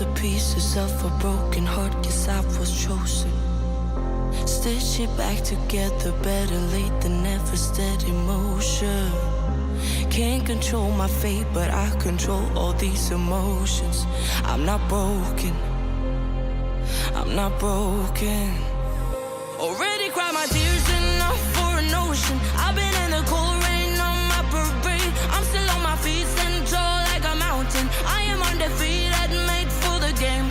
the pieces of a broken heart, guess I was chosen. Stitch it back together, better late than never, steady motion. Can't control my fate, but I control all these emotions. I'm not broken, I'm not broken. Already cried my tears enough for an ocean. I've been in the cold rain on my parade. I'm still on my feet, stand tall like a mountain. I am undefeated, made for the game.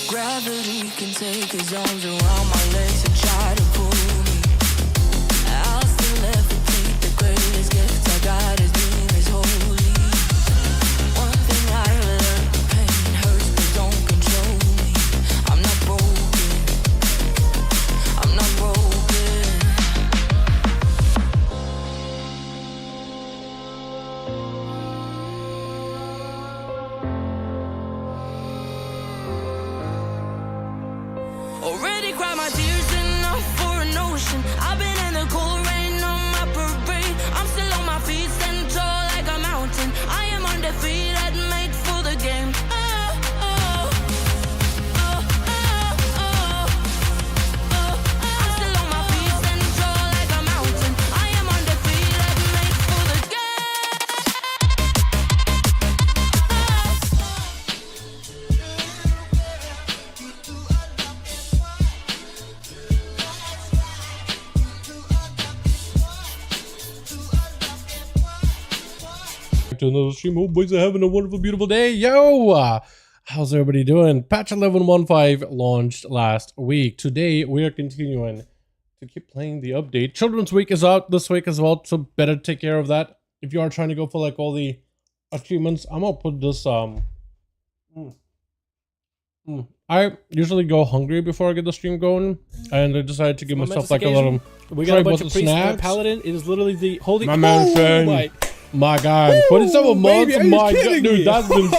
Gravity can take his arms around my legs and try to pull me. I'll still levitate. The greatest gift I got is being is holy. One thing I learned, pain hurts but don't control me. I'm not broken, I'm not broken. Already cried my tears enough for an ocean. I've been in the cold rain on my parade. I'm still on my feet, stand tall like a mountain. I am undefeated, made for the game. I'm still on my feet, stand tall like a mountain. I am undefeated, made for the to another stream. Hope boys are having a wonderful, beautiful day. Yo, how's everybody doing? Patch 11.15 launched last week. Today we are continuing to keep playing the update. Children's Week is out this week as well, so better take care of that. If you are trying to go for like all the achievements, I'm gonna put this I usually go hungry before I get the stream going, and I decided to give myself like a little. We got a bunch of priests and a paladin. It is literally the holy. My man saying, my God, 27 months, my God, dude, that's been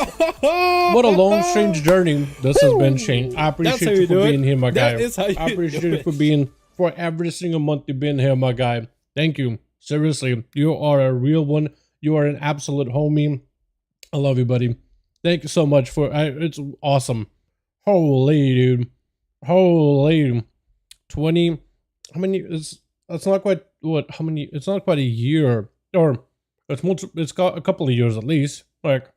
what a long, strange journey this has been, Shane. I appreciate you for being here, my guy. I appreciate you for being for every single month you've been here, my guy. Thank you. Seriously, you are a real one. You are an absolute homie. I love you, buddy. Thank you so much for it's awesome. Holy dude, holy 20. How many? It's not quite what? How many? It's not quite a year, or it's got a couple of years at least. Like,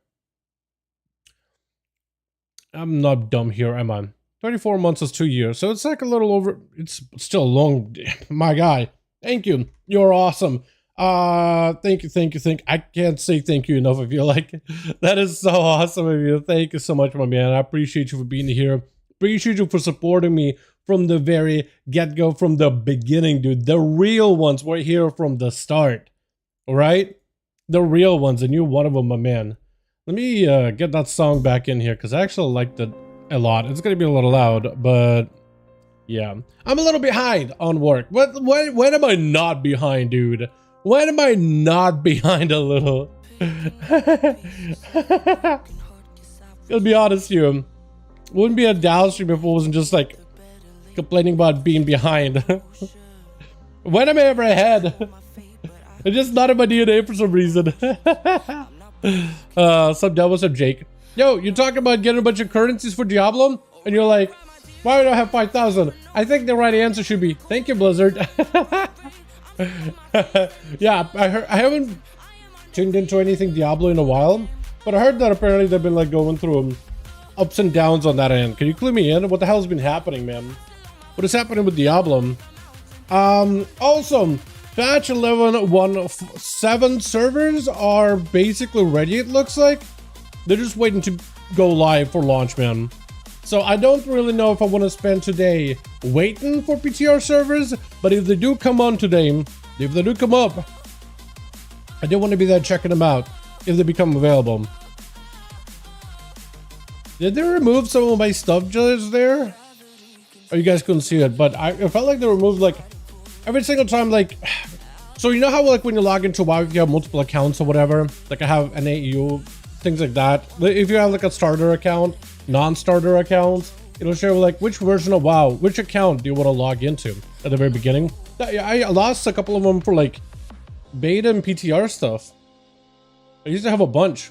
I'm not dumb here, am I? 34 months is 2 years, so it's like a little over. It's still long, my guy. Thank you. You're awesome. Thank you. I can't say thank you enough. I feel like that is so awesome of you. Thank you so much, my man. I appreciate you for being here. Appreciate you for supporting me from the very get-go, from the beginning, dude. The real ones were here from the start. All right, the real ones, and you're one of them, my man. Let me get that song back in here because I actually liked it a lot. It's gonna be a little loud, but yeah, I'm a little behind on work. When am I not behind, dude? When am I not behind a little? I'll be honest here. Wouldn't be a downstream if it wasn't just like complaining about being behind. When am I ever ahead? It's just not in my DNA for some reason. Some devil, some Jake. Yo, you're talking about getting a bunch of currencies for Diablo? And you're like, why would I have 5,000? I think the right answer should be, thank you, Blizzard. Yeah, I haven't tuned into anything Diablo in a while, but I heard that apparently they've been like going through ups and downs on that end. Can you clue me in? What the hell's been happening, man? What is happening with Diablo? Also, patch 11.17 servers are basically ready, it looks like. They're just waiting to go live for launch, man. So I don't really know if I want to spend today waiting for PTR servers, but if they do come on today, if they do come up, I do want to be there checking them out. if they become available. Did they remove some of my stuff just there? Oh, you guys couldn't see it, but I felt like they removed like every single time, like, so you know how like when you log into WoW, if you have multiple accounts or whatever, like I have an AU, things like that. If you have like a starter account, non-starter accounts, it'll show like which version of WoW, which account do you want to log into at the very beginning. I lost a couple of them for like beta and PTR stuff. I used to have a bunch,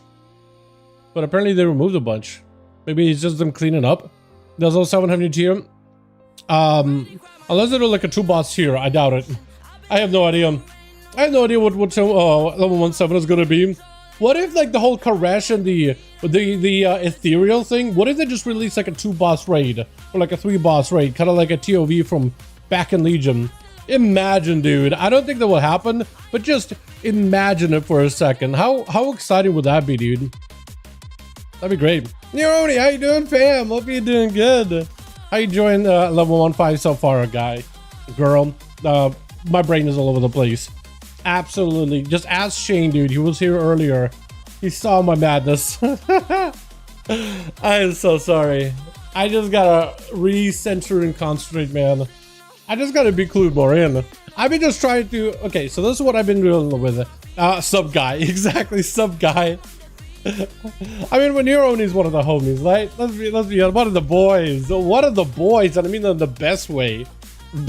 but apparently they removed a bunch. Maybe it's just them cleaning up. There's also 700 tier. Unless they do like a 2 boss here, I doubt it. I have no idea. I have no idea what level 17 is gonna be. What if like the whole Koresh and the ethereal thing? What if they just release like a 2 boss raid or like a 3 boss raid, kind of like a TOV from back in Legion? Imagine, dude. I don't think that will happen, but just imagine it for a second. How exciting would that be, dude? That'd be great. Neroni, how you doing, fam? Hope you're doing good. How you enjoying level 15 so far, guy? Girl, my brain is all over the place. Absolutely. Just ask Shane, dude. He was here earlier. He saw my madness. I am so sorry. I just gotta recenter and concentrate, man. I just gotta be clued more in. I've been just trying to... Okay, so this is what I've been doing with sub guy. Exactly, sub guy. I mean, when Neroni's one of the homies, right? Let's be one of the boys. One of the boys, and I mean in the best way.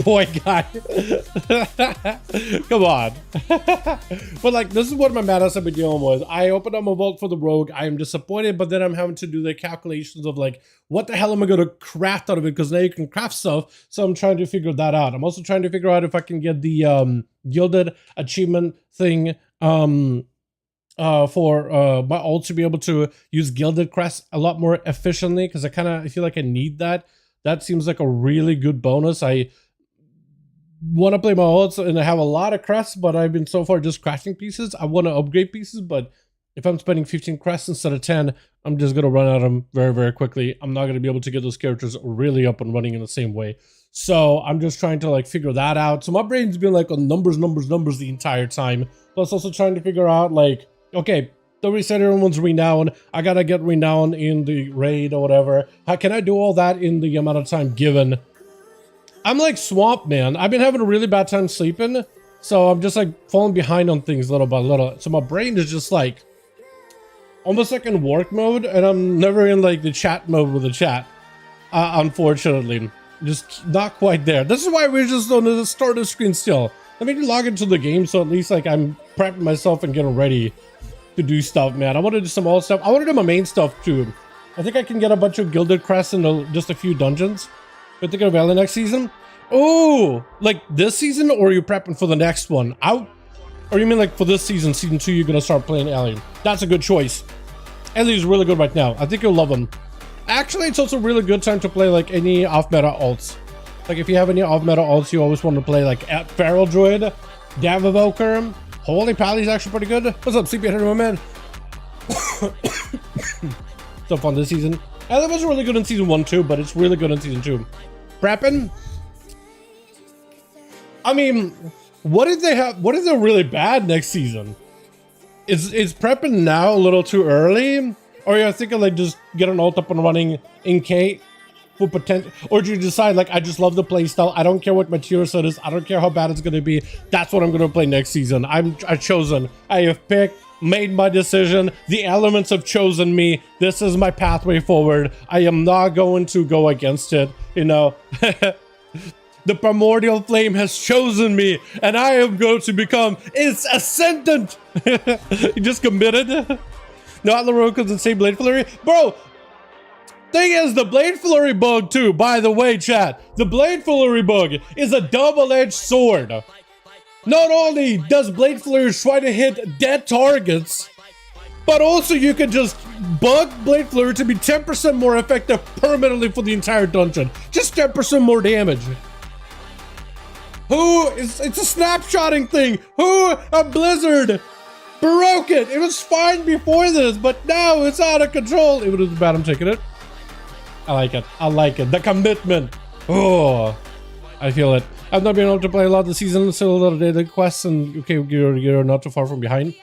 Boy guy. Come on. But like, this is what my madness I've been dealing with. I opened up a vault for the rogue. I am disappointed, but then I'm having to do the calculations of like, what the hell am I going to craft out of it? Because now you can craft stuff. So I'm trying to figure that out. I'm also trying to figure out if I can get the gilded achievement thing for my ult to be able to use gilded crests a lot more efficiently, because I feel like I need that. That seems like a really good bonus. I want to play my ults and I have a lot of crests, but I've been so far just crafting pieces. I want to upgrade pieces, but if I'm spending 15 crests instead of 10, I'm just going to run out of them very, very quickly. I'm not going to be able to get those characters really up and running in the same way. So I'm just trying to like figure that out. So my brain's been like on numbers the entire time. Plus also trying to figure out like, okay, the reset everyone's renown. I gotta get renown in the raid or whatever. How can I do all that in the amount of time given? I'm like swamped, man. I've been having a really bad time sleeping, so I'm just like falling behind on things little by little. So my brain is just like almost like in work mode, and I'm never in like the chat mode with the chat. Unfortunately, just not quite there. This is why we're just on the starter screen still. Let me log into the game so at least like I'm prepping myself and getting ready to do stuff, man. I want to do some old stuff. I want to do my main stuff too. I think I can get a bunch of gilded crests in just a few dungeons. But thinking of Ellie next season. Oh, like this season, or are you prepping for the next one? Or you mean like for this season, season 2, you're gonna start playing Ellie? That's a good choice. Ellie is really good right now. I think you'll love him. Actually, it's also a really good time to play like any off-meta alts. Like if you have any off-meta alts, you always want to play like Feral Druid, Davivoker. Holy Pally's actually pretty good. What's up, Sleepyhead, my man? So fun this season. And that was really good in season 1 too, but it's really good in season 2. Prepping? I mean, what did they have? What is there really bad next season? Is prepping now a little too early? Or you're thinking like just get an ult up and running in K for potential? Or do you decide like I just love the playstyle, I don't care what my tier set is, I don't care how bad it's gonna be, that's what I'm gonna play next season. I've chosen, I have picked, made my decision, the elements have chosen me, this is my pathway forward, I am not going to go against it, you know. The primordial flame has chosen me, and I am going to become its ascendant. You just committed. No Atlas Rokas and say Blade Flurry, bro. Thing is, the Blade Flurry bug too, by the way, chat, the Blade Flurry bug is a double-edged sword. Not only does Blade Flurry try to hit dead targets, but also you can just bug Blade Flurry to be 10% more effective permanently for the entire dungeon. Just 10% more damage. It's a snapshotting thing. A Blizzard broke it. It was fine before this, but now it's out of control. If it was bad, I'm taking it. I like it. I like it. The commitment. Oh, I feel it. I've not been able to play a lot this season. Still a lot of daily quests, and okay, you're not too far from behind.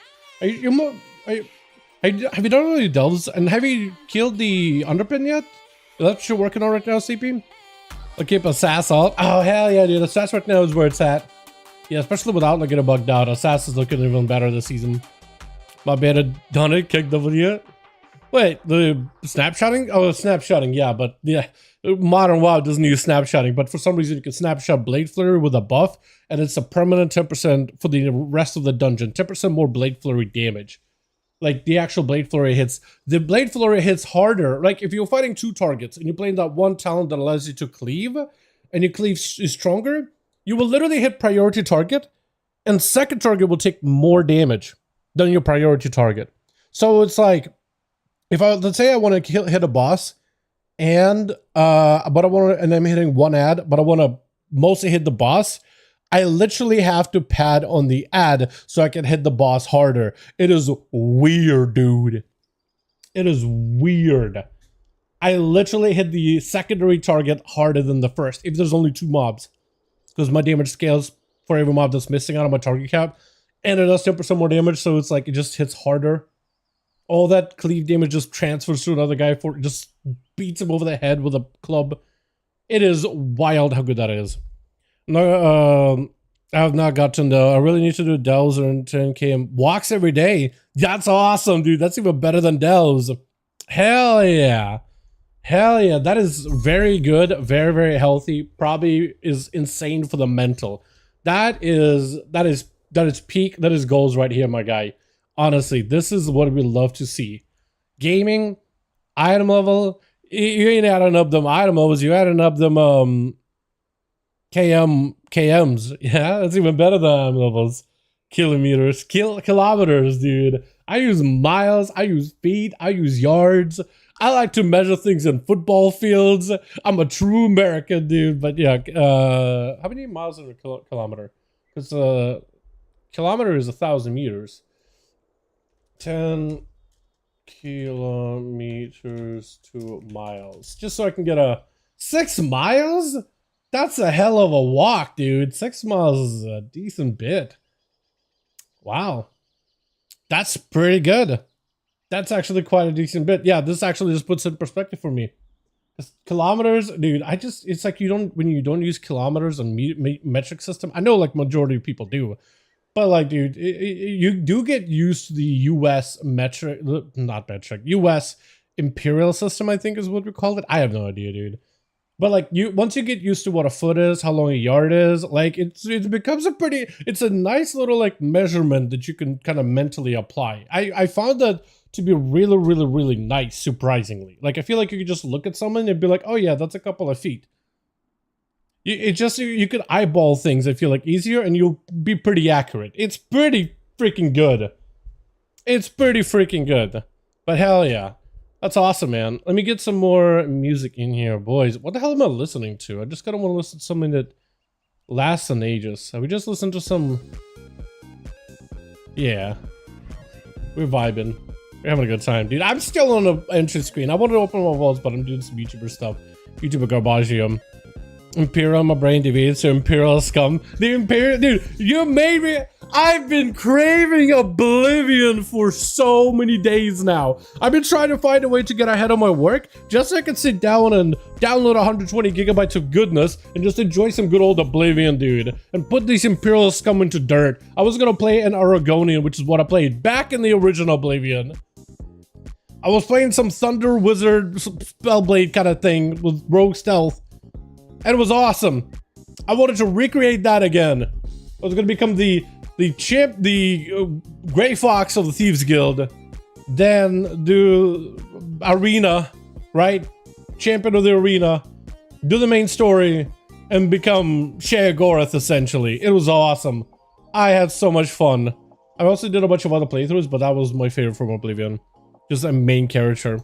Hey, have you done any delves? And have you killed the underpin yet? Is that what you're working on right now, CP? I'll keep a SAS up. Oh, hell yeah, dude. The SAS right now is where it's at. Yeah, especially without looking bugged out. A SAS is looking even better this season. My beta done it, kicked W. Wait, the snapshotting? Oh, snapshotting, yeah, but yeah. Modern WoW doesn't use snapshotting, but for some reason you can snapshot Blade Flurry with a buff, and it's a permanent 10% for the rest of the dungeon. 10% more Blade Flurry damage. Like, the actual Blade Flurry hits. The Blade Flurry hits harder. Like, if you're fighting 2 targets, and you're playing that one talent that allows you to cleave, and your cleave is stronger, you will literally hit priority target, and second target will take more damage than your priority target. So it's like, if let's say I want to hit a boss, and I'm hitting one add, but I want to mostly hit the boss, I literally have to pad on the add so I can hit the boss harder. It is weird, dude. It is weird. I literally hit the secondary target harder than the first if there's only 2 mobs, because my damage scales for every mob that's missing out on my target count, and it does 10% more damage, so it's like it just hits harder. All that cleave damage just transfers to another guy, just beats him over the head with a club. It is wild how good that is. No, I have not gotten though. I really need to do delves or 10k walks every day. That's awesome, dude. That's even better than delves. Hell yeah. Hell yeah. That is very good. Very, very healthy. Probably is insane for the mental. That is peak. That is goals right here, my guy. Honestly, this is what we love to see. Gaming, item level. You ain't adding up them item levels. You adding up them KMs. Yeah, that's even better than item levels. Kilometers, kilometers, dude. I use miles. I use feet. I use yards. I like to measure things in football fields. I'm a true American, dude. But yeah, how many miles is a kilometer? Because kilometer is 1,000 meters. 10 kilometers to miles. Just so I can get a 6 miles? That's a hell of a walk, dude. 6 miles is a decent bit. Wow. That's pretty good. That's actually quite a decent bit. Yeah, this actually just puts it in perspective for me. Kilometers, dude, it's like when you don't use kilometers and metric system. I know like majority of people do. But like, dude, you do get used to the US US imperial system, I think is what we call it. I have no idea, dude. But like, once you get used to what a foot is, how long a yard is, like it becomes it's a nice little like measurement that you can kind of mentally apply. I found that to be really, really, really nice, surprisingly. Like, I feel like you could just look at someone and be like, oh yeah, that's a couple of feet. You could eyeball things, I feel like, easier, and you'll be pretty accurate. It's pretty freaking good. It's pretty freaking good. But hell yeah. That's awesome, man. Let me get some more music in here, boys. What the hell am I listening to? I just kind of want to listen to something that lasts an ages. Have we just listened to some... Yeah. We're vibing. We're having a good time, dude. I'm still on the entry screen. I wanted to open my walls, but I'm doing some YouTuber stuff. YouTuber Garbagium. Imperial, my brain deviates to Imperial scum. The Imperial, dude, you made me. I've been craving Oblivion for so many days now. I've been trying to find a way to get ahead of my work just so I can sit down and download 120 gigabytes of goodness and just enjoy some good old Oblivion, dude, and put these Imperial scum into dirt. I was gonna play an Aragonian, which is what I played back in the original Oblivion. I was playing some Thunder Wizard Spellblade kind of thing with Rogue Stealth. And it was awesome. I wanted to recreate that again. I was gonna become the Grey Fox of the Thieves Guild. Then do arena, right? Champion of the arena. Do the main story and become Shea Gorath, essentially. It was awesome. I had so much fun. I also did a bunch of other playthroughs, but that was my favorite from Oblivion. Just a main character.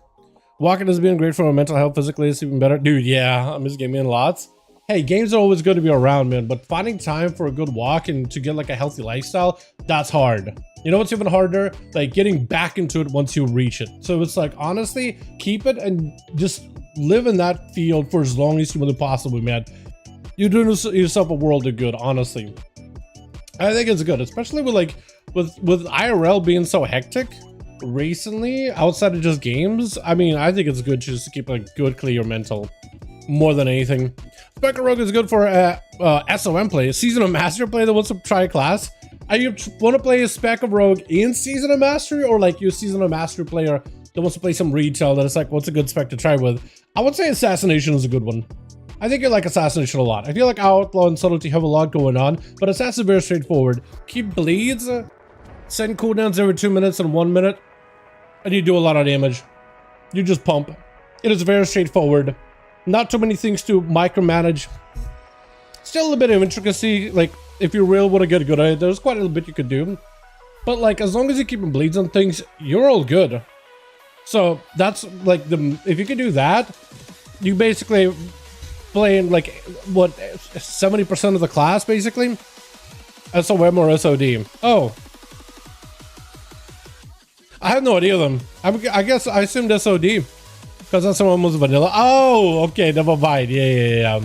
Walking has been great for my mental health, physically it's even better. Dude, yeah, I miss gaming lots. Hey, games are always good to be around, man, but finding time for a good walk and to get like a healthy lifestyle, that's hard. You know what's even harder? Like getting back into it once you reach it. So it's like, honestly, keep it and just live in that field for as long as humanly possible, man. You're doing yourself a world of good, honestly. I think it's good, especially with like, with IRL being so hectic. recently, outside of just games, I mean, I think it's good just to keep a good, clear mental more than anything. Spec Rogue is good for SOM play, Season of Master play that wants to try a class. You want to play a Spec of Rogue in Season of Mastery, or like you Season of Mastery player that wants to play some retail that it's like, what's a good spec to try with? I would say Assassination is a good one. I think you like Assassination a lot. I feel like Outlaw and Subtlety have a lot going on, but Assassin is very straightforward. Keep bleeds, send cooldowns every 2 minutes and 1 minute, and you do a lot of damage. You just pump. It is very straightforward. Not too many things to micromanage. Still a little bit of intricacy, like if you really want to get good at it, there's quite a little bit you could do. But like, as long as you keep bleeds on things, you're all good. So that's like if you can do that, you basically playing like what 70% of the class basically. SOM or SOD. Oh, I have no idea then. I guess I assumed SOD because SOM was vanilla. Oh, okay, never mind. Yeah.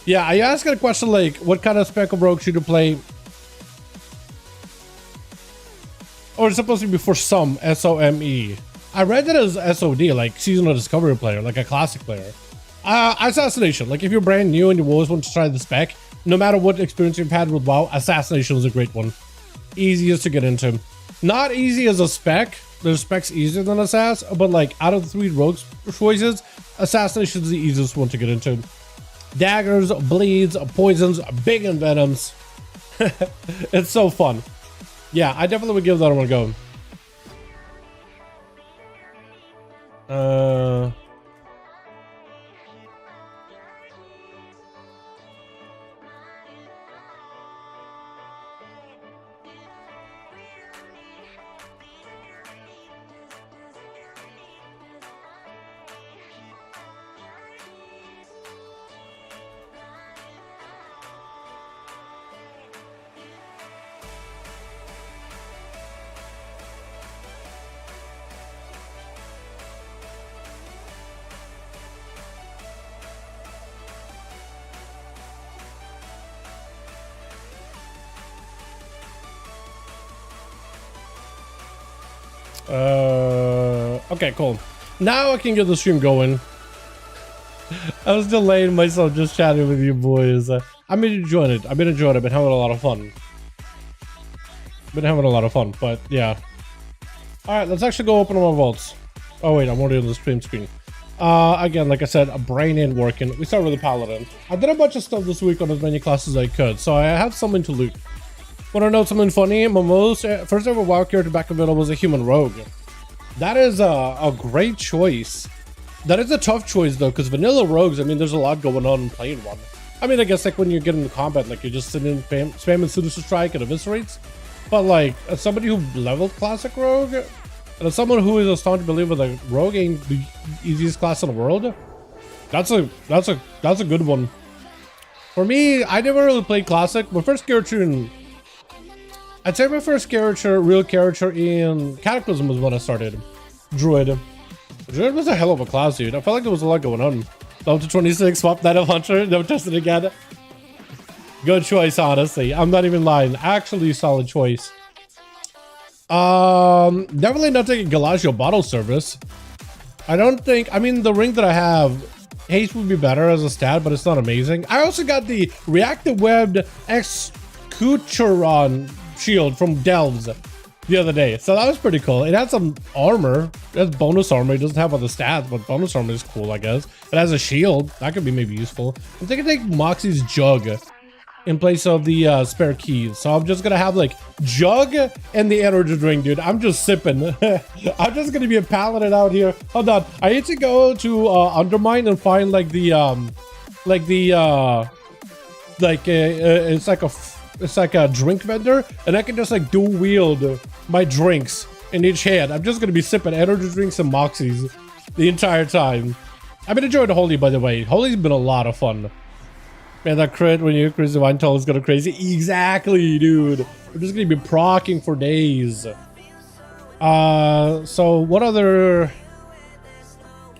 Yeah, I asked a question like, what kind of Spec of Rogue should you play? Or it's supposed to be for some SOME. I read it as SOD, like seasonal discovery player, like a classic player. Assassination, like if you're brand new and you always want to try the spec, no matter what experience you've had with WoW, Assassination is a great one. Easiest to get into. Not easy as a spec. There's specs easier than Assass, but like out of the 3 rogue choices, Assassination is the easiest one to get into. Daggers, bleeds, poisons, big envenoms. It's so fun. Yeah, I definitely would give that one a go. Okay, cool. Now I can get the stream going. I was delaying myself just chatting with you boys. I've been enjoying it. I've been having a lot of fun. But yeah. Alright, let's actually go open my vaults. Oh wait, I'm already on the stream screen. Again, like I said, a brain ain't working. We start with the Paladin. I did a bunch of stuff this week on as many classes as I could, so I have something to loot. Want to know something funny? My first ever WoW character back available was a human rogue. That is a great choice. That is a tough choice though, because vanilla rogues, I mean, there's a lot going on in playing one. I mean, I guess like when you get into combat, like you're just sitting spamming Sinister Strike and eviscerates. But like, as somebody who leveled classic rogue, and as someone who is a staunch believer that rogue ain't the easiest class in the world, that's a good one. For me, I never really played classic. My first character I'd say my first real character in Cataclysm was when I started. Druid. Druid was a hell of a class, dude. I felt like there was a lot going on. Down to 26, swap that of Hunter, never tested again. Good choice, honestly. I'm not even lying. Actually, solid choice. Definitely not taking Galaccio bottle service. I mean, the ring that I have, haste would be better as a stat, but it's not amazing. I also got the reactive webbed Escucheron shield from Delves the other day, so that was pretty cool. It had some armor. That's bonus armor. It doesn't have other stats, but bonus armor is cool, I guess. It has a shield that could be maybe useful. I'm thinking take Moxie's jug in place of the spare keys, so I'm just gonna have like jug and the energy drink, dude. I'm just sipping. I'm just gonna be a paladin out here. Hold on, I need to go to Undermine and find like it's like a drink vendor, and I can just like dual wield my drinks in each hand. I'm just gonna be sipping energy drinks and Moxies the entire time. I've been enjoying Holy, by the way. Holy's been a lot of fun. Man, that crit when you increase the wine toll is gonna crazy. Exactly, dude. We're just gonna be procking for days. So what other...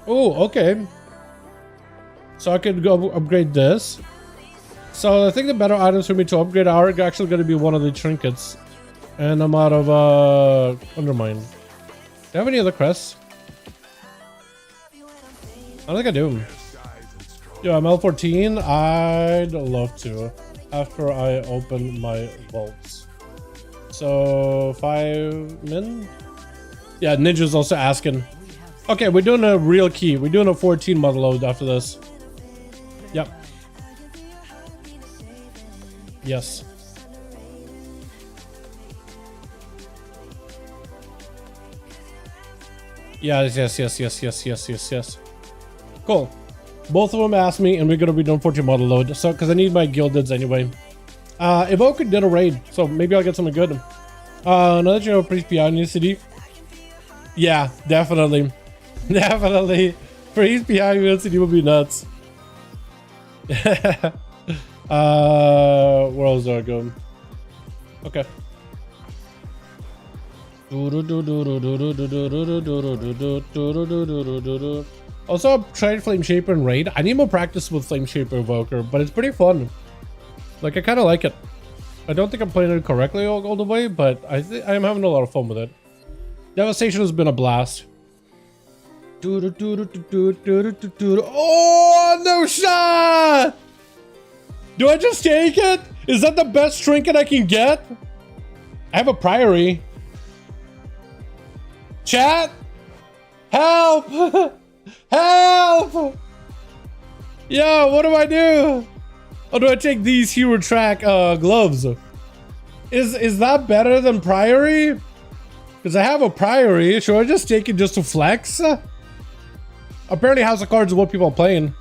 Oh, okay. So I could go upgrade this. So I think the better items for me to upgrade are actually going to be one of the trinkets. And I'm out of Undermine. I have any other crests? I don't think I do. Yo, I'm L14. I'd love to after I open my vaults. So 5 min? Yeah, Ninja's also asking. Okay, we're doing a real key. We're doing a 14 Motherlode after this. Yep. Yes. Yes. Cool. Both of them asked me, and we're gonna be doing 14 Motherlode. So, because I need my gildeds anyway. Evoker did a raid, so maybe I'll get something good. Another general priest beyond your city. Yeah, definitely. Definitely. Priest behind your city would be nuts. Where else do I go? Okay. Also, I've tried Flame Shaper and Raid. I need more practice with Flame Shaper Evoker, but it's pretty fun. Like, I kind of like it. I don't think I'm playing it correctly all the way, but I am having a lot of fun with it. Devastation has been a blast. Oh, no shot! Do I just take it? Is that the best trinket I can get? I have a Priory. Chat? Help! Help! Yo, what do I do? Or do I take these Hero Track gloves? Is that better than Priory? Because I have a Priory. Should I just take it just to flex? Apparently House of Cards is what people are playing.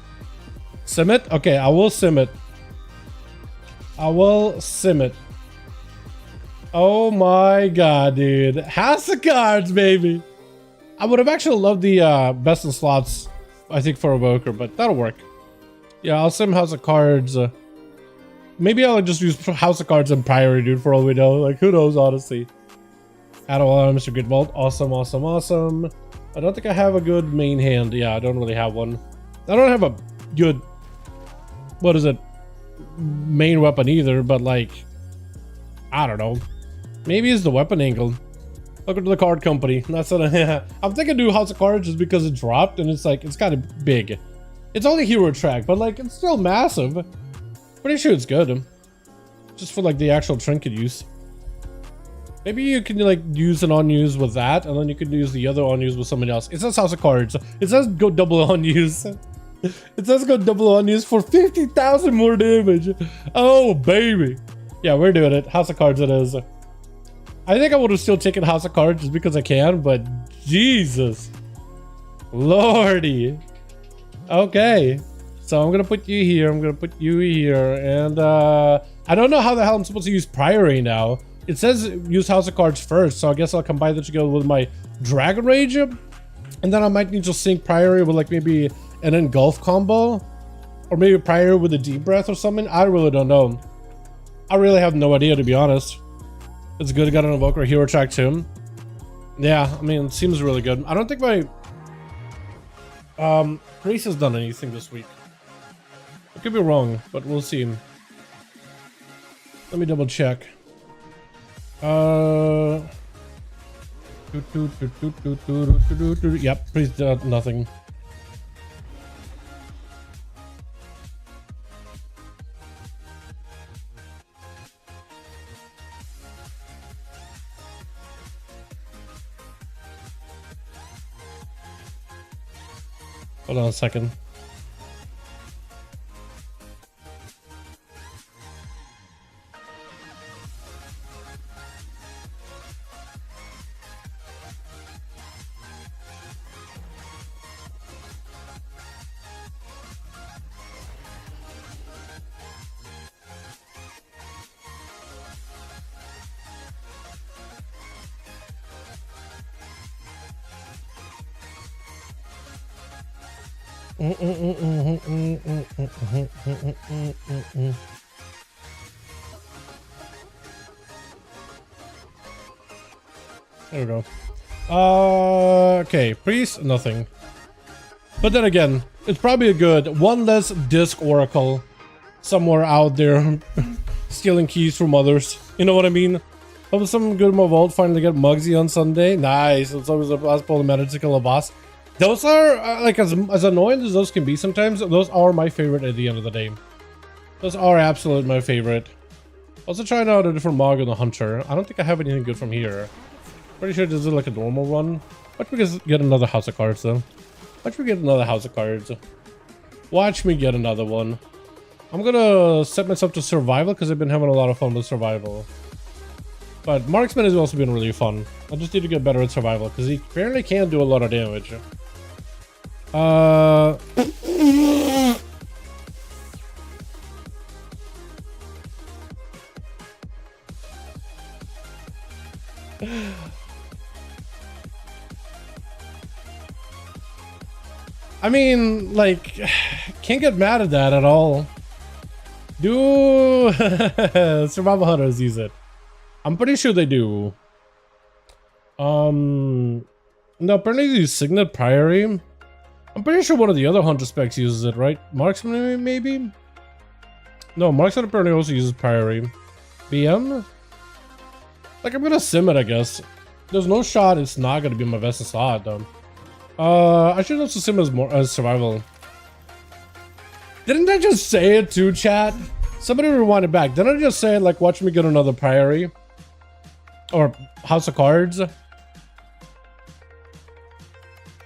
Sim it? Okay, I will sim it. I will sim it. Oh my god, dude. House of Cards, baby. I would have actually loved the best in slots, I think, for Evoker, but that'll work. Yeah, I'll sim House of Cards. Maybe I'll just use House of Cards and Priory, dude, for all we know. Like, who knows, honestly. Add-on, Mr. Good Vault. Awesome, awesome, awesome. I don't think I have a good main hand. Yeah, I don't really have one. I don't have a good, what is it, main weapon either, but like, I don't know. Maybe it's the weapon angle. Welcome to the card company. That's what I'm thinking do House of Cards just because it dropped and it's like, it's kind of big. It's only Hero Track, but like, it's still massive. Pretty sure it's good. Just for like the actual trinket use. Maybe you can like use an on-use with that, and then you can use the other on-use with somebody else. It says House of Cards. It says go double on-use. It says go double on-use for 50,000 more damage. Oh, baby. Yeah, we're doing it. House of Cards it is. I think I would have still taken House of Cards just because I can, but Jesus. Lordy. Okay. So I'm going to put you here. I'm going to put you here. And I don't know how the hell I'm supposed to use Priory now. It says use House of Cards first, so I guess I'll combine that together with my Dragon Rage. And then I might need to sync Priory with like maybe an Engulf combo. Or maybe Priory with a Deep Breath or something. I really don't know. I really have no idea, to be honest. It's good to get an Evoker Hero Track too. Yeah, I mean, it seems really good. I don't think my Priest has done anything this week. I could be wrong, but we'll see. Let me double check. Yep, Priest did nothing. Hold on a second. There we go. Okay, Priest, nothing. But then again, it's probably a good one less disc oracle somewhere out there stealing keys from others. You know what I mean? Hope some good Motherboard finally get Mugsy on Sunday. Nice. It's always a possible meta to kill a boss. Those are, like, as annoying as those can be sometimes, those are my favorite at the end of the day. Those are absolutely my favorite. Also trying out a different Mog on the Hunter. I don't think I have anything good from here. Pretty sure this is like a normal one. Watch me get another House of Cards, though. Watch me get another House of Cards. Watch me get another one. I'm gonna set myself to Survival because I've been having a lot of fun with Survival. But Marksman has also been really fun. I just need to get better at Survival because he apparently can do a lot of damage. I mean, like, can't get mad at that at all. Do Survival Hunters use it? I'm pretty sure they do. No, apparently they use Signet Priory. I'm pretty sure one of the other Hunter specs uses it, right? Marksman, maybe? No, Marksman apparently also uses Priory. BM? Like, I'm gonna sim it, I guess. There's no shot it's not gonna be my best slot, though. I should also sim as Survival. Didn't I just say it too, chat? Somebody rewind it back. Didn't I just say it, like, watch me get another Priory? Or House of Cards?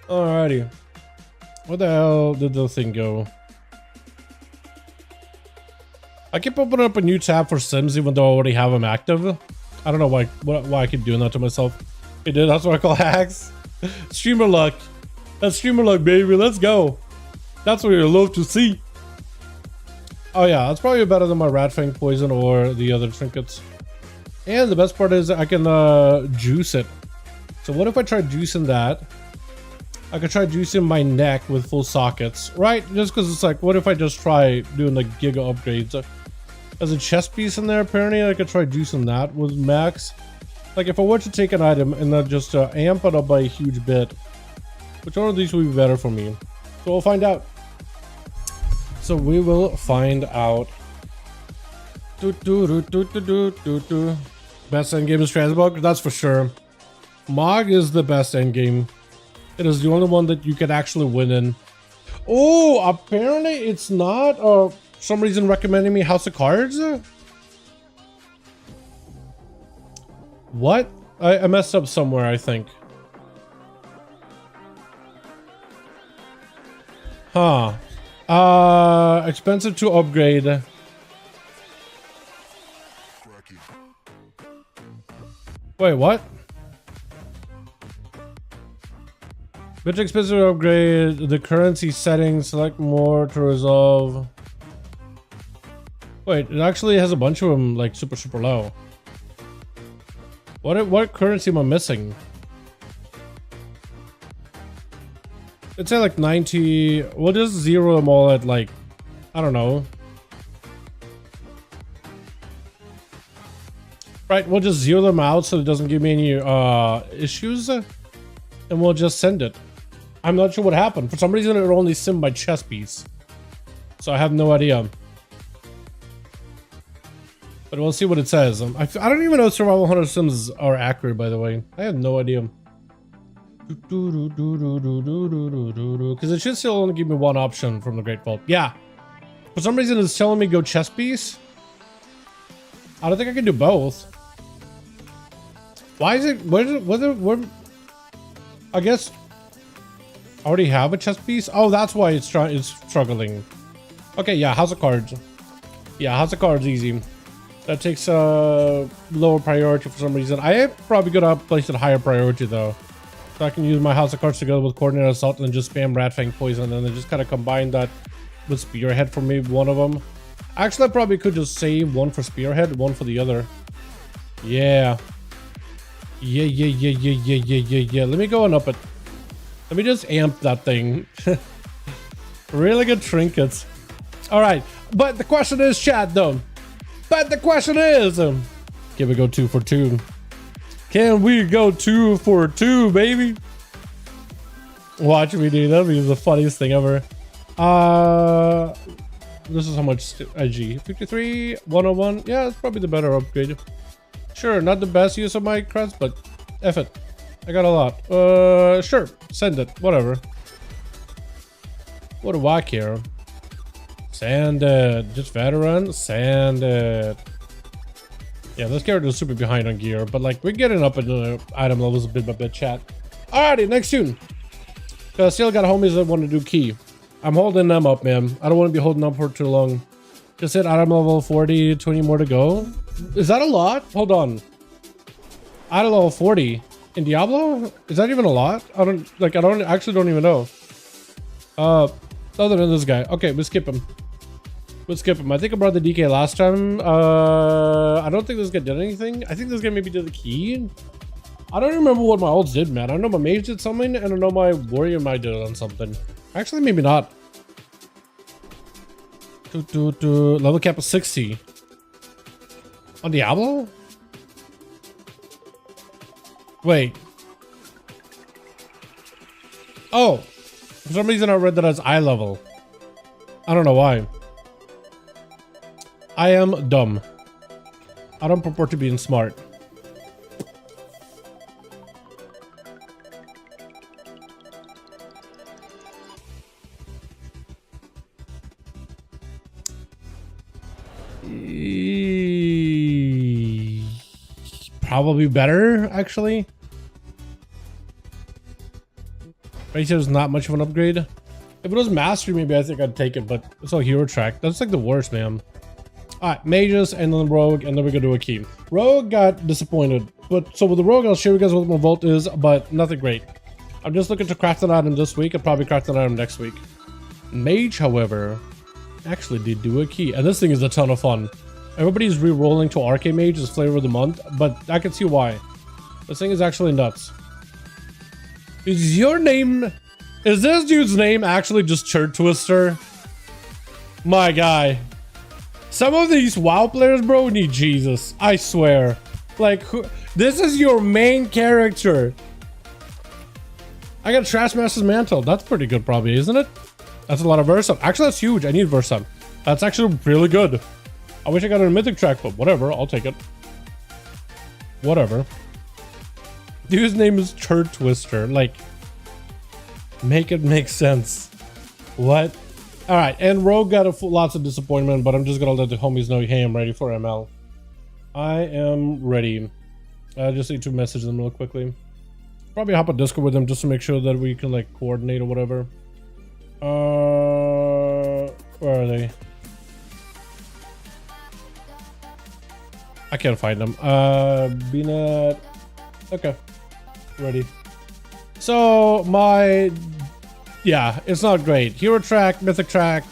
Alrighty. Where the hell did the thing go? I keep opening up a new tab for Sims even though I already have them active. I don't know why I keep doing that to myself. It did, that's what I call hacks. Streamer luck. That's streamer luck, baby. Let's go. That's what you love to see. Oh yeah, that's probably better than my Rat Fang Poison or the other trinkets. And the best part is I can juice it. So what if I try juicing that? I could try juicing my neck with full sockets, right? Just because it's like, what if I just try doing like giga upgrades? There's a chest piece in there, apparently. I could try juicing that with max. Like if I were to take an item and then just amp it up by a huge bit, which one of these would be better for me? So we'll find out. So we will find out. Best endgame is Transmog, that's for sure. Mog is the best endgame. It is the only one that you can actually win in. Oh, apparently it's not. For some reason recommending me House of Cards. What? I messed up somewhere, I think. Huh. Expensive to upgrade. Wait, what? Bit expensive to upgrade. The currency settings, select more to resolve. Wait, it actually has a bunch of them like super low. What currency am I missing? It's at like 90. We'll just zero them all at like, I don't know. Right, we'll just zero them out so it doesn't give me any issues. And we'll just send it. I'm not sure what happened. For some reason it only simmed my chest piece. So I have no idea. But we'll see what it says. I don't even know if Survival Hunter sims are accurate, by the way. I have no idea. Because it should still only give me one option from the Great Vault. Yeah. For some reason it's telling me go chest piece. I don't think I can do both. Why is it? Where? I guess I already have a chest piece. Oh, that's why it's struggling. Okay, yeah, House of Cards. Yeah, House of Cards easy. That takes a lower priority for some reason. I am probably gonna place it higher priority though, so I can use my House of Cards together with Coordinated Assault and just spam Rat Fang Poison and then just kind of combine that with Spearhead for maybe one of them. Actually, I probably could just save one for Spearhead, one for the other. Yeah. Yeah. Let me go and up it. Let me just amp that thing. Really good trinkets. All right, but the question is, chat though. But the question is, can we go 2 for 2? Can we go 2 for 2, baby? Watch me, dude. That'd be the funniest thing ever. This is how much IG. 53, 101. Yeah, it's probably the better upgrade. Sure, not the best use of my creds, but F it. I got a lot. Sure, send it. Whatever. What do I care? Send it. Just veteran. Send it. Yeah, this character is super behind on gear, but like we're getting up in the item levels a bit by bit, chat. Alrighty, next tune. Still got homies that want to do key. I'm holding them up, man. I don't want to be holding up for too long. Just hit item level 40, 20 more to go. Is that a lot? Hold on. Item level 40 in Diablo? Is that even a lot? I actually don't even know. Other than this guy. Okay, we'll skip him. We'll skip him. I think I brought the DK last time. I don't think this guy did anything. I think this guy maybe did the key. I don't remember what my ults did, man. I know my mage did something, and I know my warrior might did it on something. Actually, maybe not. Level cap of 60. On Diablo? Wait. Oh. For some reason I read that as eye level. I don't know why. I am dumb. I don't purport to being smart. Probably better, actually. Ratio is not much of an upgrade. If it was mastery, maybe I think I'd take it, but it's all hero track. That's like the worst, man. Alright, mages and then rogue, and then we're gonna do a key. Rogue got disappointed, but so with the rogue, I'll show you guys what my vault is, but nothing great. I'm just looking to craft an item this week. I'll probably craft an item next week. Mage, however, actually did do a key, and this thing is a ton of fun. Everybody's re-rolling to Arcade Mage as flavor of the month, but I can see why. This thing is actually nuts. Is your name... Is this dude's name actually just Chert Twister? My guy. Some of these WoW players, bro, need Jesus. I swear. Like, this is your main character. I got Trashmaster's Mantle. That's pretty good probably, isn't it? That's a lot of Versa. Actually, that's huge. I need Versa. That's actually really good. I wish I got a Mythic track, but whatever. I'll take it. Whatever. Dude's name is Chert Twister. Like, make it make sense. What? All right, and Rogue got lots of disappointment, but I'm just gonna let the homies know, hey, I'm ready for ML. I am ready. I just need to message them real quickly. Probably hop on Discord with them just to make sure that we can like coordinate or whatever. Where are they? I can't find them. BNet. Okay, ready. So my, yeah, it's not great. Hero track, mythic track.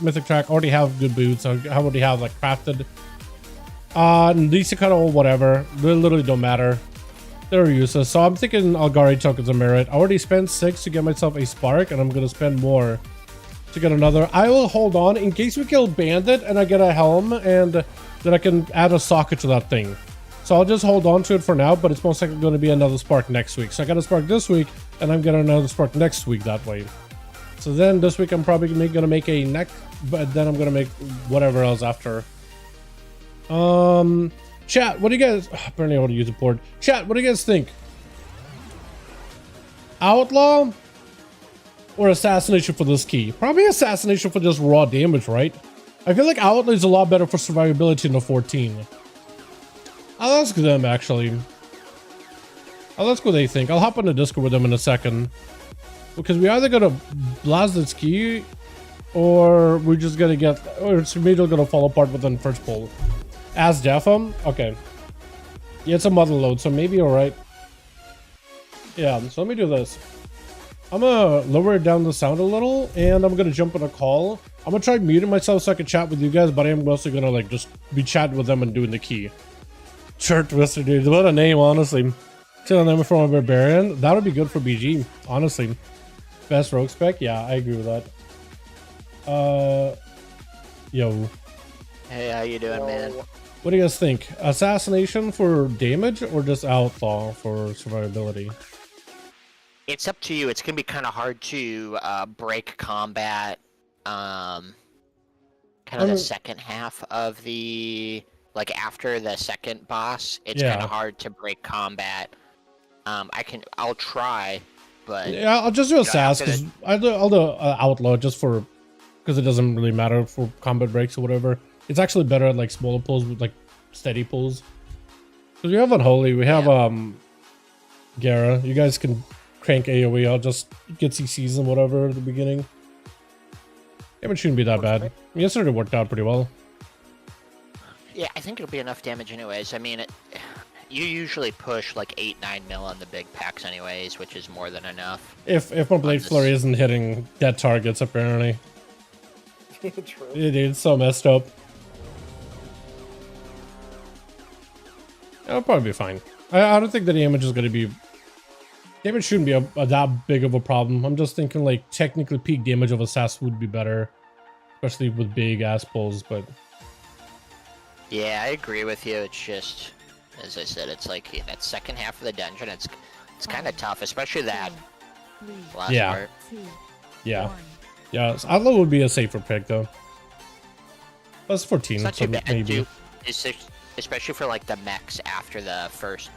Already have good boots. I already have like crafted. These are kind of whatever. They literally don't matter. They're useless. So I'm thinking Algari tokens of merit. I already spent 6 to get myself a spark, and I'm gonna spend more to get another. I will hold on in case we kill bandit and I get a helm, and then I can add a socket to that thing. So I'll just hold on to it for now, but it's most likely going to be another spark next week. So I got a spark this week, and I'm getting another spark next week that way. So then this week I'm probably going to make a neck, but then I'm going to make whatever else after. Chat, what do you guys... apparently I want to use the board. Chat, what do you guys think? Outlaw or assassination for this key? Probably assassination for just raw damage, right? I feel like Outlaw is a lot better for survivability in the 14. I'll ask them, actually. I'll ask what they think. I'll hop on the Discord with them in a second. Because we either gonna blast this key, or we're just gonna get... or it's immediately gonna fall apart within first pull. As Defam? Okay. Yeah, it's a Motherlode, so maybe alright. Yeah, so let me do this. I'm gonna lower down the sound a little, and I'm gonna jump on a call. I'm gonna try muting myself so I can chat with you guys, but I am mostly gonna like just be chatting with them and doing the key. Chert Twister, dude. What a name, honestly. Killing them from a barbarian. That would be good for BG, honestly. Best rogue spec? Yeah, I agree with that. Yo. Hey, how you doing, man? What do you guys think? Assassination for damage or just outlaw for survivability? It's up to you. It's gonna be kind of hard to break combat. Kind of the second half of the like after the second boss, it's Yeah. kind of hard to break combat. I'll try, but Yeah, I'll just do a know, SAS after because I'll do outlaw just for because it doesn't really matter for combat breaks or whatever. It's actually better at like smaller pulls with like steady pulls. Because we have Unholy, we have Gara. You guys can crank AoE. I'll just get CCs and whatever at the beginning. Damage shouldn't be that bad. Yesterday worked out pretty well. yeah, I think it'll be enough damage anyways. I mean, you usually push like 8-9 mil on the big packs anyways, which is more than enough. If my Blade Flurry isn't hitting dead targets, apparently. True. It's so messed up. It'll probably be fine. I don't think the damage is going to be... Damage shouldn't be that big of a problem. I'm just thinking like technically peak damage of SAS would be better. Especially with big ass pulls, but... Yeah, I agree with you. It's just, as I said, it's like that second half of the dungeon. It's kind of tough, especially that last part. Yeah. Yeah, so Outlaw would be a safer pick though. Plus 14, It's not so too bad, maybe. too. Especially for like the mechs after the first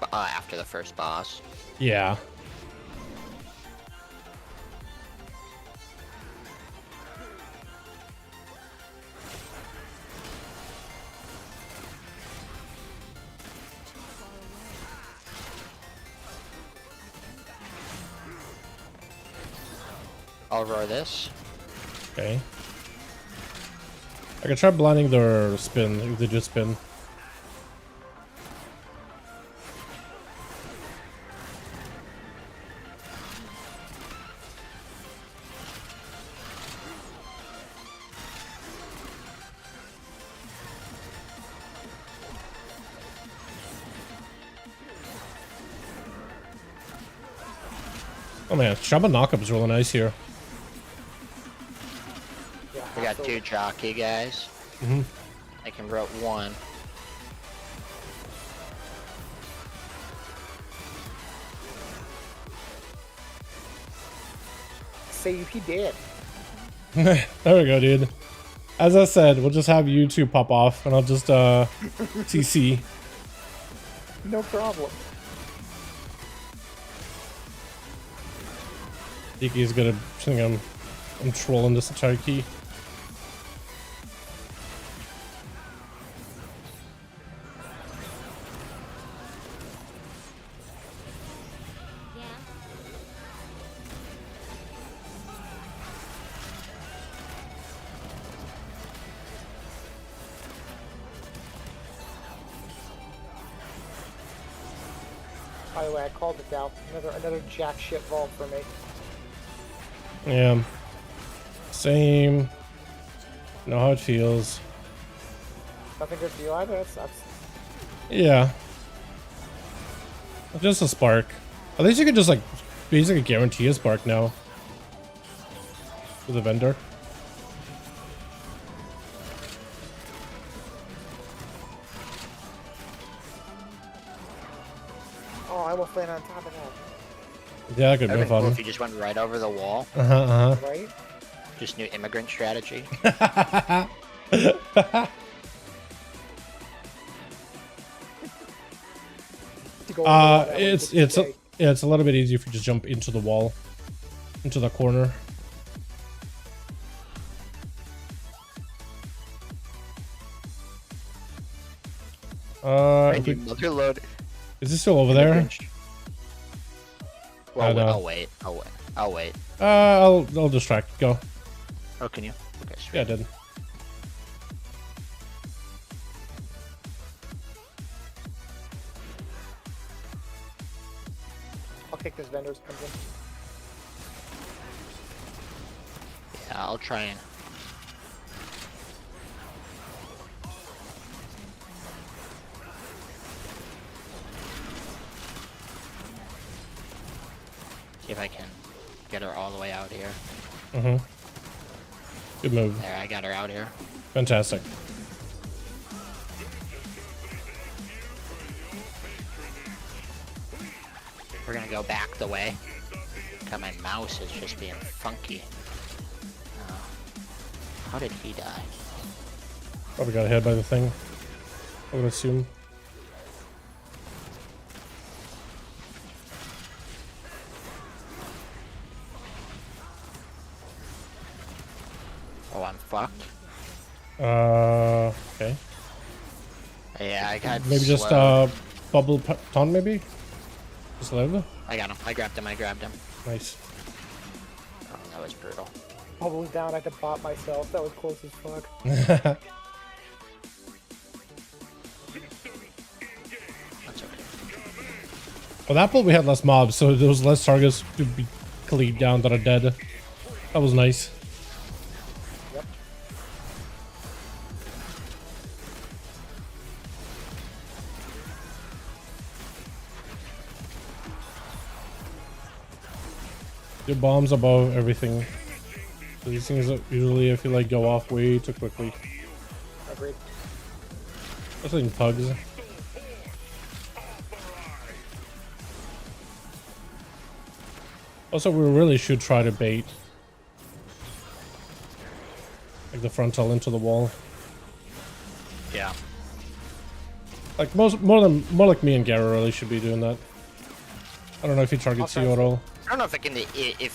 boss. Yeah. I'll roar this. Okay. I could try blinding their spin if they do spin. Oh man, Shaman knockup is really nice here. Yeah, We got absolutely. 2 jockey guys. Mhm. I can route 1. Say he did. There we go, dude. As I said, we'll just have you two pop off, and I'll just CC. No problem. Diki's gonna think I'm trolling this entire key. By the way, I called it out. Another jack shit vault for me. Yeah. Same. Know how it feels. Nothing good for you either. That sucks. Yeah. Just a spark. At least you can just like basically guarantee a spark now. With a vendor. Oh, I almost landed on top of that. Yeah, that could That'd be been cool fun. if you just went right over the wall. Right? Just new immigrant strategy. To go over that one It's would be it's a, big. yeah, it's a little bit easier if you just jump into the wall, into the corner. Right, if we- new Motherlode. is this still over there? immigrant- Well, no. I'll wait. I'll wait. I'll distract. Go. Oh, can you? Okay, sweet. Yeah, I did. I'll kick this vendor's comes in. Yeah, I'll try and. See if I can get her all the way out here. Mm-hmm. Good move. There, I got her out here. Fantastic. We're gonna go back the way. God, my mouse is just being funky. How did he die? Probably got hit by the thing. I would assume. Oh, I'm fucked. Okay. Yeah, I got Maybe just slowed. bubble ton maybe? Just live? I got him. I grabbed him. I grabbed him. Nice. Oh, that was brutal. Bubbling down, I had to bot myself. That was close as fuck. That's okay. Well, that pull we had less mobs, so there was less targets to be cleaved down that are dead. That was nice. Yep. Your bombs above everything. So these things usually, I feel like, go off way too quickly. Agreed. Especially in pugs. Also, we really should try to bait like the frontal into the wall. Yeah. Like more like me and Gara really should be doing that. I don't know if he targets you at all. I don't know if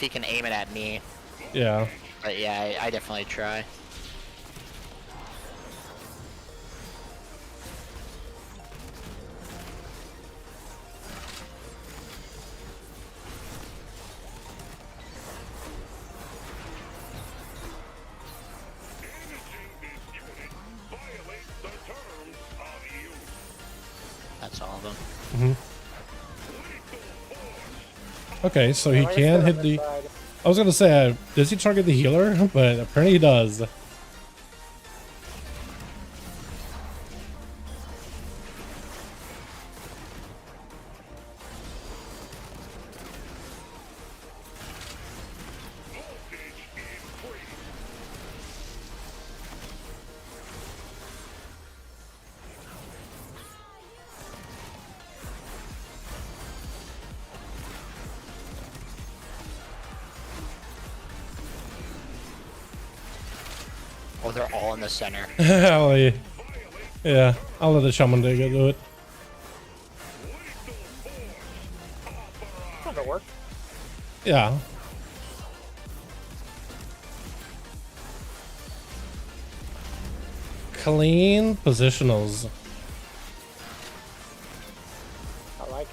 he can aim it at me, Yeah. but yeah, I definitely try. That's all of them. Okay, so he Like I can said, hit on the. this side, I was gonna say, does he target the healer? But apparently he does. Oh, they're all in the center. Hell yeah. Yeah, I'll let the shaman dig do it. Kinda worked. Yeah. Clean positionals. I like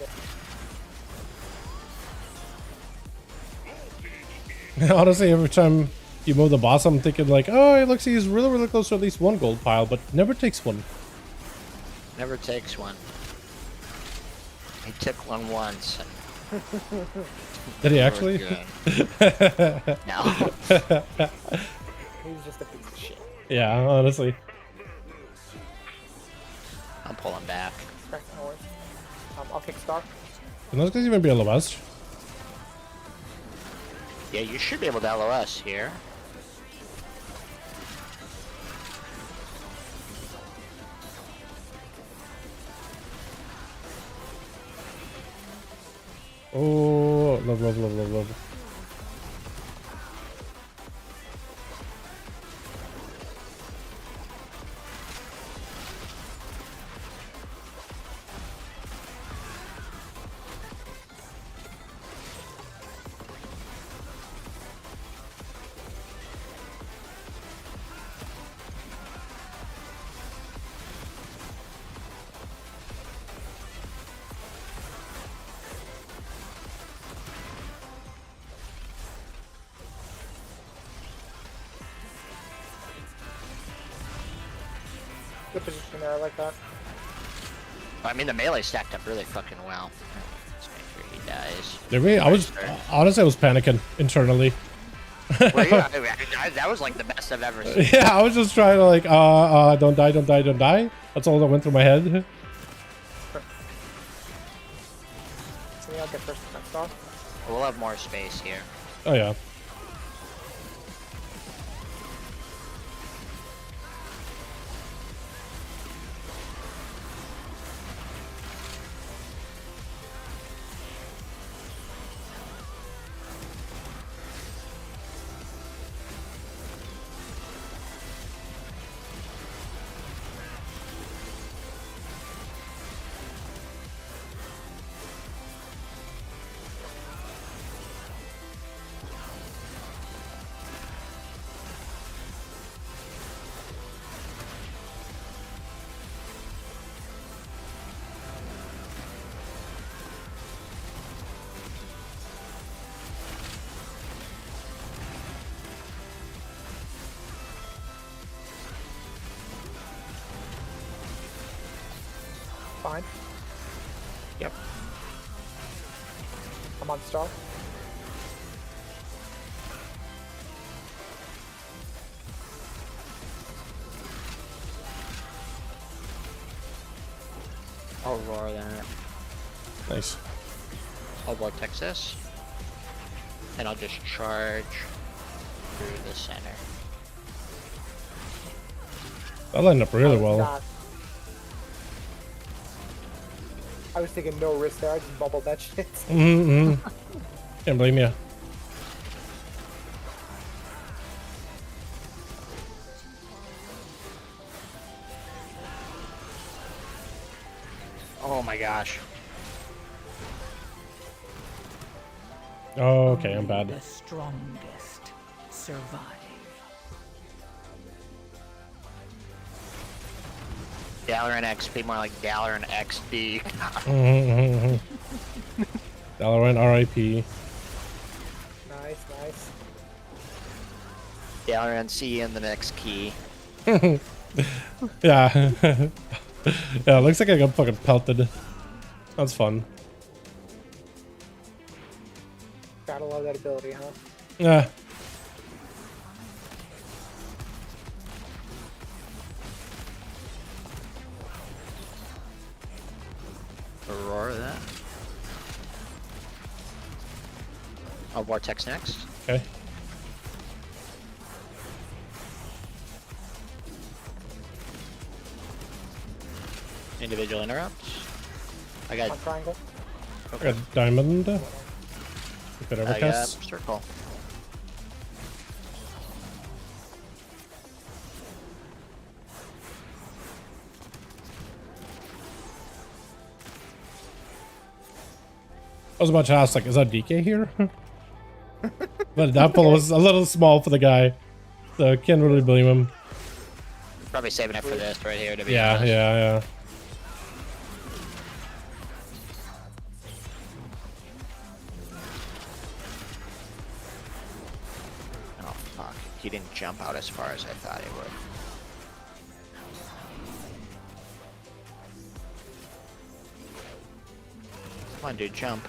it. Honestly, every time you move the boss, I'm thinking like, oh, it looks like he's really, really close to at least one gold pile, but never takes one. Never takes one. He took one once. Did he We're actually? good. No. He's just a piece of shit. Yeah, honestly. I'm pulling back. Okay, no worries. I'll kick star. Can those guys even be LOS? Yeah, you should be able to LOS here. Oh, love, love, love, love, love. Good position there, I like that. I mean, the melee stacked up really fucking well. Let's make sure he dies. Did we? I was honestly, I was panicking internally. Well, yeah, that was like the best I've ever seen. Yeah, I was just trying to like, don't die, don't die, don't die. That's all that went through my head. So yeah, I'll get first defense star. We'll have more space here. Oh yeah. fine. Yep. I'm on star. I'll roar that. Nice. I'll vortex this. And I'll just charge through the center. That lined up really well. Not. I was thinking no risk there. I just bubbled that shit. Mm-hmm. Can't blame you. Oh my gosh. Oh, okay, I'm bad. The strongest survive. Dalaran XP, more like Dalaran XD. Dalaran RIP. Nice, nice. Dalaran C in the next key. Yeah. Yeah, looks like I got fucking pelted. That's fun. Gotta love that ability, huh? Yeah. Roar that. I'll vortex next. Okay. Individual interrupts. I got. On triangle. I got diamond. If it ever I got casts. circle. I was about to ask, like, is that DK here? But that pull was a little small for the guy, so I can't really blame him. Probably saving it for this right here to be Yeah, honest. yeah. Oh fuck. He didn't jump out as far as I thought he would. Come on, dude, jump.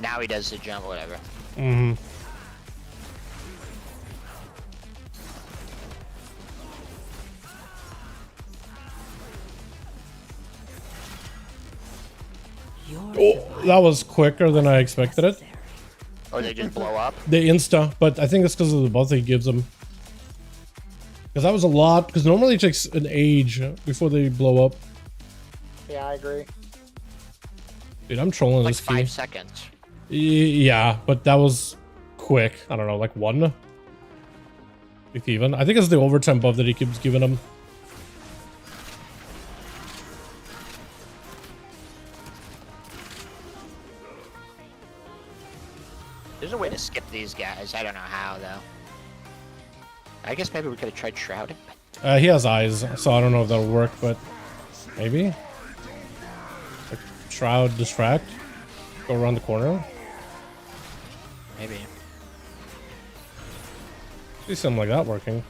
Now he does the jump, whatever. Mm-hmm. Oh, that was quicker than I expected it. Or they just blow up. The insta, but I think it's because of the buff he gives them. Because that was a lot, because normally it takes an age before they blow up. Yeah, I agree. Dude, I'm trolling Like this key. 5 seconds. Yeah, but that was quick. I don't know, like 1? If even. I think it's the overtime buff that he keeps giving them. There's a way to skip these guys. I don't know how, though. I guess maybe we could have tried shrouding. He has eyes, so I don't know if that'll work, but maybe. Like, shroud, distract, go around the corner. Maybe. See something like that working.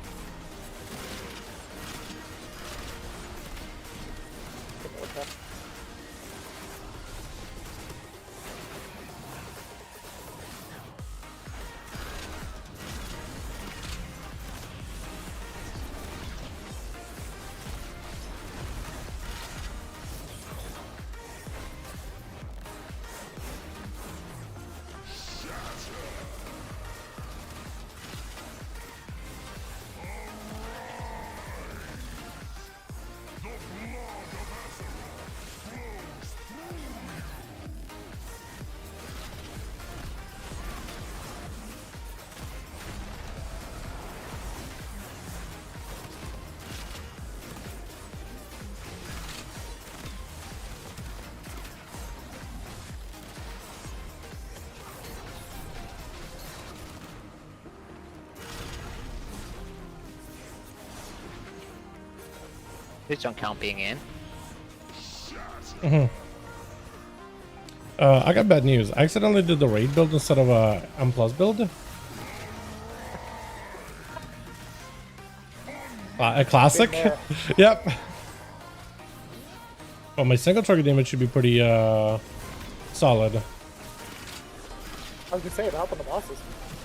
Please don't count being in. I got bad news. I accidentally did the raid build instead of a M+ build. A classic? Been there. Yep. Well, my single target damage should be pretty solid. I was gonna say, it help on the bosses.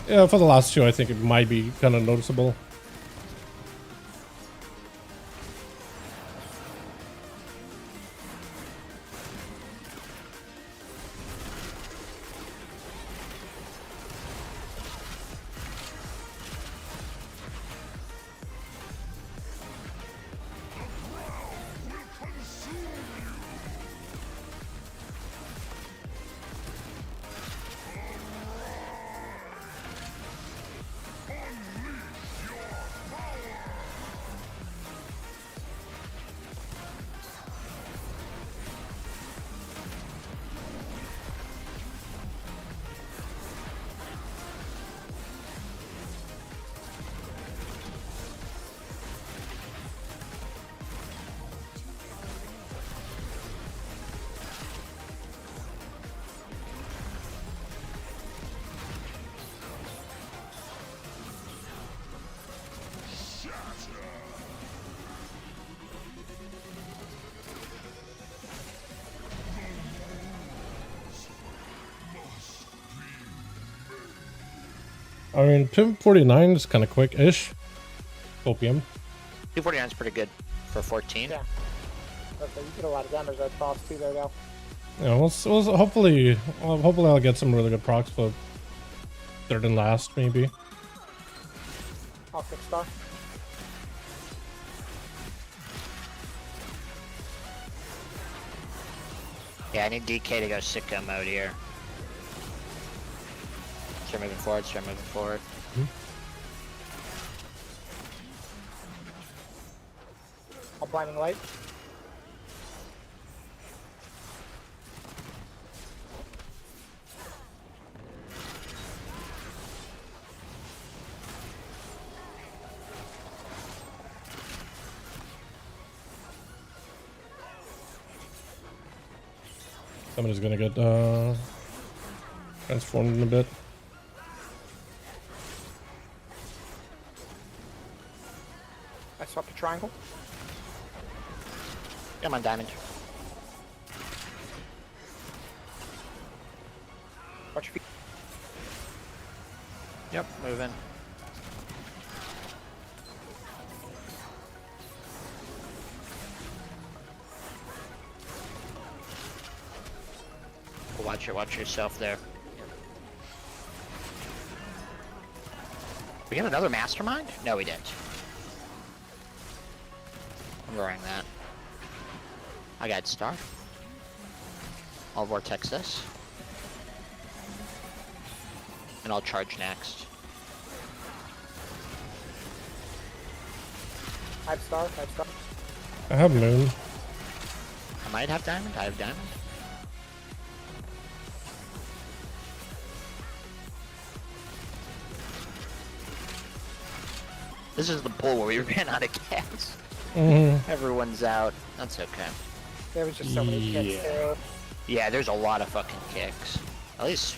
Yeah, for the last two, I think it might be kind of noticeable. I mean, PM 49 is kind of quick-ish. Opium. 249 is pretty good for 14. Yeah. Okay, you get a lot of damage that boss too there, though. Yeah, hopefully I'll get some really good procs for third and last, maybe. Optic Star. Yeah, I need DK to go sicko mode here. Start moving forward, start moving forward. I'll blinding light. Somebody's gonna get transformed in a bit. I swapped a triangle. Come on, diamond. Watch your feet. Yep, moving. Watch yourself there. We got another mastermind? No, we didn't. I'm roaring that. I got star. I'll vortex this. And I'll charge next. I have star. I have moon. I might have diamond. I have diamond. This is the pool where we ran out of gas. Everyone's out. That's okay. There was just so many kicks too. Yeah, there's a lot of fucking kicks. At least.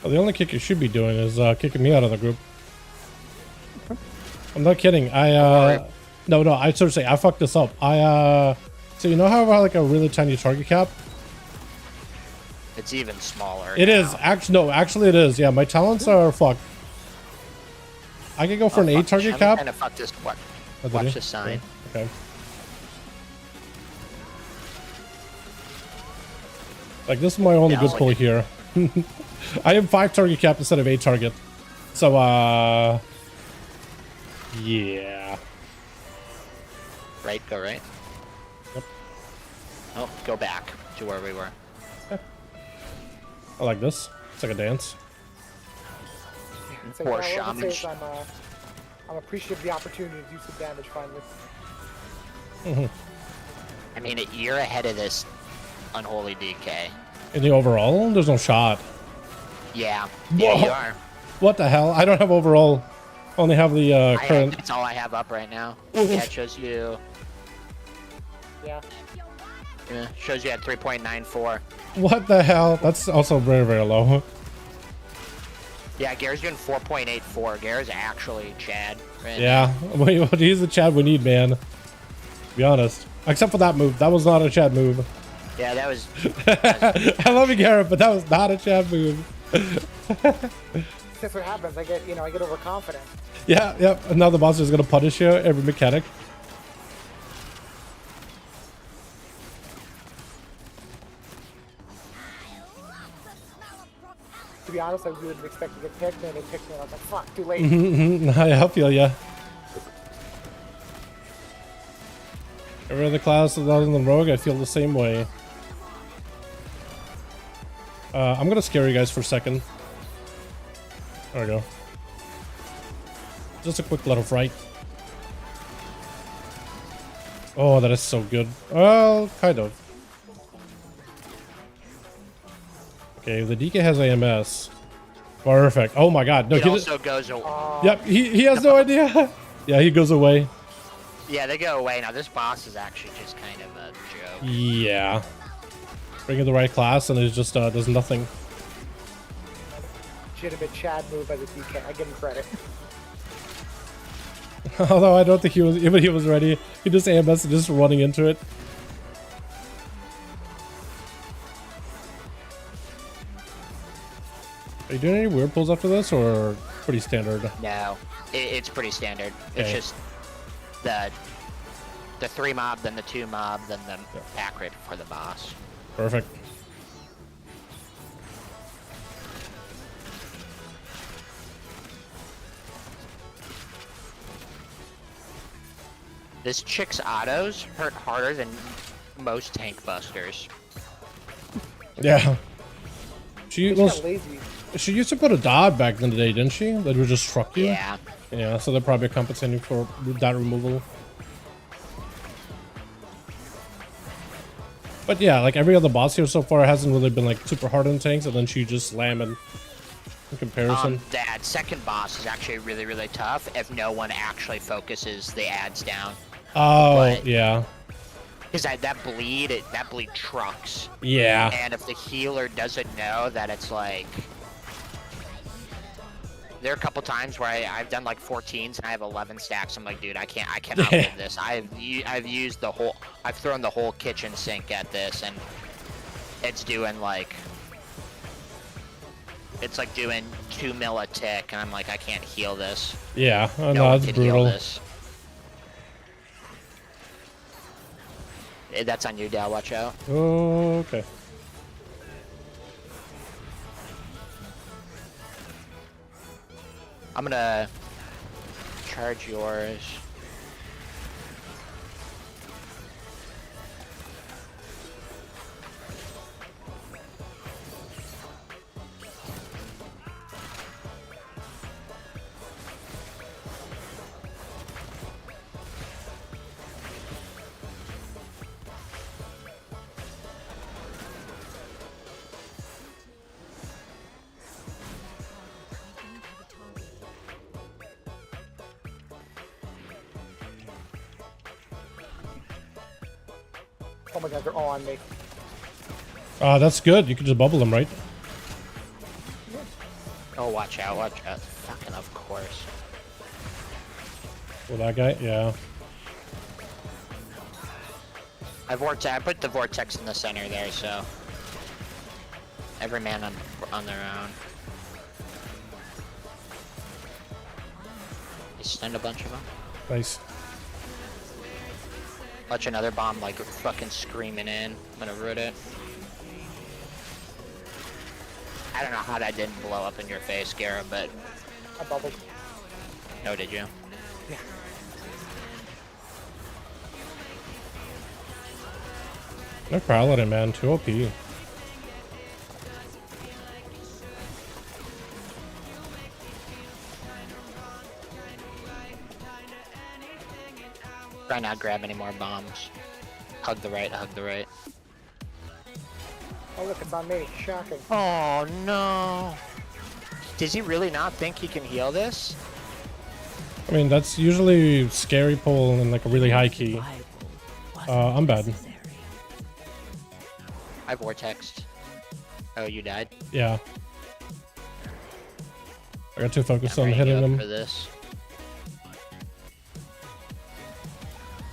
Well, the only kick you should be doing is kicking me out of the group. I'm not kidding. No, I seriously, I fucked this up. So you know how I have like a really tiny target cap? It's even smaller. It is actually it is. Yeah, my talents are fucked. I could go for an 8 target cap. I'm gonna fuck this. Watch the sign. Okay. Like this is my only good pull here. I have 5 target cap instead of 8 target. So yeah. Right, go right. Yep. Oh, go back to where we were. I like this. It's like a dance. So, Poor yeah, all I can say shaman. is I'm appreciative of the opportunity to do some damage finally. I mean, you're ahead of this unholy DK. In the overall, there's no shot. Yeah. Whoa. Yeah, you are. What the hell? I don't have overall. Only have the current. That's all I have up right now. Yeah, it shows you. Yeah. Yeah, shows you at 3.94. What the hell? That's also very, very low. Yeah, Gare's doing 4.84. Gare's actually Chad. Right? Yeah, he's the Chad we need, man. To be honest. Except for that move. That was not a Chad move. Yeah, that was... I love you, Garrett, but that was not a Chad move. That's what happens. I get overconfident. Yeah, yep. And now the monster is going to punish you every mechanic. To be honest, I wouldn't expect to get picked, and they picked me, and I was like, fuck, too late. I feel ya. Every other class other than Rogue, I feel the same way. I'm gonna scare you guys for a second. There we go. Just a quick little fright. Oh, that is so good. Well, kind of. Okay, the DK has AMS. Perfect. Oh my god. No, it also goes away. Yep, he has no idea. Yeah, he goes away. Yeah, they go away. Now, this boss is actually just kind of a joke. Yeah. Bring in the right class and it just does nothing. Legitimate Chad move by the DK. I give him credit. Although I don't think he was ready. He just AMS and just running into it. Are you doing any weird pulls after this, or pretty standard? No, it's pretty standard. Okay. It's just the 3 mob, then the 2 mob, then the accurate for the boss. Perfect. This chick's autos hurt harder than most tank busters. Yeah. She lazy. She used to put a dot back in the day, didn't she? That would just struck you. Yeah. Yeah, so they're probably compensating for that removal. But yeah, like every other boss here so far hasn't really been like super hard on tanks, and then she just slamming in comparison. That second boss is actually really, really tough if no one actually focuses the ads down. Oh, but, yeah. Because that bleed trucks. Yeah. And if the healer doesn't know that it's like... There are a couple times where I've done like 14s and I have 11 stacks. I'm like, dude, I cannot live this. I've used the whole, I've thrown the whole kitchen sink at this, and it's doing like, it's like doing 2 mil a tick, and I'm like, I can't heal this. Yeah, No one that's can brutal. heal this. That's on you, Dal. Watch out. Oh, okay. I'm gonna charge yours. Oh my god, they're all on me. That's good. You can just bubble them, right? Oh, watch out, watch out. Fucking of course. Well, that guy, yeah. I put the vortex in the center there, so every man on their own. You stunned a bunch of them. Nice. Watch another bomb like fucking screaming in. I'm gonna root it. I don't know how that didn't blow up in your face, Gara, but... I bubbled. No, did you? Yeah. No Paladin, man. 2 OP. Try not grab any more bombs. Hug the right, hug the right. Oh look, it's on me. Shocking. Oh no! Does he really not think he can heal this? I mean, that's usually scary pull and like a really high key. I'm bad. I vortexed. Oh, you died? Yeah. I got too focused on I'm hitting ready them. for this.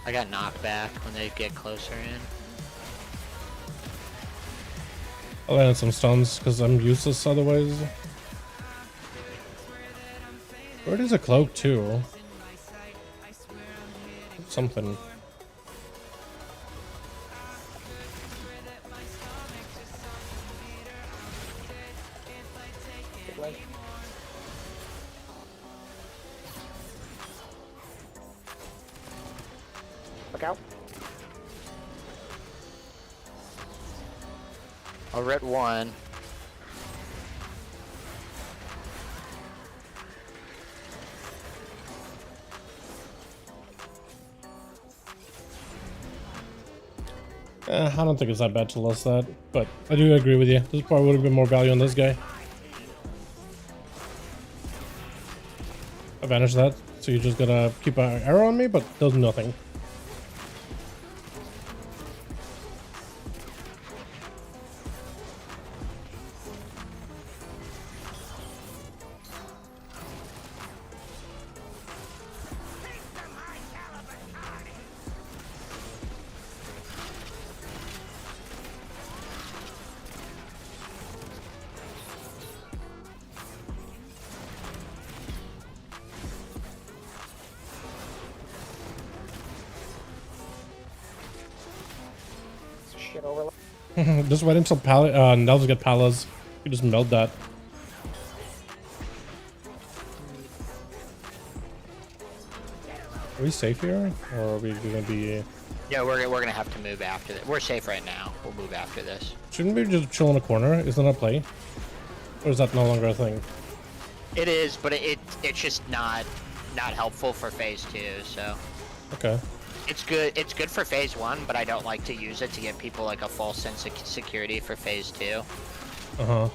I got knocked back when they get closer in. I'll land some stuns because I'm useless otherwise. Where is a cloak too? Something. Look out. I'll red one. I don't think it's that bad to lose that, but I do agree with you. This probably would have been more value on this guy. Advantage that, so you just gotta keep an arrow on me, but does nothing. Shit overlap. Just wait until Nel's get Palas. You just melt that. Are we safe here? Or are we gonna be... Yeah, we're gonna have to move after this. We're safe right now. We'll move after this. Shouldn't we just chill in a corner? Isn't that a play? Or is that no longer a thing? It is, but it's just not helpful for phase 2, so. Okay. It's good for phase 1, but I don't like to use it to give people like a false sense of security for phase 2. Uh-huh.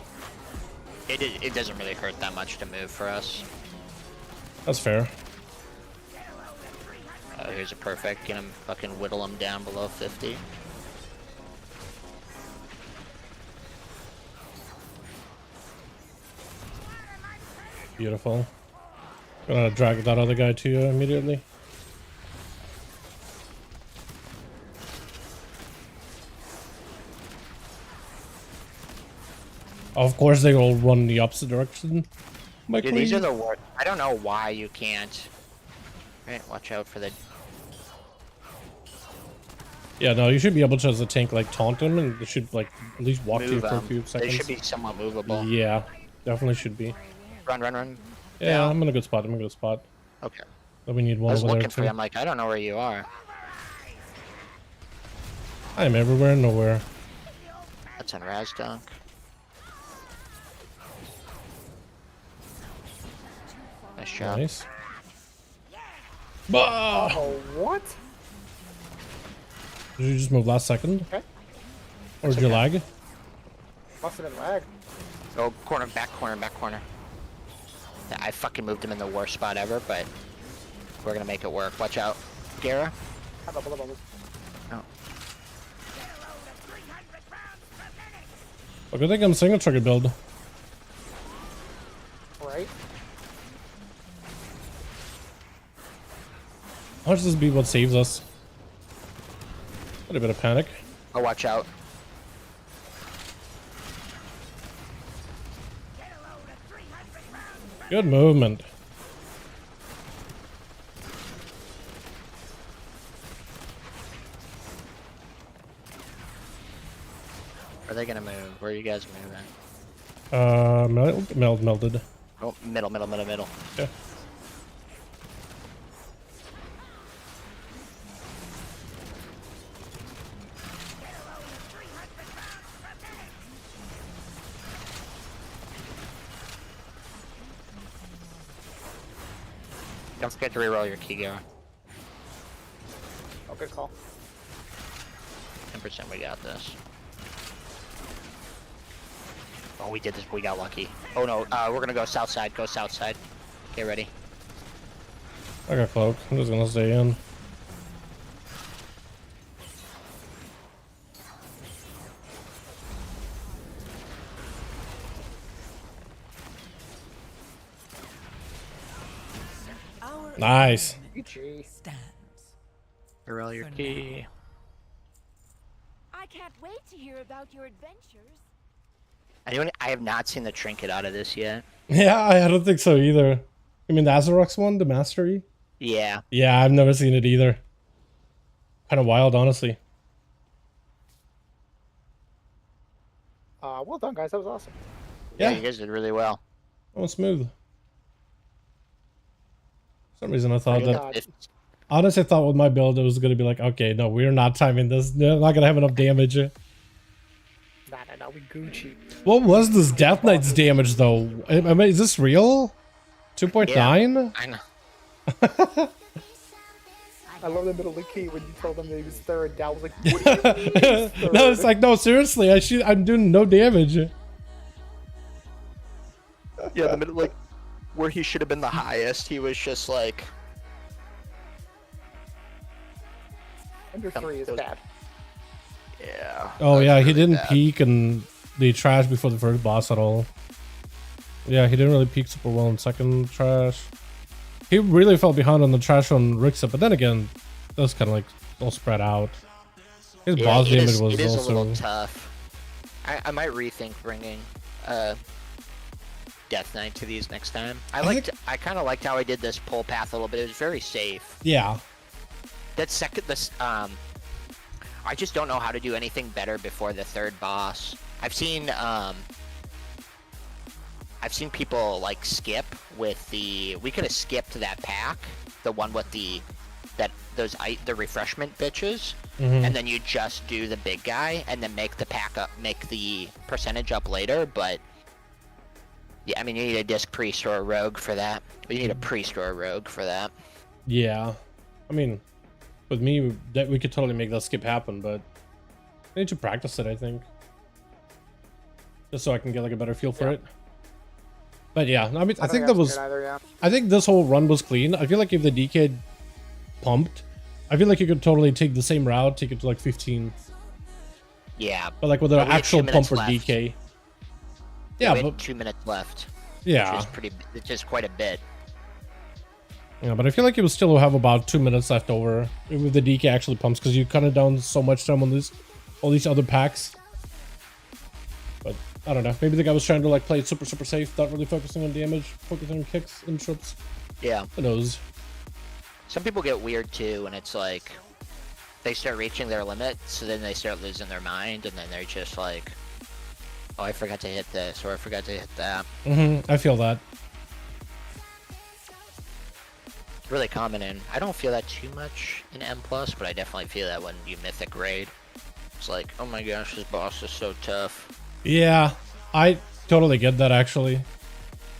It doesn't really hurt that much to move for us. That's fair. Here's a perfect. Get him, fucking whittle him down below 50. Beautiful. Gonna drag that other guy to you immediately. Of course they all run the opposite direction. Dude, these are the worst. I don't know why you can't. Right, watch out for the... Yeah, no, you should be able to, as a tank, like, taunt them, and they should, like, at least walk to you for a few seconds. They should be somewhat movable. Yeah, definitely should be. Run, run, run. Yeah, Down. I'm in a good spot, I'm in a good spot. Okay. But we need I one was over there, looking for too. you. I'm like, I don't know where you are. I'm everywhere and nowhere. That's on Razdunk. Nice job. Nice. Bah! Oh, what? Did you just move last second? Okay. Or did you lag? Must have been lag. Oh, corner, back corner, back corner. Yeah, I fucking moved him in the worst spot ever, but we're gonna make it work. Watch out. Gara? Oh. Oh, good thing I'm single trigger build. Right? How should this be what saves us? A bit of panic. Oh, watch out. Good movement. Are they gonna move? Where are you guys moving? Melted. Oh, middle. Yeah. Don't forget to reroll your key, Gara. Oh, good call. 10% we got this. Oh, we did this, we got lucky. Oh no, we're gonna go south side, Get ready. I got cloak. I'm just gonna stay in. Nice. GG. Stands. Roll your For key. I can't wait to hear about your adventures. Anyone? I have not seen the trinket out of this yet. Yeah, I don't think so either. You mean the Azerox one, the Mastery? Yeah. Yeah, I've never seen it either. Kind of wild, honestly. Well done, guys. That was awesome. Yeah, Yeah. you guys did really well. Oh, smooth. For some reason I thought Thank that... God. Honestly, I thought with my build it was going to be like, okay, no, we're not timing this. They're not going to have enough damage. Nah, we Gucci. What was this Death Knight's damage, though? I mean, is this real? 2.9? Yeah, I know. I love the middle of the key when you told them that he was third. Dal was like, what do you mean he's No, it's third? like, no, seriously, I'm doing no damage. Yeah, the middle, like, where he should have been the highest, he was just like... Under 3 is bad. Yeah. Oh, that's yeah, he really didn't bad. peek and they trashed before the first boss at all. Yeah, he didn't really peek super well in second trash. He really fell behind on the trash on Rixa, but then again, that was kind of like all spread out. His Yeah, boss it damage is, was it is also... a little tough. I might rethink bringing Death Knight to these next time. I kind of liked how I did this pull path a little bit. It was very safe. Yeah. I just don't know how to do anything better before the third boss. I've seen people like skip with the. We could have skipped that pack, the one with the refreshment bitches, and then you just do the big guy, and then make the pack up, make the percentage up later. But yeah, I mean, you need a disc priest or a rogue for that. You need a priest or a rogue for that. Yeah. I mean, with me, that we could totally make that skip happen, but I need to practice it, I think. Just so I can get like a better feel for it. But yeah, I mean, I think that was... I think this whole run was clean. I feel like if the DK pumped, I feel like you could totally take the same route, take it to like 15. Yeah. But like with an But we had actual 2 minutes pump or left. DK. We Yeah, had but... 2 minutes left. Yeah. Which is quite a bit. Yeah, but I feel like you will still have about 2 minutes left over if the DK actually pumps, because you cut it down so much time on all these other packs. But I don't know. Maybe the guy was trying to like play it super safe, not really focusing on damage, focusing on kicks and trips. Yeah. Who knows? Some people get weird too, and it's like they start reaching their limit, so then they start losing their mind, and then they're just like, "Oh, I forgot to hit this, or I forgot to hit that." I feel that. It's really common, and I don't feel that too much in M+, but I definitely feel that when you mythic raid. It's like, oh my gosh, this boss is so tough. Yeah, I totally get that actually.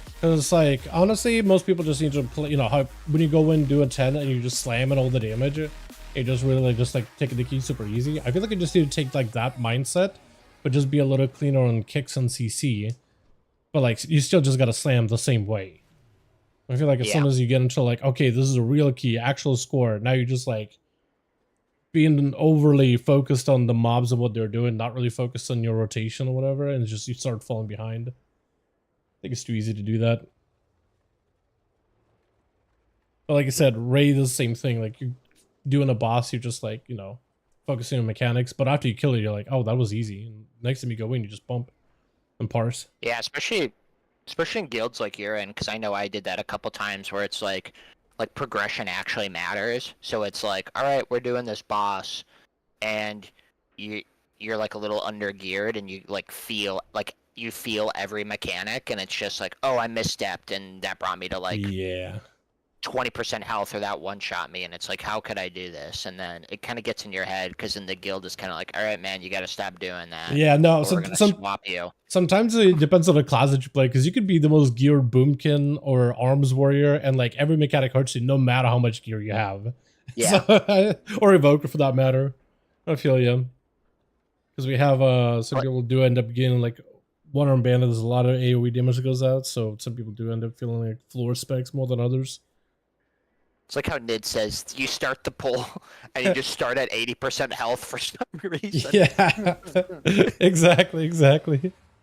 Because like, honestly, most people just need to play, you know, how when you go in, do a 10 and you just slam in all the damage, you just really just like taking the key super easy. I feel like you just need to take like that mindset, but just be a little cleaner on kicks and CC. But like, you still just gotta slam the same way. I feel like as soon as you get into like, okay, this is a real key, actual score, now you're just like being overly focused on the mobs and what they're doing, not really focused on your rotation or whatever, and it's just you start falling behind. I think it's too easy to do that. But like I said, raid is the same thing. Like you're doing a boss, you're just like, you know, focusing on mechanics, but after you kill it, you're like, oh, that was easy. And next time you go in, you just bump and parse. Yeah, especially in guilds like you're in, because I know I did that a couple times where it's like progression actually matters. So it's like, all right, we're doing this boss, and you're like a little under geared, and you like feel like you feel every mechanic, and it's just like, oh, I misstepped, and that brought me to like 20% health, or that one shot me, and it's like, how could I do this? And then it kind of gets in your head, because in the guild it's kind of like, all right, man, you got to stop doing that. Yeah, no, we're gonna swap you. Sometimes it depends on the class that you play, because you could be the most geared boomkin or arms warrior, and like every mechanic hurts you no matter how much gear you have. Yeah. So, or evoker for that matter. I feel you. Because we have some people do end up getting like one arm bandit. There's a lot of AoE damage that goes out, so some people do end up feeling like floor specs more than others. It's like how Nid says, you start the pull, and you just start at 80% health for some reason. Yeah, exactly.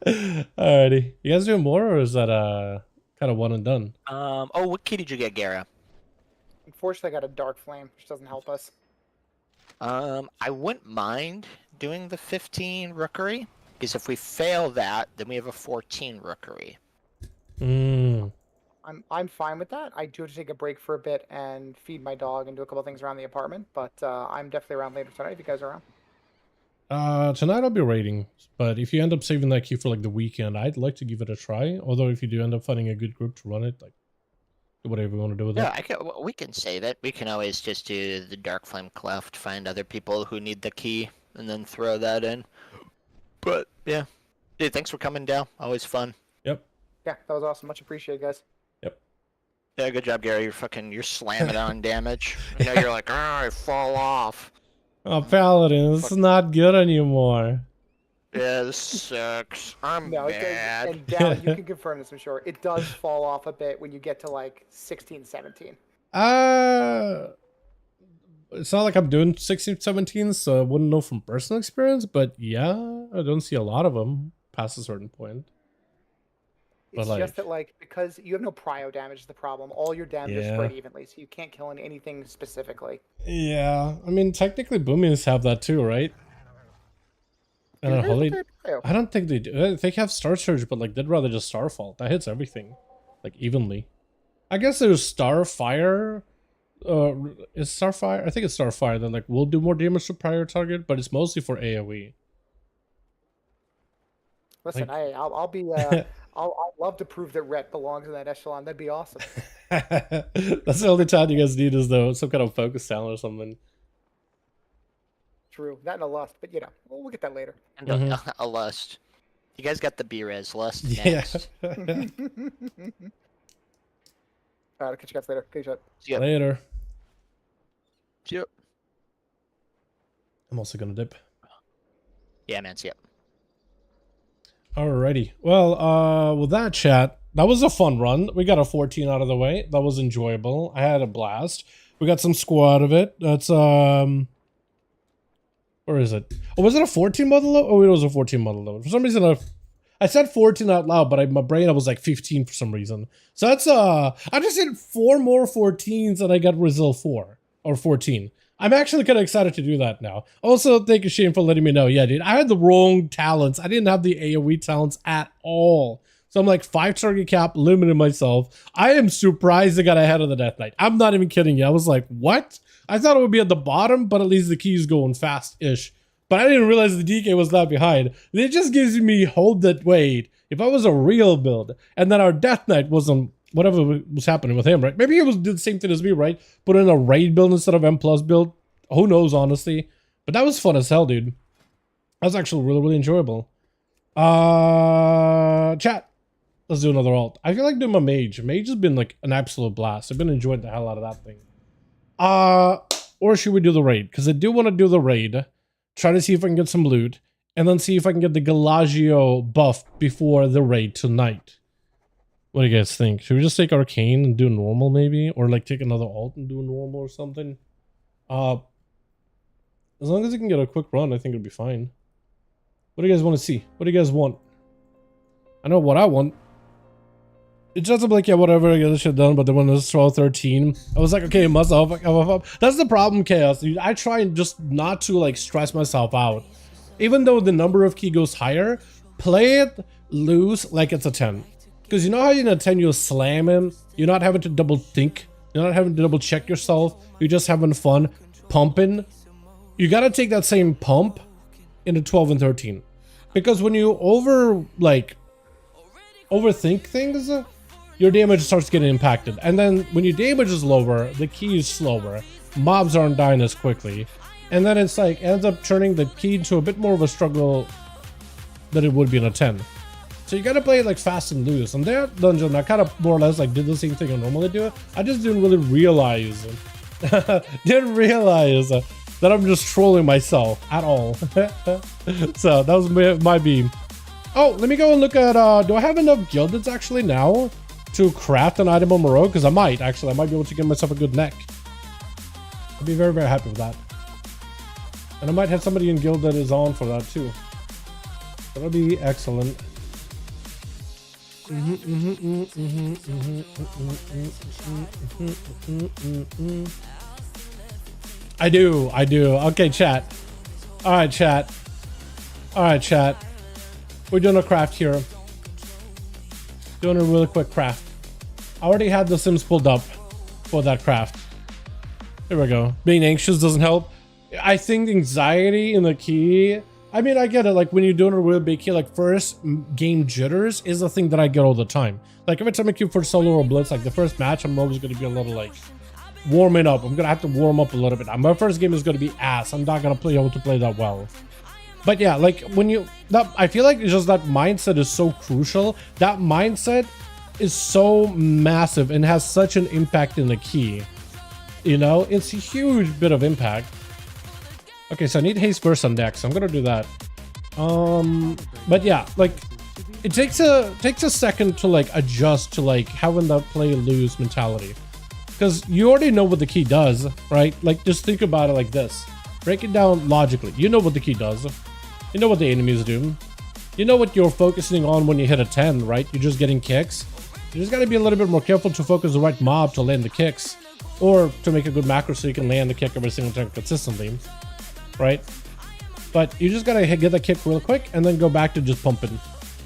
Alrighty, you guys doing more, or is that kind of one and done? Oh, what key did you get, Gara? Unfortunately, I got a dark flame, which doesn't help us. I wouldn't mind doing the 15 rookery, because if we fail that, then we have a 14 rookery. I'm fine with that. I do have to take a break for a bit and feed my dog and do a couple things around the apartment, but I'm definitely around later tonight if you guys are around. Tonight I'll be raiding, but if you end up saving that key for like the weekend, I'd like to give it a try. Although if you do end up finding a good group to run it, like do whatever you want to do with it. Yeah, we can save it. We can always just do the Dark Flame Cleft, find other people who need the key, and then throw that in. But yeah, dude, thanks for coming down. Always fun. Yep. Yeah, that was awesome. Much appreciated, guys. Yep. Yeah, good job, Gary. You're slamming on damage. You know, you're like, I fall off. Oh, Paladin, this is not good anymore. Yeah, this sucks. I'm No, bad. and Dal, you can confirm this, I'm sure. It does fall off a bit when you get to like 16, 17. It's not like I'm doing 16, 17, so I wouldn't know from personal experience, but yeah, I don't see a lot of them past a certain point. It's But, just that, like, because you have no prio damage is the problem. All your damage is spread evenly, so you can't kill anything specifically. Yeah, I mean, technically Boomies have that too, right? I don't think they do. They have Star Surge, but like they'd rather just Starfall. That hits everything, like evenly. I guess there's Starfire. Is Starfire? I think it's Starfire. Then like we'll do more damage to prior target, but it's mostly for AOE. Listen, Like... I'll be I'd love to prove that Rhett belongs in that echelon. That'd be awesome. That's the only time you guys need is though some kind of focus talent or something. True, not in a lust, but you know, we'll get that later. And a lust. You guys got the B-Res lust Yeah. next. Alright, I'll catch you guys later. Good shot. Yep. Later. Yep. I'm also gonna dip. Yeah, man. Yep. Alrighty. Well, with that, chat, that was a fun run. We got a 14 out of the way. That was enjoyable. I had a blast. We got some score out of it. That's where is it? Oh, was it a 14 Motherlode? Oh, it was a 14 Motherlode. For some reason, I said 14 out loud, but in my brain I was like 15 for some reason. So that's I just did 4 more 14s and I got Brazil 4 or 14. I'm actually kind of excited to do that now. Also, thank you, Shane, for letting me know. Yeah, dude, I had the wrong talents. I didn't have the AoE talents at all. So I'm like 5 target cap, limiting myself. I am surprised I got ahead of the Death Knight. I'm not even kidding you. I was like, what? I thought it would be at the bottom, but at least the key is going fast-ish. But I didn't realize the DK was that behind. It just gives me hope that, wait, if I was a real build, and then our Death Knight wasn't whatever was happening with him, right? Maybe he did the same thing as me, right? Put in a raid build instead of M+ build. Who knows, honestly. But that was fun as hell, dude. That was actually really, really enjoyable. Chat. Let's do another alt. I feel like doing my mage. Mage has been like an absolute blast. I've been enjoying the hell out of that thing. Or should we do the raid? Because I do want to do the raid. Try to see if I can get some loot. And then see if I can get the Galagio buff before the raid tonight. What do you guys think? Should we just take Arcane and do normal maybe? Or like take another alt and do normal or something? As long as I can get a quick run, I think it'll be fine. What do you guys want to see? What do you guys want? I know what I want. It's just like, yeah, whatever, I get this shit done, but then when it was 12, 13, I was like, okay, must up. That's the problem, Chaos, dude. I try and just not to, like, stress myself out. Even though the number of key goes higher, play it loose like it's a 10. Because you know how in a 10 you're slamming, you're not having to double think, you're not having to double check yourself, you're just having fun, pumping. You gotta take that same pump into 12 and 13. Because when you overthink things, your damage starts getting impacted. And then when your damage is lower, the key is slower. Mobs aren't dying as quickly. And then it's like, ends up turning the key into a bit more of a struggle than it would be in a 10. So you gotta play it like fast and loose. And that dungeon, I kind of more or less like did the same thing I normally do. I just didn't really realize, that I'm just trolling myself at all. So that was my beam. Oh, let me go and look at, do I have enough gildeds actually now to craft an item on my road? Because I might be able to give myself a good neck. I'd be very, very happy with that. And I might have somebody in guild that is on for that too. That'll be excellent. I do. Okay, chat. All right, chat. We're doing a craft here. Doing a really quick craft. I already had the Sims pulled up for that craft. Here we go. Being anxious doesn't help. I think anxiety in the key. I mean, I get it. Like when you're doing a really big key, like first game jitters is a thing that I get all the time. Like every time I queue for solo or blitz, like the first match, I'm always going to be a little like warming up. I'm going to have to warm up a little bit. My first game is going to be ass. I'm not going to play able to play that well. But yeah, like when you, I feel like it's just that mindset is so crucial. That mindset is so massive and has such an impact in the key. You know, it's a huge bit of impact. Okay, so I need haste burst on deck, so I'm gonna do that. But yeah, like it takes a second to like adjust to like having that play lose mentality, because you already know what the key does, right? Like just think about it like this. Break it down logically. You know what the key does. You know what the enemies do. You know what you're focusing on when you hit a 10, right? You're just getting kicks. You just gotta be a little bit more careful to focus the right mob to land the kicks, or to make a good macro so you can land the kick every single time consistently, right? But you just gotta get the kick real quick and then go back to just pumping.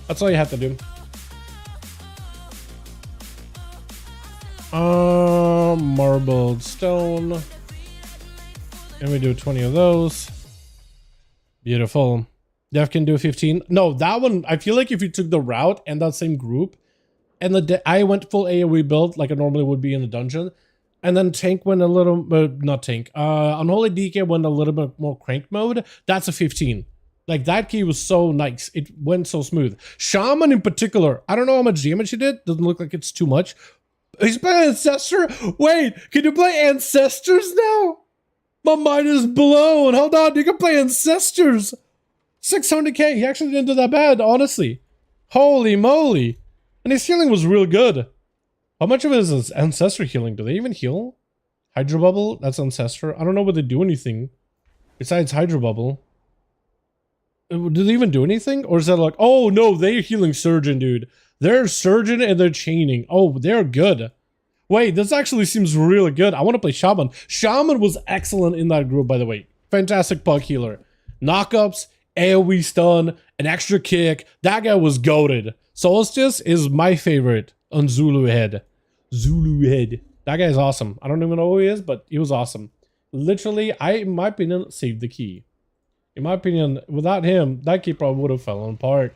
That's all you have to do. Marbled stone. And we do 20 of those. Beautiful. Def can do 15. No, that one, I feel like if you took the route and that same group, and I went full AoE build like I normally would be in the dungeon, and then Tank went a little, not Tank, Unholy DK went a little bit more crank mode, that's a 15. Like that key was so nice. It went so smooth. Shaman in particular, I don't know how much damage he did. Doesn't look like it's too much. He's playing Ancestor? Wait, can you play Ancestors now? My mind is blown. Hold on, you can play Ancestors. 600k, he actually didn't do that bad, honestly. Holy moly. And his healing was real good. How much of it is Ancestor healing? Do they even heal? Hydro Bubble? That's Ancestor. I don't know whether they do anything besides Hydro Bubble. Do they even do anything? Or is that like, oh no, they're healing Surgeon, dude. They're Surgeon and they're chaining. Oh, they're good. Wait, this actually seems really good. I want to play Shaman. Shaman was excellent in that group, by the way. Fantastic puck healer. Knockups, AoE stun, an extra kick. That guy was goated. Solstice is my favorite on Zulu Head. Zulu Head. That guy is awesome. I don't even know who he is, but he was awesome. Literally, in my opinion, saved the key. In my opinion, without him, that key probably would have fallen apart.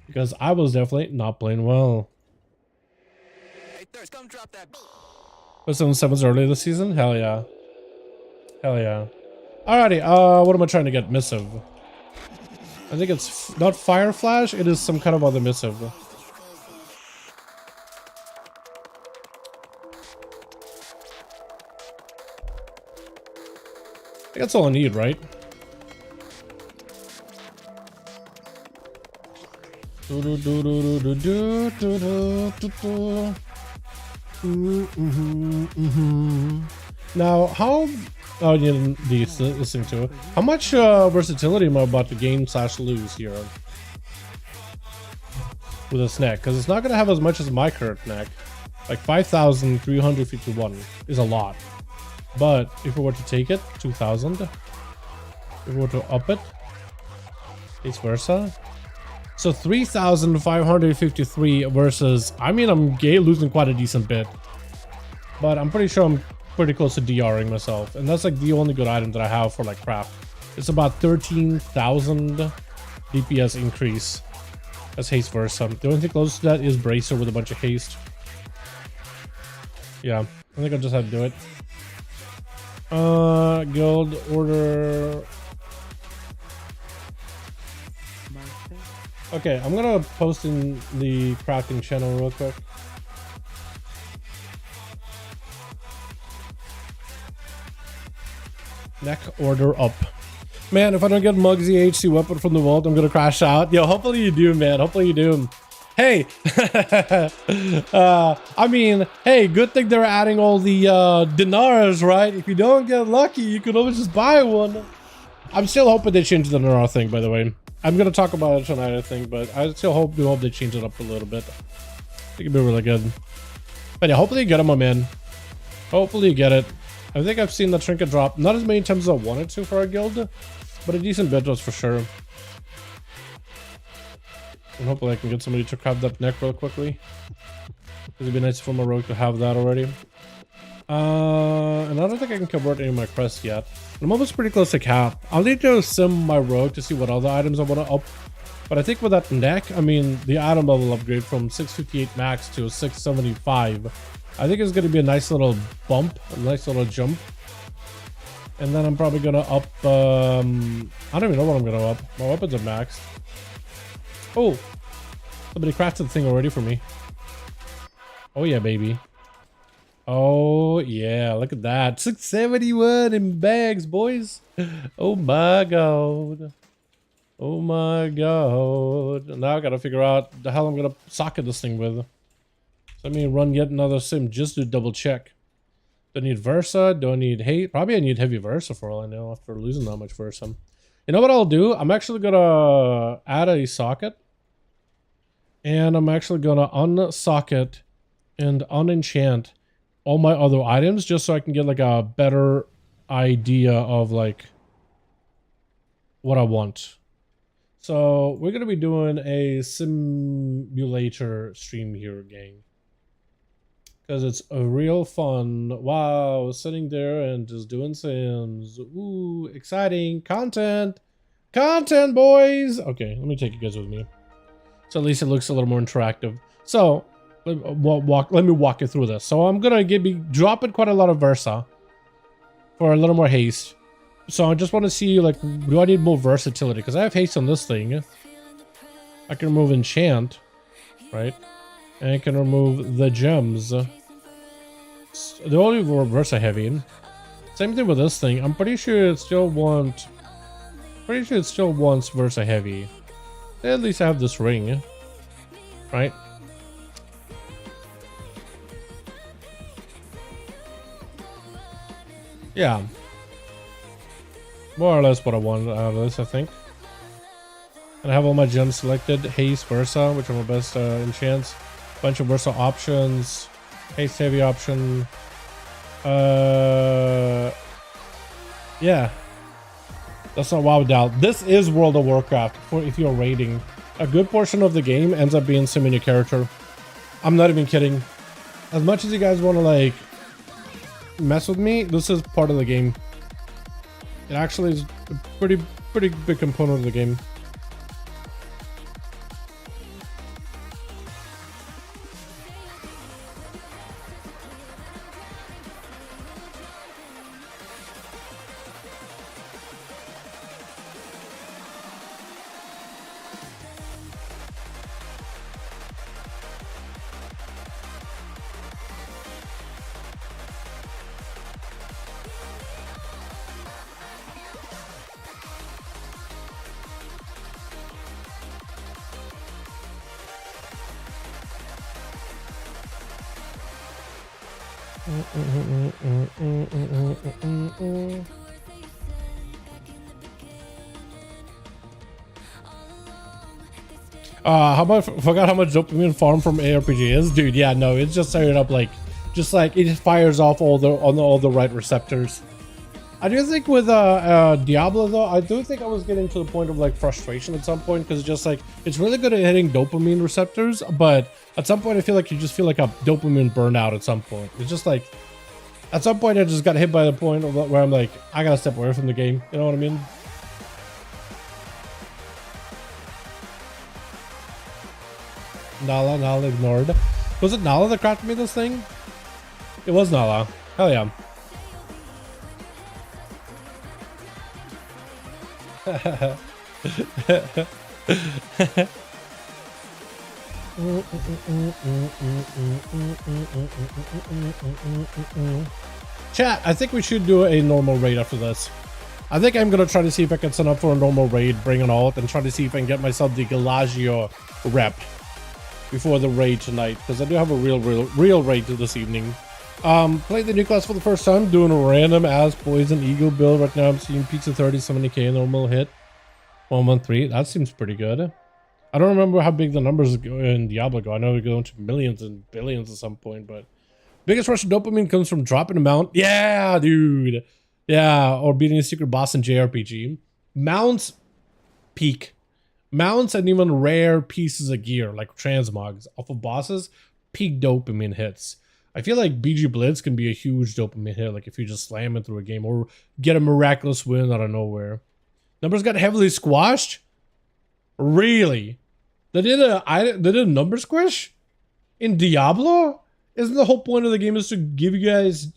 Because I was definitely not playing well. Come drop that. Was 7s early this season? Hell yeah. Hell yeah. Alrighty, what am I trying to get? Missive. I think it's not Fire Flash, it is some kind of other missive. I think that's all I need, right? Now, how... Oh, you didn't listen to it. How much versatility am I about to gain / lose here with this neck? Because it's not going to have as much as my current neck. Like 5,351 is a lot. But if we were to take it, 2,000. If we were to up it, vice versa. So 3,553 versus, I mean, I'm losing quite a decent bit. But I'm pretty sure I'm pretty close to DRing myself. And that's like the only good item that I have for like craft. It's about 13,000 DPS increase. That's haste versa. The only thing close to that is Bracer with a bunch of haste. Yeah, I think I just have to do it. Guild order. Okay, I'm gonna post in the crafting channel real quick. Neck order up. Man, if I don't get Muggsy HC weapon from the vault, I'm gonna crash out. Yo, hopefully you do, man. Hopefully you do. Hey, I mean, hey, good thing they're adding all the dinars, right? If you don't get lucky, you could always just buy one. I'm still hoping they change the dinar thing, by the way. I'm gonna talk about it tonight, I think, but I still hope they change it up a little bit. It could be really good. But yeah, hopefully you get them, my man. Hopefully you get it. I think I've seen the trinket drop not as many times as I wanted to for a guild, but a decent bit was for sure. And hopefully I can get somebody to grab that neck real quickly. It'd be nice for my rogue to have that already. And I don't think I can convert any of my crests yet. I'm almost pretty close to cap. I'll need to sim my rogue to see what other items I want to up. But I think with that neck, I mean, the item level upgrade from 658 max to 675, I think it's going to be a nice little bump, a nice little jump. And then I'm probably going to up, I don't even know what I'm going to up. My weapons are maxed. Oh, somebody crafted the thing already for me. Oh yeah, baby. Oh yeah, look at that. 671 in bags, boys. Oh my god. Oh my god. Now I gotta figure out the hell I'm gonna socket this thing with. So let me run yet another sim just to double check. Do I need Versa? Do I need hate? Probably I need heavy Versa for all I know after losing that much Versa. You know what I'll do? I'm actually gonna add a socket. And I'm actually gonna unsocket and unenchant all my other items just so I can get like a better idea of like what I want. So we're gonna be doing a simulator stream here, gang, because it's a real fun. Wow, sitting there and just doing sims. Ooh, exciting content, boys. Okay, let me take you guys with me, so at least it looks a little more interactive. So let me walk you through this. So I'm gonna be dropping quite a lot of Versa for a little more haste. So I just want to see, like, do I need more versatility? Because I have haste on this thing. I can remove enchant, right? And I can remove the gems. They only were Versa heavy. Same thing with this thing. I'm pretty sure it still wants Versa heavy. They at least have this ring, right? Yeah. More or less what I want out of this, I think. And I have all my gems selected. Haste, Versa, which are my best enchants. Bunch of Versa options. Haste heavy option. Yeah. That's not WoW doubt. This is World of Warcraft. For if you're raiding, a good portion of the game ends up being simming your character. I'm not even kidding. As much as you guys want to like mess with me, this is part of the game. It actually is a pretty big component of the game. Forgot how much dopamine farm from ARPG is, dude. Yeah, no, it's just straight up like, it fires off all the right receptors. I do think with Diablo though, I do think I was getting to the point of like frustration at some point, because just like it's really good at hitting dopamine receptors, but at some point I feel like you just feel like a dopamine burnout at some point. It's just like at some point I just got hit by the point where I'm like, I gotta step away from the game. You know what I mean? Nala ignored. Was it Nala that crafted me this thing? It was Nala. Hell yeah. Chat, I think we should do a normal raid after this. I think I'm gonna try to see if I can sign up for a normal raid, bring it all, and try to see if I can get myself the Galagio rep before the raid tonight, because I do have a real raid this evening. Played the new class for the first time, doing a random ass Poison Eagle build. Right now I'm seeing peaks of 30, 70k normal hit. 113, that seems pretty good. I don't remember how big the numbers in Diablo go. I know we go into millions and billions at some point, but biggest rush of dopamine comes from dropping a mount. Yeah, dude. Yeah, or beating a secret boss in JRPG. Mounts peak. Mounts and even rare pieces of gear like transmogs off of bosses peak dopamine hits. I feel like BG Blitz can be a huge dopamine hit, like if you just slam it through a game or get a miraculous win out of nowhere. Numbers got heavily squashed. Really? They did a number squish in Diablo? Isn't the whole point of the game is to give you guys,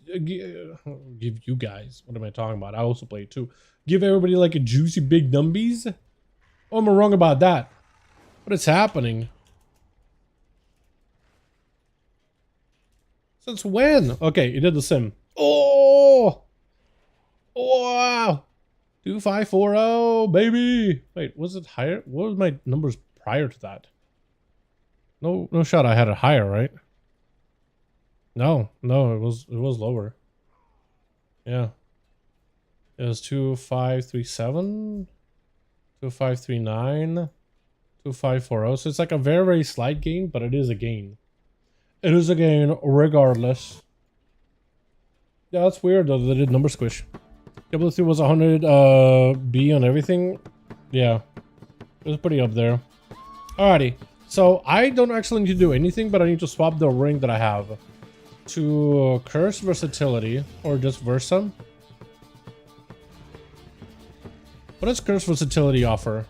what am I talking about? I also play it too. Give everybody like a juicy big numbies? Oh, am I wrong about that? What is happening? Since when? Okay, you did the sim. Oh! Wow! 2540, baby! Wait, was it higher? What was my numbers prior to that? No shot I had it higher, right? No, it was lower. Yeah. It was 2537, 2539, 2540. So it's like a very, very slight gain, but it is a gain. It is a gain regardless. Yeah, that's weird though. They did number squish. W3 was 100 B on everything. Yeah, it was pretty up there. Alrighty, so I don't actually need to do anything, but I need to swap the ring that I have to curse versatility or just versa. What does curse versatility offer?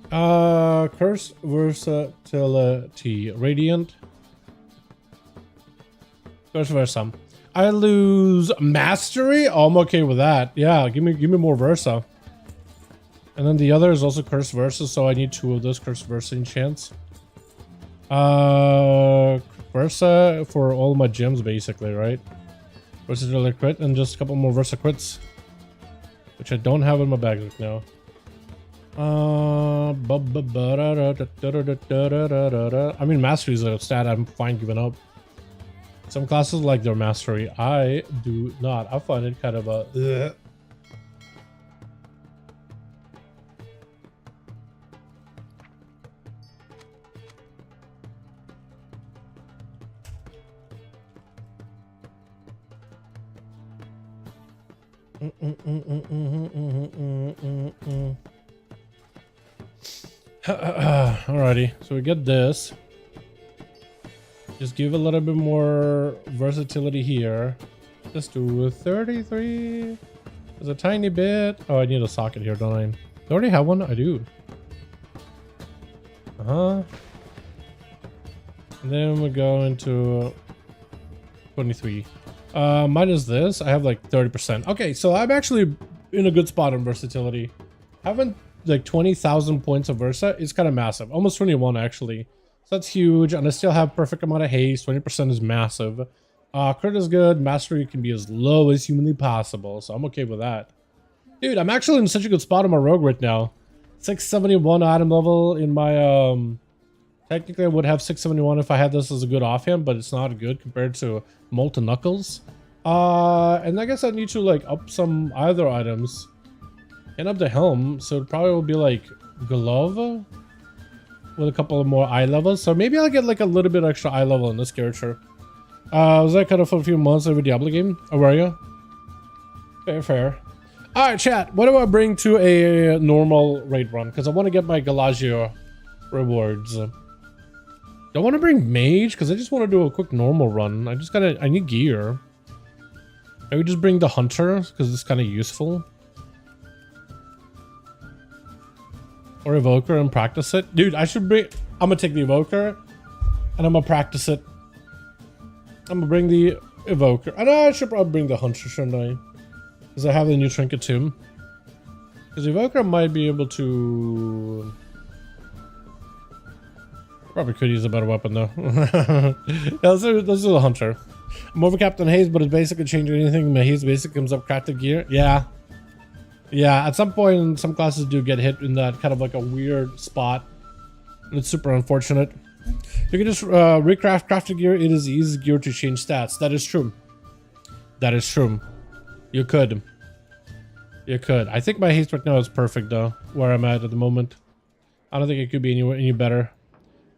Curse versatility radiant. Curse versa. I lose mastery. Oh, I'm okay with that. Yeah, give me more versa. And then the other is also curse versa, so I need 2 of those curse versa enchants. Versa for all my gems basically, right? Versatility crit and just a couple more versa crits, which I don't have in my bag right now. I mean, mastery is a stat I'm fine giving up. Some classes like their mastery. I do not. I find it kind of a ugh. Alrighty, so we get this. Just give a little bit more versatility here. Just do 33. There's a tiny bit. Oh, I need a socket here, don't I? Do I already have one? I do. And then we go into 23. Minus this, I have like 30%. Okay, so I'm actually in a good spot on versatility. Having like 20,000 points of versa is kind of massive. Almost 21 actually. So that's huge, and I still have perfect amount of haste. 20% is massive. Crit is good. Mastery can be as low as humanly possible, so I'm okay with that. Dude, I'm actually in such a good spot on my rogue right now. 671 item level in my technically I would have 671 if I had this as a good offhand, but it's not good compared to Molten Knuckles. And I guess I need to like up some other items and up the helm, so it probably will be like glove with a couple of more eye levels. So maybe I'll get like a little bit extra eye level in this character. Was that kind of for a few months every Diablo game? Oh, were you? Fair. Alright, chat. What do I bring to a normal raid run? Because I want to get my Galagio rewards. Do I want to bring mage? Because I just want to do a quick normal run. I need gear. Maybe just bring the hunter, because it's kind of useful. Or evoker and practice it. Dude, I'm gonna take the evoker and I'm gonna practice it. I'm gonna bring the evoker. And I should probably bring the hunter, shouldn't I? Because I have the new trinket too. Because the evoker might be able to... Probably could use a better weapon though. Yeah, let's do the hunter. I'm over Captain Hayes, but it's basically changing anything. My Hayes basically comes up crafted gear. Yeah, at some point, some classes do get hit in that kind of like a weird spot. And it's super unfortunate. You can just recraft crafted gear. It is easy gear to change stats. That is true. That is true. You could. You could. I think my haste right now is perfect though, where I'm at the moment. I don't think it could be any better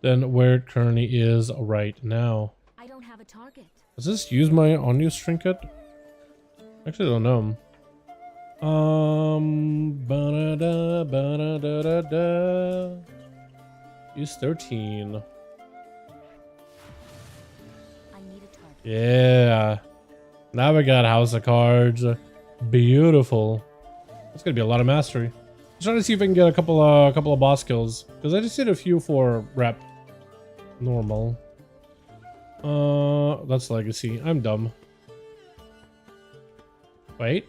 than where it currently is right now. I don't have a target. Does this use my ONYXIA trinket? Actually, I don't know. Ba-da-da, ba-da-da-da-da. Use 13. I need a target. Yeah. Now we got House of Cards. Beautiful. That's gonna be a lot of mastery. I'm trying to see if I can get a couple of boss kills, because I just did a few for rep. Normal. That's legacy. I'm dumb. Wait.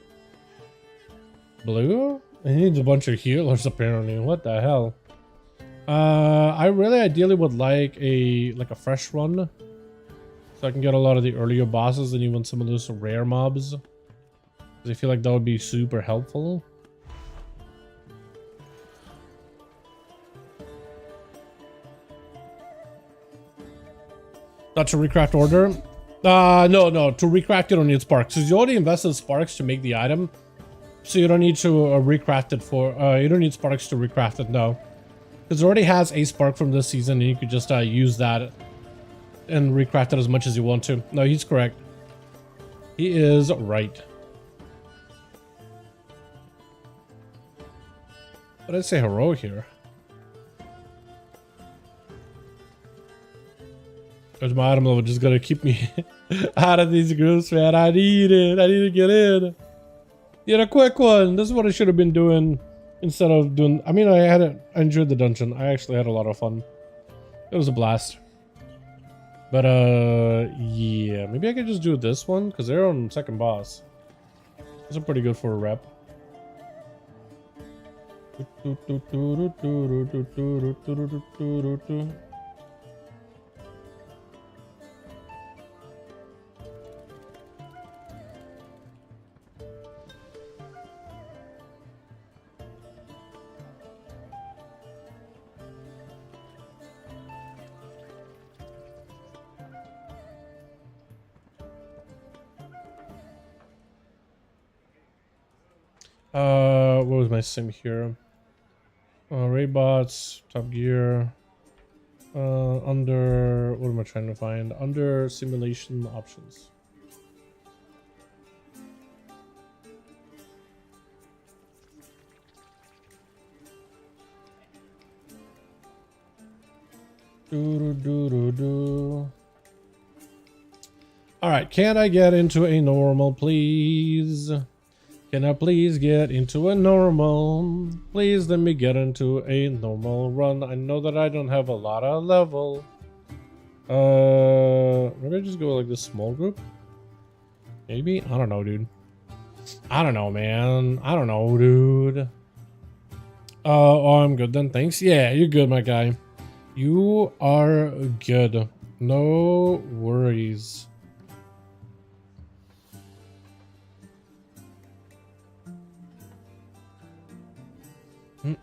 Blue? He needs a bunch of healers apparently. What the hell? I really ideally would like a fresh run, so I can get a lot of the earlier bosses and even some of those rare mobs. I feel like that would be super helpful. Not to recraft order? No. To recraft, you don't need sparks. Because you already invested sparks to make the item. So you don't need to recraft it for... you don't need sparks to recraft it, no. Because it already has a spark from this season, and you could just use that and recraft it as much as you want to. No, he's correct. He is right. But I'd say heroic here. There's my item level just gonna keep me out of these groups, man. I need it. I need to get in. Get a quick one. This is what I should have been doing instead of doing... I mean, I enjoyed the dungeon. I actually had a lot of fun. It was a blast. But, yeah. Maybe I could just do this one, because they're on second boss. Those are pretty good for a rep. What was my sim here? Raid bots, Top Gear. Under, what am I trying to find? Under simulation options. Alright, can I get into a normal, please? Can I please get into a normal? Please let me get into a normal run. I know that I don't have a lot of level. Maybe I just go like this small group? Maybe? I don't know, dude. I don't know, man. I don't know, dude. Oh, I'm good then, thanks. Yeah, you're good, my guy. You are good. No worries. Does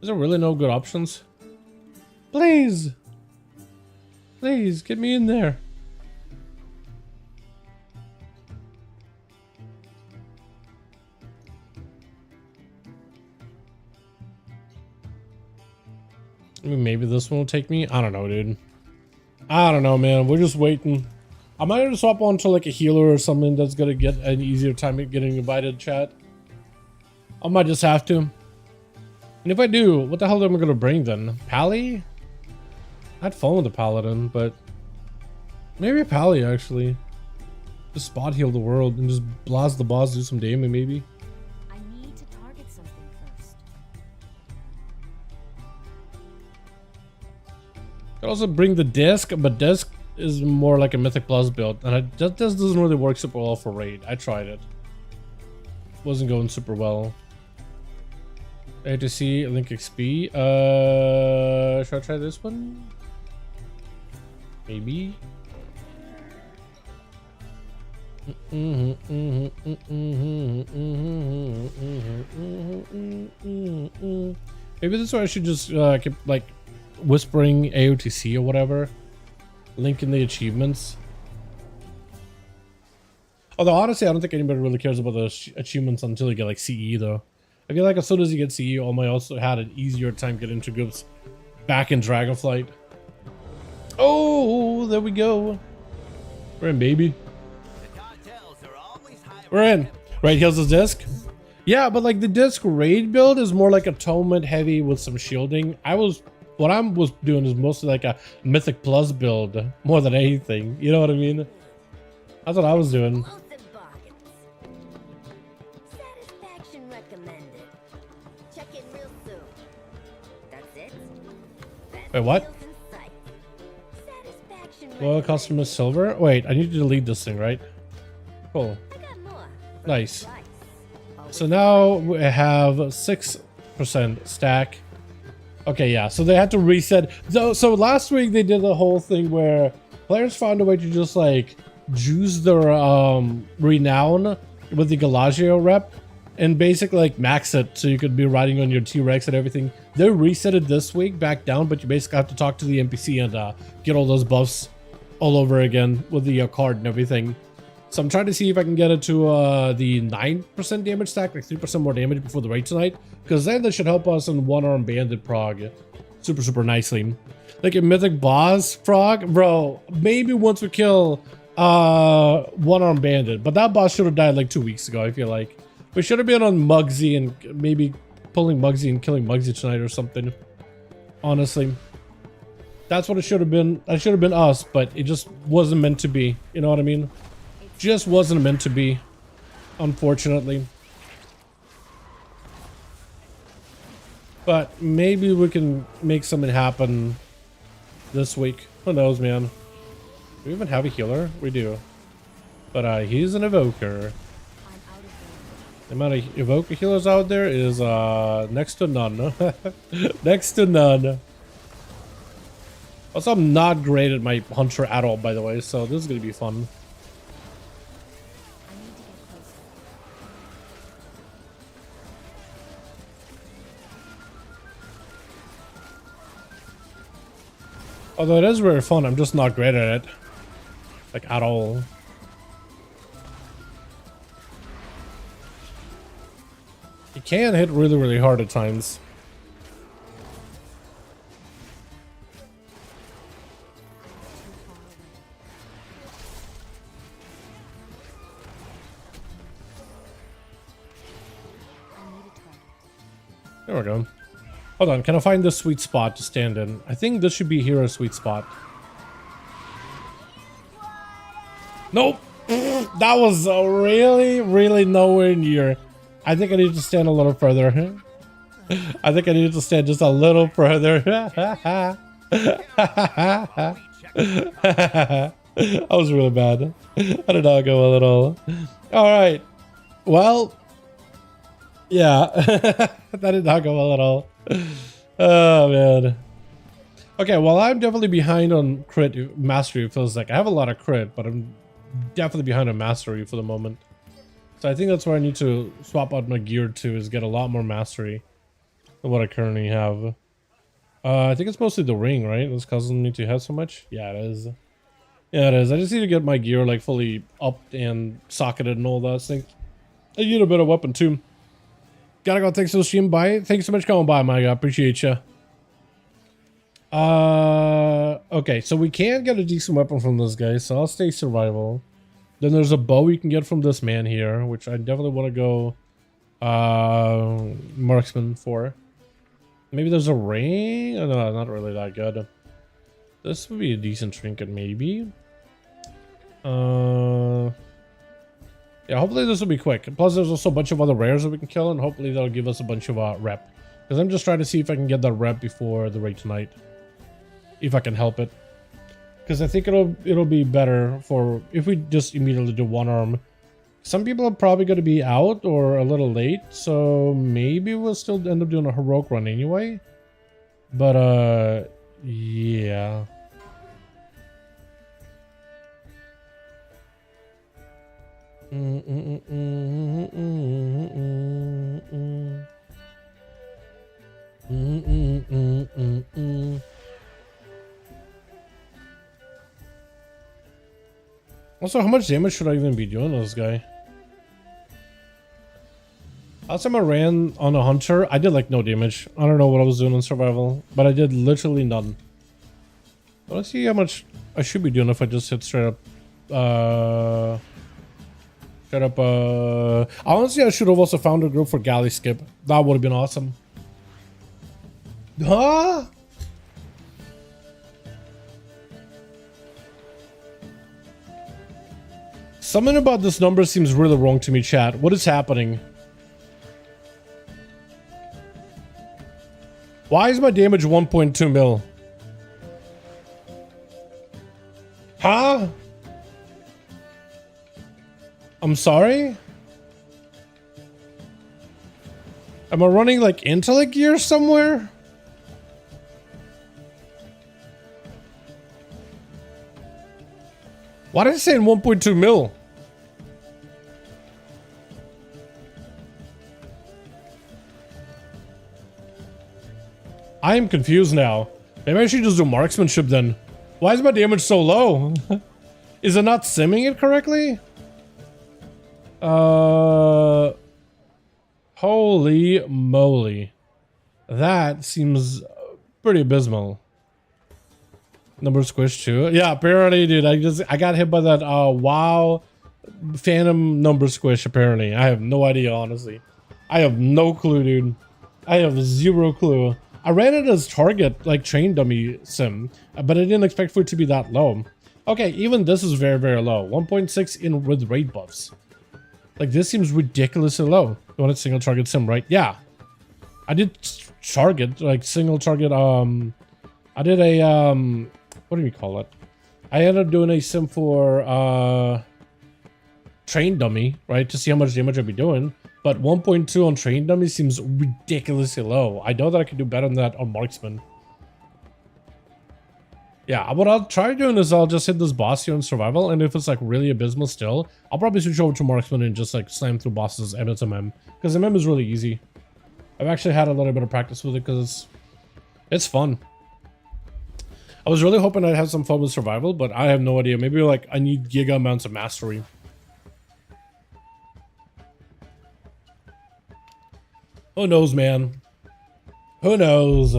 there really no good options? Please! Please, get me in there. I mean, maybe this one will take me. I don't know, dude. I don't know, man. We're just waiting. I might have to swap on to like a healer or something that's gonna get an easier time at getting invited, chat. I might just have to. And if I do, what the hell am I gonna bring then? Pally? I'd fun with the paladin, but maybe a Pally actually. Just spot heal the world and just blast the boss, do some damage maybe. I need to target something first. Could also bring the disc, but disc is more like a Mythic Plus build, and that doesn't really work super well for raid. I tried it. Wasn't going super well. I had to see Link XP. Should I try this one? Maybe. Maybe this is why I should just keep like whispering AOTC or whatever, linking the achievements. Although honestly, I don't think anybody really cares about the achievements until you get like CE though. I feel like as soon as you get CE, I also had an easier time getting into groups back in Dragonflight. Oh, there we go. We're in, baby. We're in. Right, heals his disc. Yeah, but like the disc raid build is more like atonement heavy with some shielding. What I was doing is mostly like a Mythic Plus build more than anything. You know what I mean? That's what I was doing. Satisfaction recommended. Check in real soon. That's it. Wait, what? Well, customer silver. Wait, I need to delete this thing, right? Cool. Nice. So now we have 6% stack. Okay, yeah. So they had to reset. So last week they did the whole thing where players found a way to just like juice their renown with the Galagio rep and basically like max it so you could be riding on your T-Rex and everything. They reset it this week back down, but you basically have to talk to the NPC and get all those buffs all over again with the card and everything. So I'm trying to see if I can get it to the 9% damage stack, like 3% more damage before the raid tonight, because then that should help us in one-arm bandit prog super nicely. Like a mythic boss prog, bro, maybe once we kill one-arm bandit, but that boss should have died like 2 weeks ago. I feel like we should have been on Muggsy and maybe pulling Muggsy and killing Muggsy tonight or something. Honestly, that's what it should have been. That should have been us, but it just wasn't meant to be. You know what I mean? Just wasn't meant to be, unfortunately. But maybe we can make something happen this week. Who knows, man? Do we even have a healer? We do. But he's an evoker. The amount of evoker healers out there is next to none. Next to none. Also, I'm not great at my hunter at all, by the way, so this is gonna be fun. Although it is very fun, I'm just not great at it. Like, at all. You can hit really hard at times. There we go. Hold on, can I find this sweet spot to stand in? I think this should be Hero's sweet spot. Nope! That was really nowhere near. I think I need to stand a little further. I think I need to stand just a little further. That was really bad. I did not go a little. Alright. Well. Yeah. That did not go a little. Oh man. Okay, well I'm definitely behind on crit mastery. It feels like I have a lot of crit, but I'm definitely behind on mastery for the moment. So I think that's where I need to swap out my gear to, is get a lot more mastery than what I currently have. I think it's mostly the ring, right? That's causing me to have so much. Yeah, it is. Yeah, it is. I just need to get my gear like fully upped and socketed and all that things. I need a better weapon too. Gotta go. Thanks for the stream. Bye. Thanks so much for coming by, my guy. Appreciate you. Okay, so we can get a decent weapon from this guy, so I'll stay survival. Then there's a bow you can get from this man here, which I definitely want to go marksman for. Maybe there's a ring? Oh, no, not really that good. This would be a decent trinket, maybe. Yeah, hopefully this will be quick. Plus, there's also a bunch of other rares that we can kill, and hopefully that'll give us a bunch of rep. Because I'm just trying to see if I can get that rep before the raid tonight, if I can help it. Because I think it'll be better for if we just immediately do one arm. Some people are probably going to be out or a little late, so maybe we'll still end up doing a heroic run anyway. But yeah. Also, how much damage should I even be doing this guy? Last time I ran on a hunter, I did like no damage. I don't know what I was doing in survival, but I did literally none. Let's see how much I should be doing if I just hit straight up. Honestly, I should have also found a group for galley skip. That would have been awesome. Huh? Something about this number seems really wrong to me, chat. What is happening? Why is my damage 1.2 mil? Huh? I'm sorry? Am I running like intellect gear somewhere? Why did it say 1.2 mil? I am confused now. Maybe I should just do marksmanship then. Why is my damage so low? Is it not simming it correctly? Holy moly. That seems pretty abysmal. Number squish too. Yeah, apparently, dude. I got hit by that WoW phantom number squish, apparently. I have no idea, honestly. I have no clue, dude. I have zero clue. I ran it as target, like train dummy sim, but I didn't expect for it to be that low. Okay, even this is very, very low. 1.6 in with raid buffs. Like, this seems ridiculously low. You want a single target sim, right? Yeah. I did target, like single target, I did a, what do you call it? I ended up doing a sim for, train dummy, right? To see how much damage I'd be doing. But 1.2 on train dummy seems ridiculously low. I know that I can do better than that on marksman. Yeah, what I'll try doing is I'll just hit this boss here in survival, and if it's like really abysmal still, I'll probably switch over to marksman and just like slam through bosses as MM. Because MM is really easy. I've actually had a little bit of practice with it because it's fun. I was really hoping I'd have some fun with survival, but I have no idea. Maybe like I need giga amounts of mastery. Who knows, man? Who knows?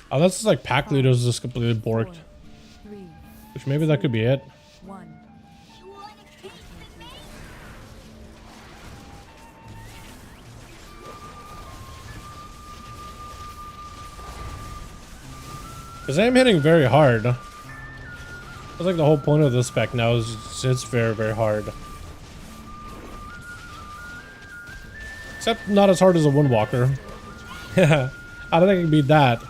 Oh, that's just like pack leaders just completely borked. Which maybe that could be it. Because I'm hitting very hard. That's like the whole point of this spec now is it's very, very hard. Except not as hard as a Windwalker. Yeah, I don't think I can beat that.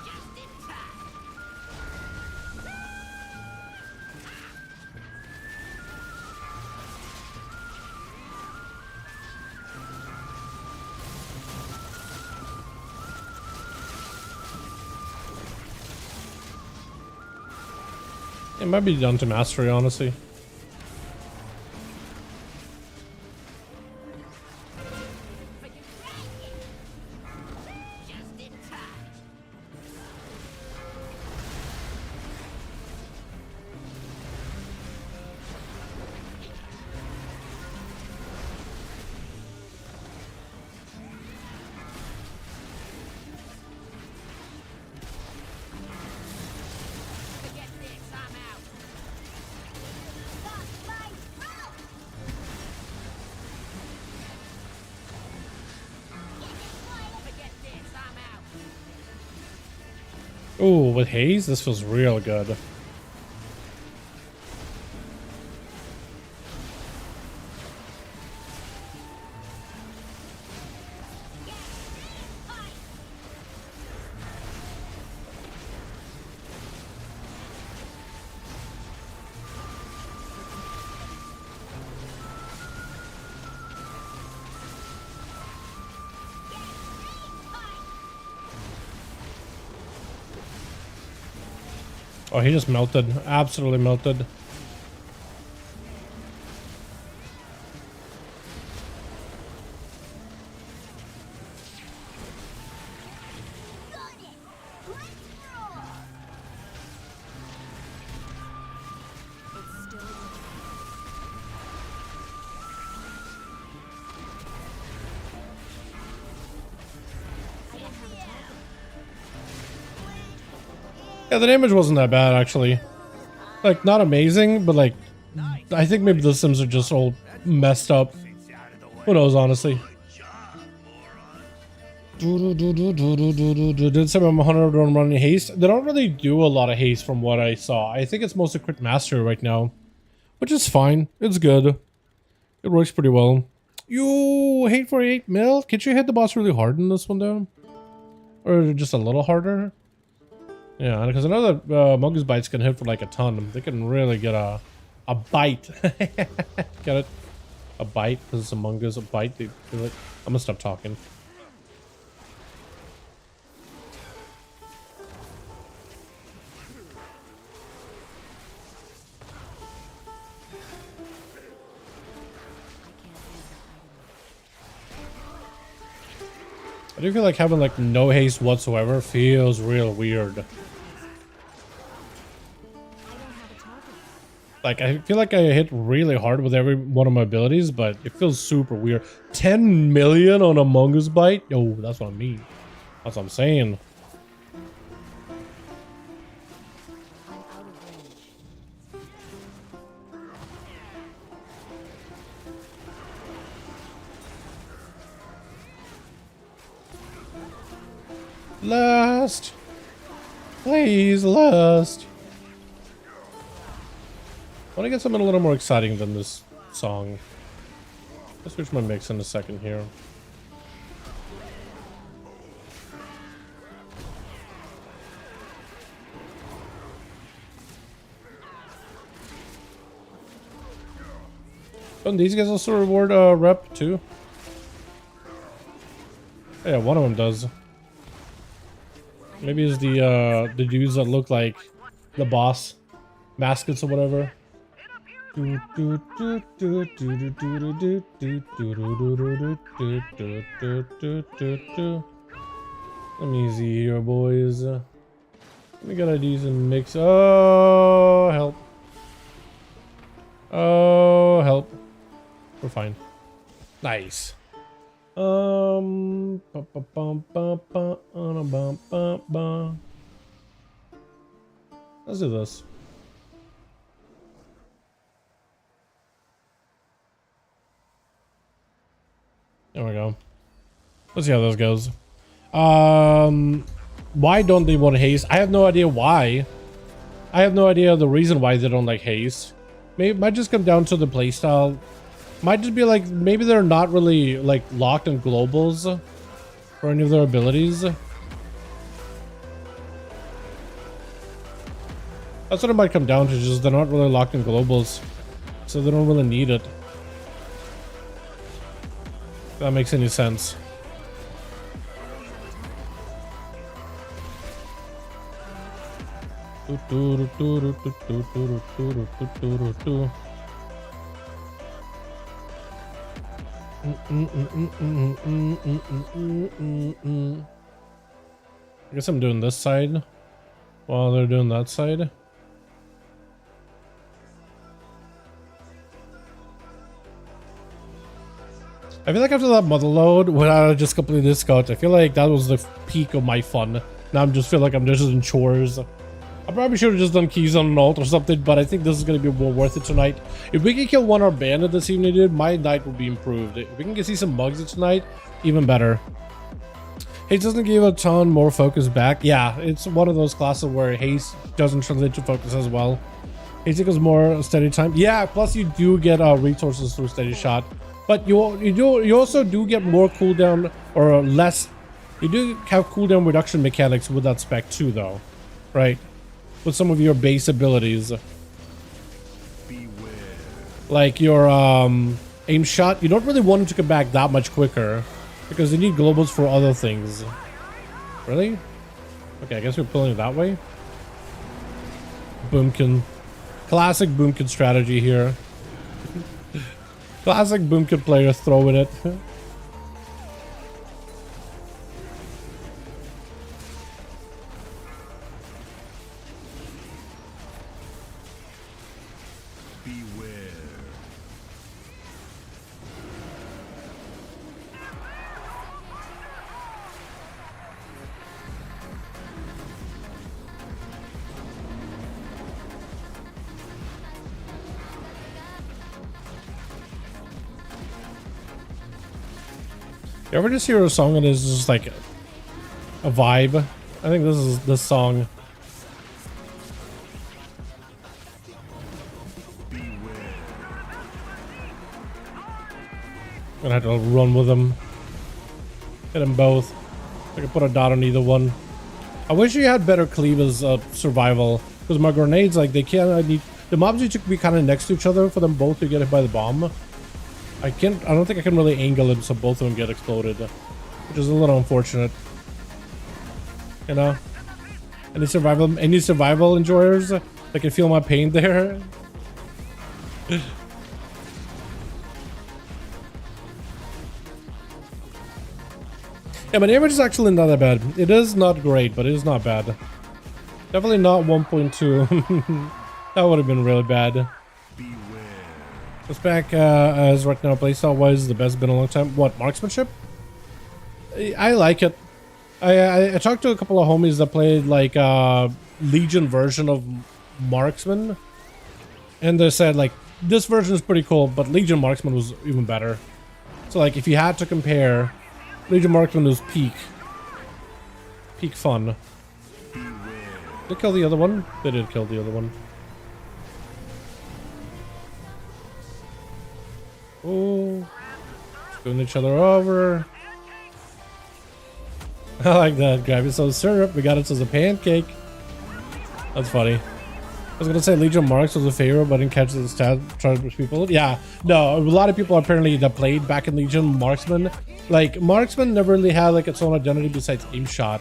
It might be done to mastery, honestly. Ooh, with haze, this feels real good. Oh, he just melted. Absolutely melted. Yeah, the damage wasn't that bad, actually. Like, not amazing, but like, I think maybe the sims are just all messed up. Who knows, honestly. Did some 100 on running haste? They don't really do a lot of haste from what I saw. I think it's mostly crit master right now, which is fine. It's good. It works pretty well. You hate for 8 mil? Can't you hit the boss really hard in this one though? Or just a little harder? Yeah, because I know that Mongoose bites can hit for like a ton. They can really get a bite. Get it? A bite? Because it's a Mongoose, a bite. They like, I'm gonna stop talking. I do feel like having like no haste whatsoever feels real weird. Like, I feel like I hit really hard with every one of my abilities, but it feels super weird. 10 million on a Mongoose bite? Oh, that's what I mean. That's what I'm saying. Last. Please, last. I want to get something a little more exciting than this song. I'll switch my mix in a second here. Don't these guys also reward rep too? Oh, yeah, one of them does. Maybe it's the dudes that look like the boss mascots or whatever. Let me see here, boys. We got a decent mix. Oh, help. Oh, help. We're fine. Nice. Let's do this. There we go. Let's see how this goes. Why don't they want haste? I have no idea why. I have no idea the reason why they don't like haste. Maybe it might just come down to the playstyle. Might just be like, maybe they're not really like locked in globals for any of their abilities. That's what it might come down to, just they're not really locked in globals. So they don't really need it. If that makes any sense. I guess I'm doing this side while they're doing that side. I feel like after that Motherlode, when I just completed this scout, I feel like that was the peak of my fun. Now I'm just feel like I'm just in chores. I probably should have just done keys on an alt or something, but I think this is going to be more worth it tonight. If we can kill one our bandit this evening, dude, my night will be improved. If we can see some mugs tonight, even better. Haste doesn't give a ton more focus back. Yeah, it's one of those classes where haste doesn't translate to focus as well. Haste equals more steady time. Yeah, plus you do get resources through steady shot. But you also do get more cooldown or less. You do have cooldown reduction mechanics with that spec too, though, right? With some of your base abilities, like your aim shot, you don't really want it to come back that much quicker because you need globals for other things. Really? Okay, I guess we're pulling it that way. Boomkin. Classic Boomkin strategy here. Classic Boomkin player throwing it. You ever just hear a song and it's just like a vibe? I think this is this song. Gonna have to run with them. Hit them both. I could put a dot on either one. I wish you had better cleave as survival, because my grenades, like, they can't. I need the mobs need to be kind of next to each other for them both to get hit by the bomb. I don't think I can really angle them so both of them get exploded, which is a little unfortunate. You know, any survival enjoyers that can feel my pain there? Yeah, my damage is actually not that bad. It is not great, but it is not bad. Definitely not 1.2. That would have been really bad. The spec as right now playstyle wise the best been a long time. What, marksmanship? I like it. I talked to a couple of homies that played like Legion version of Marksman, and they said like this version is pretty cool, but Legion Marksman was even better. So like if you had to compare, Legion Marksman was peak fun. Did they kill the other one? They did kill the other one. Oh, screwing each other over. I like that. Grab yourself syrup. We got it as a pancake. That's funny. I was gonna say Legion Marks was a favorite, but didn't catch the stat. Tried with people. Yeah, no. A lot of people apparently that played back in Legion Marksman. Like Marksman never really had like its own identity besides aim shot,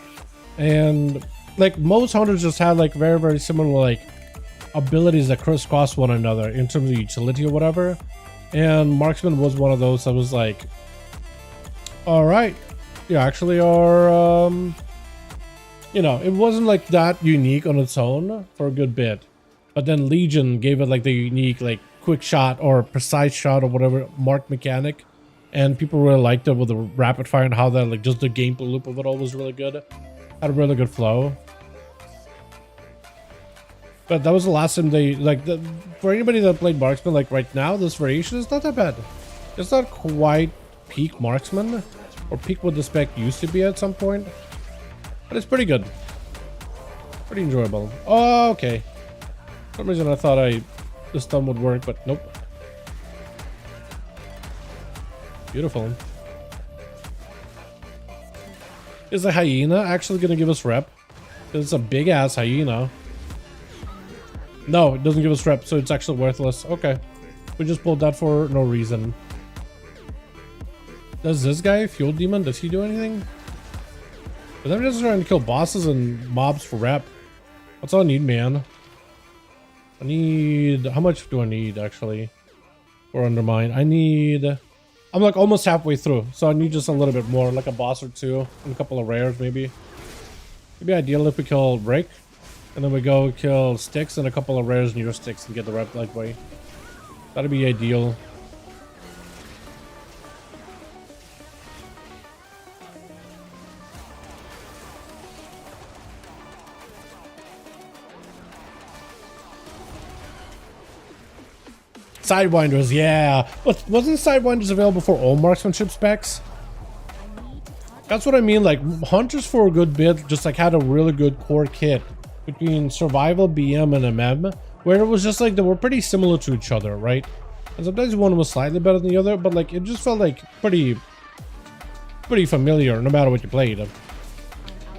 and like most hunters just had like very similar like abilities that crisscross one another in terms of utility or whatever. And Marksman was one of those that was like, all right, you actually are, you know, it wasn't like that unique on its own for a good bit. But then Legion gave it like the unique, like quick shot or precise shot or whatever mark mechanic. And people really liked it with the rapid fire and how that, like just the gameplay loop of it all was really good. Had a really good flow. But that was the last time they, like, for anybody that played Marksman, like, right now, this variation is not that bad. It's not quite peak Marksman, or peak what the spec used to be at some point. But it's pretty good. Pretty enjoyable. Oh, okay. For some reason I thought this stun would work, but nope. Beautiful. Is the hyena actually going to give us rep? Because it's a big-ass hyena. No, it doesn't give us rep, so it's actually worthless. Okay. We just pulled that for no reason. Does this guy, Fuel Demon, does he do anything? But I'm just trying to kill bosses and mobs for rep. That's all I need, man. I need... How much do I need, actually? For Undermine? I need... I'm like almost halfway through, so I need just a little bit more, like a boss or two, and a couple of rares, maybe. It'd be ideal if we kill Break. And then we go kill Sticks and a couple of rares near Sticks and get the rep that way. That'd be ideal. Sidewinders, yeah. But wasn't Sidewinders available for all marksmanship specs? That's what I mean. Like, Hunters for a good bit just like had a really good core kit between survival, BM, and MM, where it was just like they were pretty similar to each other, right? And sometimes one was slightly better than the other, but like it just felt like pretty familiar no matter what you played.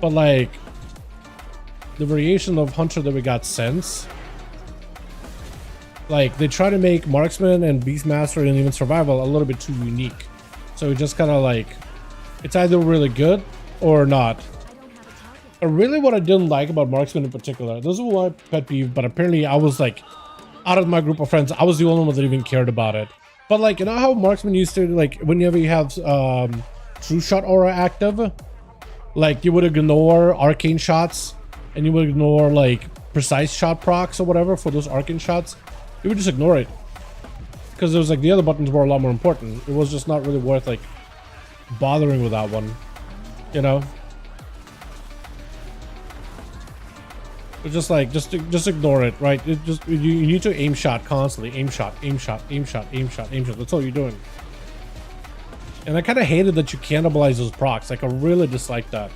But like the variation of Hunter that we got since, like they try to make Marksman and Beastmaster and even Survival a little bit too unique. So it just kind of like, it's either really good or not. really what I didn't like about marksman in particular, this is my pet peeve, but apparently I was like, out of my group of friends, I was the only one that even cared about it. But like, you know how marksman used to, like, whenever you have true shot aura active, like you would ignore arcane shots and you would ignore like precise shot procs or whatever for those arcane shots. You would just ignore it because it was like the other buttons were a lot more important. It was just not really worth like bothering with that one, you know. It's just like just ignore it, right? It just you need to aim shot constantly, aim shot, aim shot, aim shot, aim shot, aim shot. That's all you're doing. And I kind of hated that you cannibalize those procs. Like I really disliked that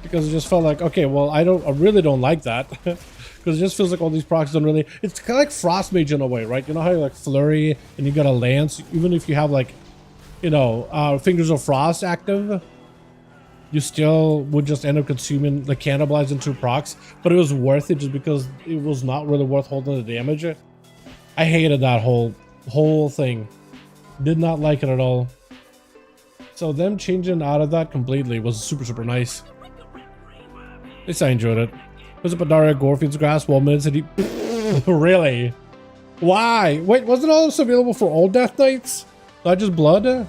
because it just felt like, okay, well, I really don't like that because it just feels like all these procs don't really. It's kind of like Frost Mage in a way, right? You know how you like flurry and you got a lance, even if you have like, you know, Fingers of Frost active, you still would just end up consuming the cannibalizing 2 procs, but it was worth it just because it was not really worth holding the damage. I hated that whole thing. Did not like it at all. So them changing out of that completely was super nice. At least I enjoyed it. There's a Pandaria Gorefield's Grass, 1 minute city. Really? Why? Wait, wasn't all this available for all Death Knights? Not just Blood?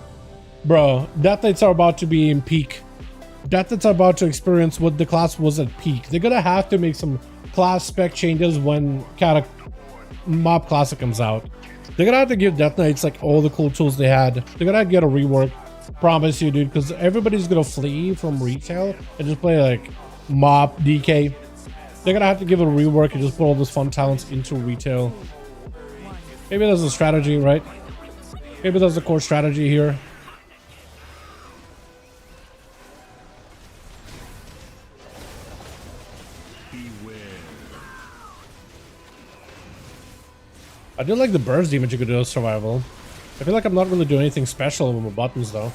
Bro, Death Knights are about to be in peak. Death Knights are about to experience what the class was at peak. They're gonna have to make some class spec changes when Mob Classic comes out. They're gonna have to give Death Knights like all the cool tools they had. They're gonna have to get a rework. Promise you, dude, because everybody's gonna flee from retail and just play like Mob DK. They're gonna have to give it a rework and just put all those fun talents into retail. Maybe there's a strategy, right? Maybe there's a core strategy here. I do like the burst damage you could do with survival. I feel like I'm not really doing anything special with my buttons though.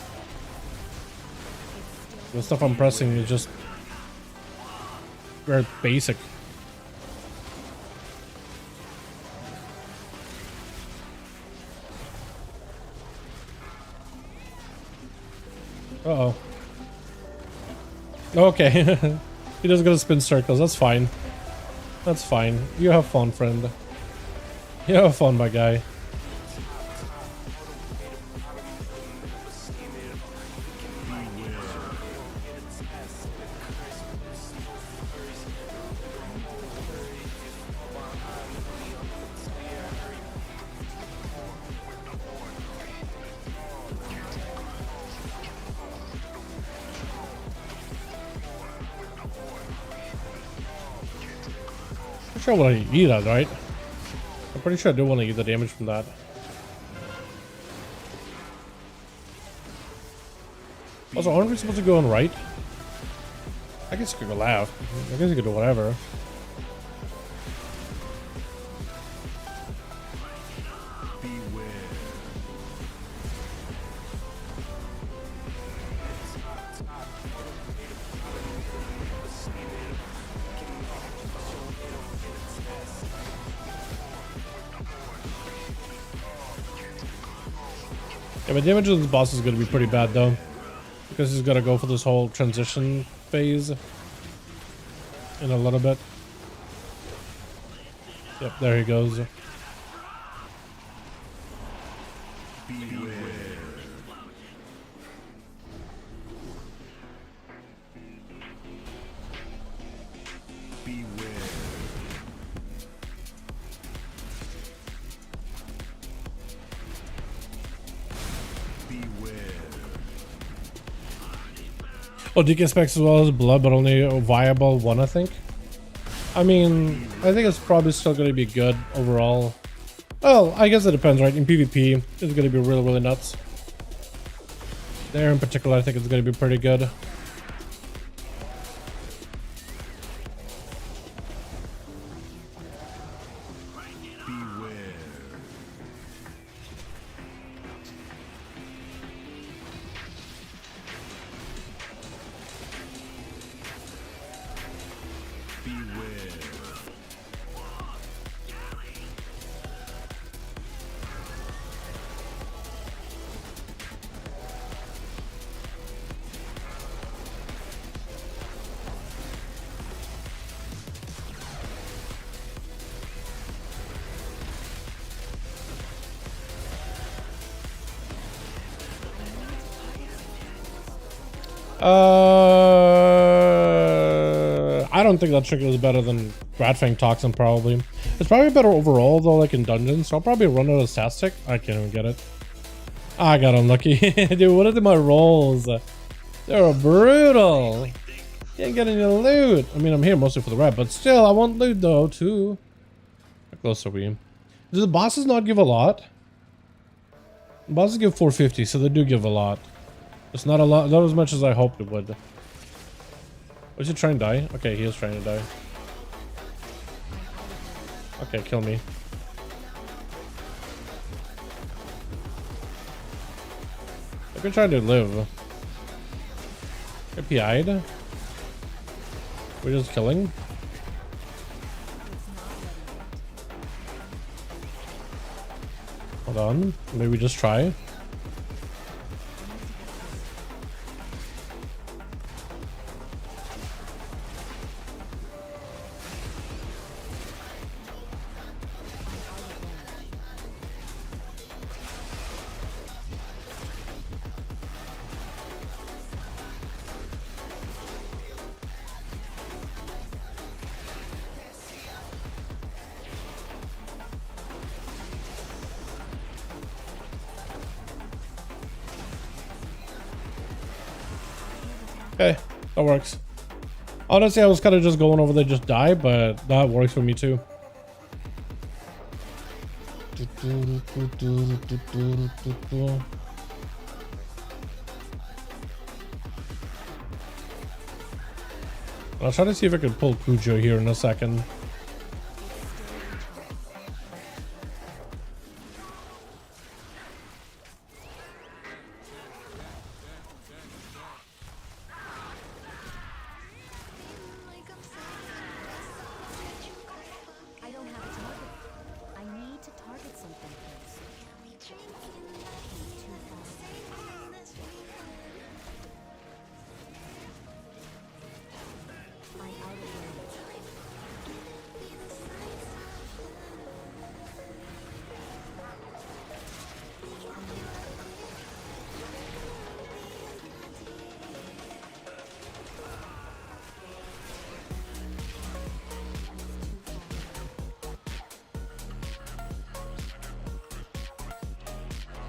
The stuff I'm pressing is just very basic. Uh-oh. Okay. He doesn't gonna spin circles, that's fine. That's fine. You have fun, friend. You have fun, my guy. I'm sure I want to eat that, right? I'm pretty sure I do want to get the damage from that. Also, aren't we supposed to go on right? I guess you could go left. I guess you could do whatever. Yeah, but damage to this boss is going to be pretty bad though, because he's got to go for this whole transition phase in a little bit. Yep, there he goes. Oh, DK specs as well as blood, but only a viable one, I think. I mean, I think it's probably still going to be good overall. Well, I guess it depends, right? In PvP, it's going to be really nuts. There in particular, I think it's going to be pretty good. I don't think that trick is better than Ratfang Toxin, probably. It's probably better overall, though, like in dungeons. So I'll probably run out of Stastic. I can't even get it. I got unlucky. Dude, what are my rolls? They're brutal. Can't get any loot. I mean, I'm here mostly for the red, but still, I want loot, though, too. How close are we? Do the bosses not give a lot? The bosses give 450, so they do give a lot. It's not a lot, not as much as I hoped it would. Was he trying to die? Okay, he is trying to die. Okay, kill me. I've been trying to live. Get PI'd. We're just killing. Hold on. Maybe just try. Okay, that works. Honestly, I was kind of just going over there just die, but that works for me too. I'll try to see if I can pull Cujo here in a second.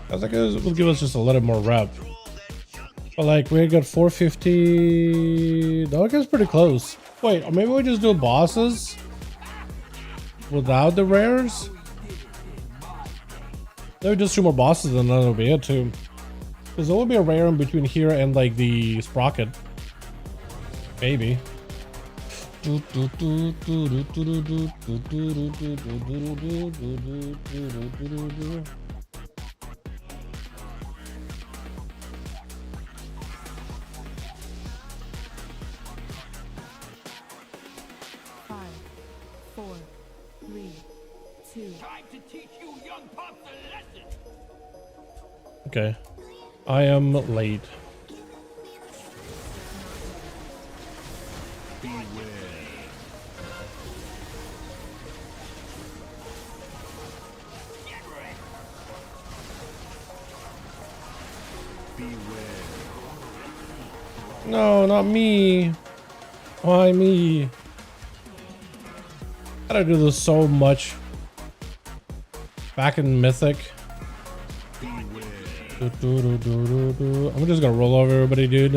I was like, it will give us just a little more rep. But like, we got 450. That gets pretty close. Wait, or maybe we just do bosses without the rares? Maybe just 2 more bosses and that'll be it too. Because there will be a rare in between here and like the sprocket. Maybe. Okay, I am late. No, not me. Why me? I gotta do this so much. Back in Mythic. I'm just gonna roll over everybody, dude.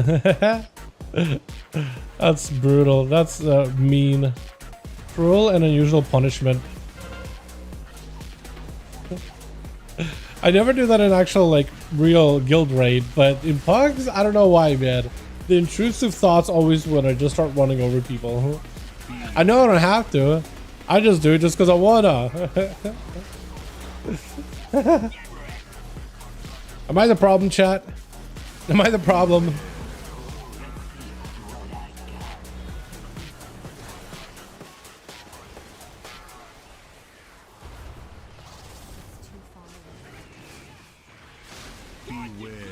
That's brutal. That's mean. Cruel and unusual punishment. I never do that in actual, like, real guild raid, but in pugs, I don't know why, man. The intrusive thoughts always when I just start running over people. I know I don't have to. I just do it just because I wanna. Am I the problem, chat? Am I the problem?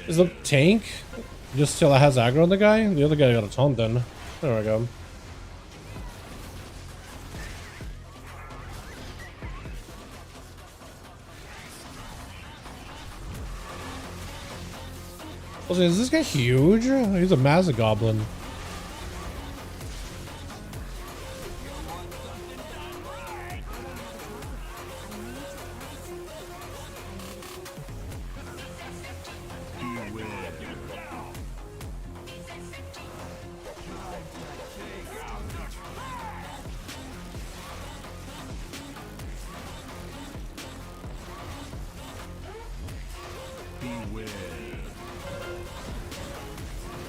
Is the tank just still has aggro on the guy? The other guy got a taunt then. There we go. Also, is this guy huge? He's a massive goblin.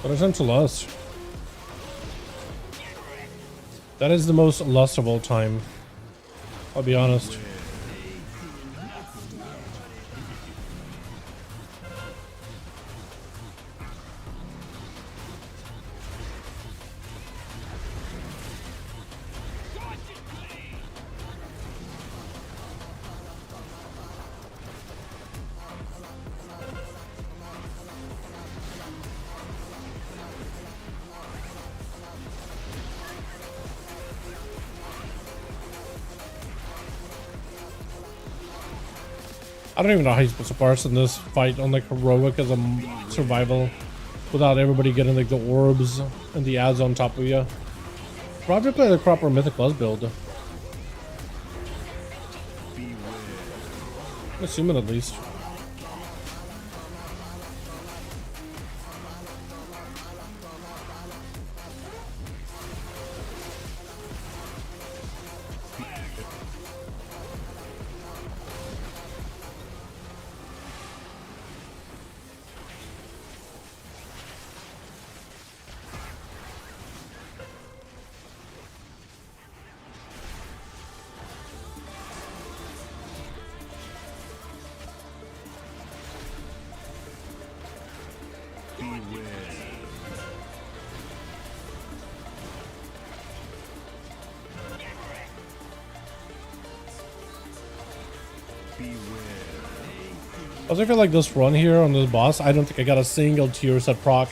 What is time to lust? That is the most lust of all time. I'll be honest. I don't even know how you're supposed to parse in this fight on like heroic as a survival without everybody getting like the orbs and the ads on top of you. Probably play the proper Mythic Motherlode build. I'm assuming at least. Also, I feel like this run here on this boss, I don't think I got a single tier set proc.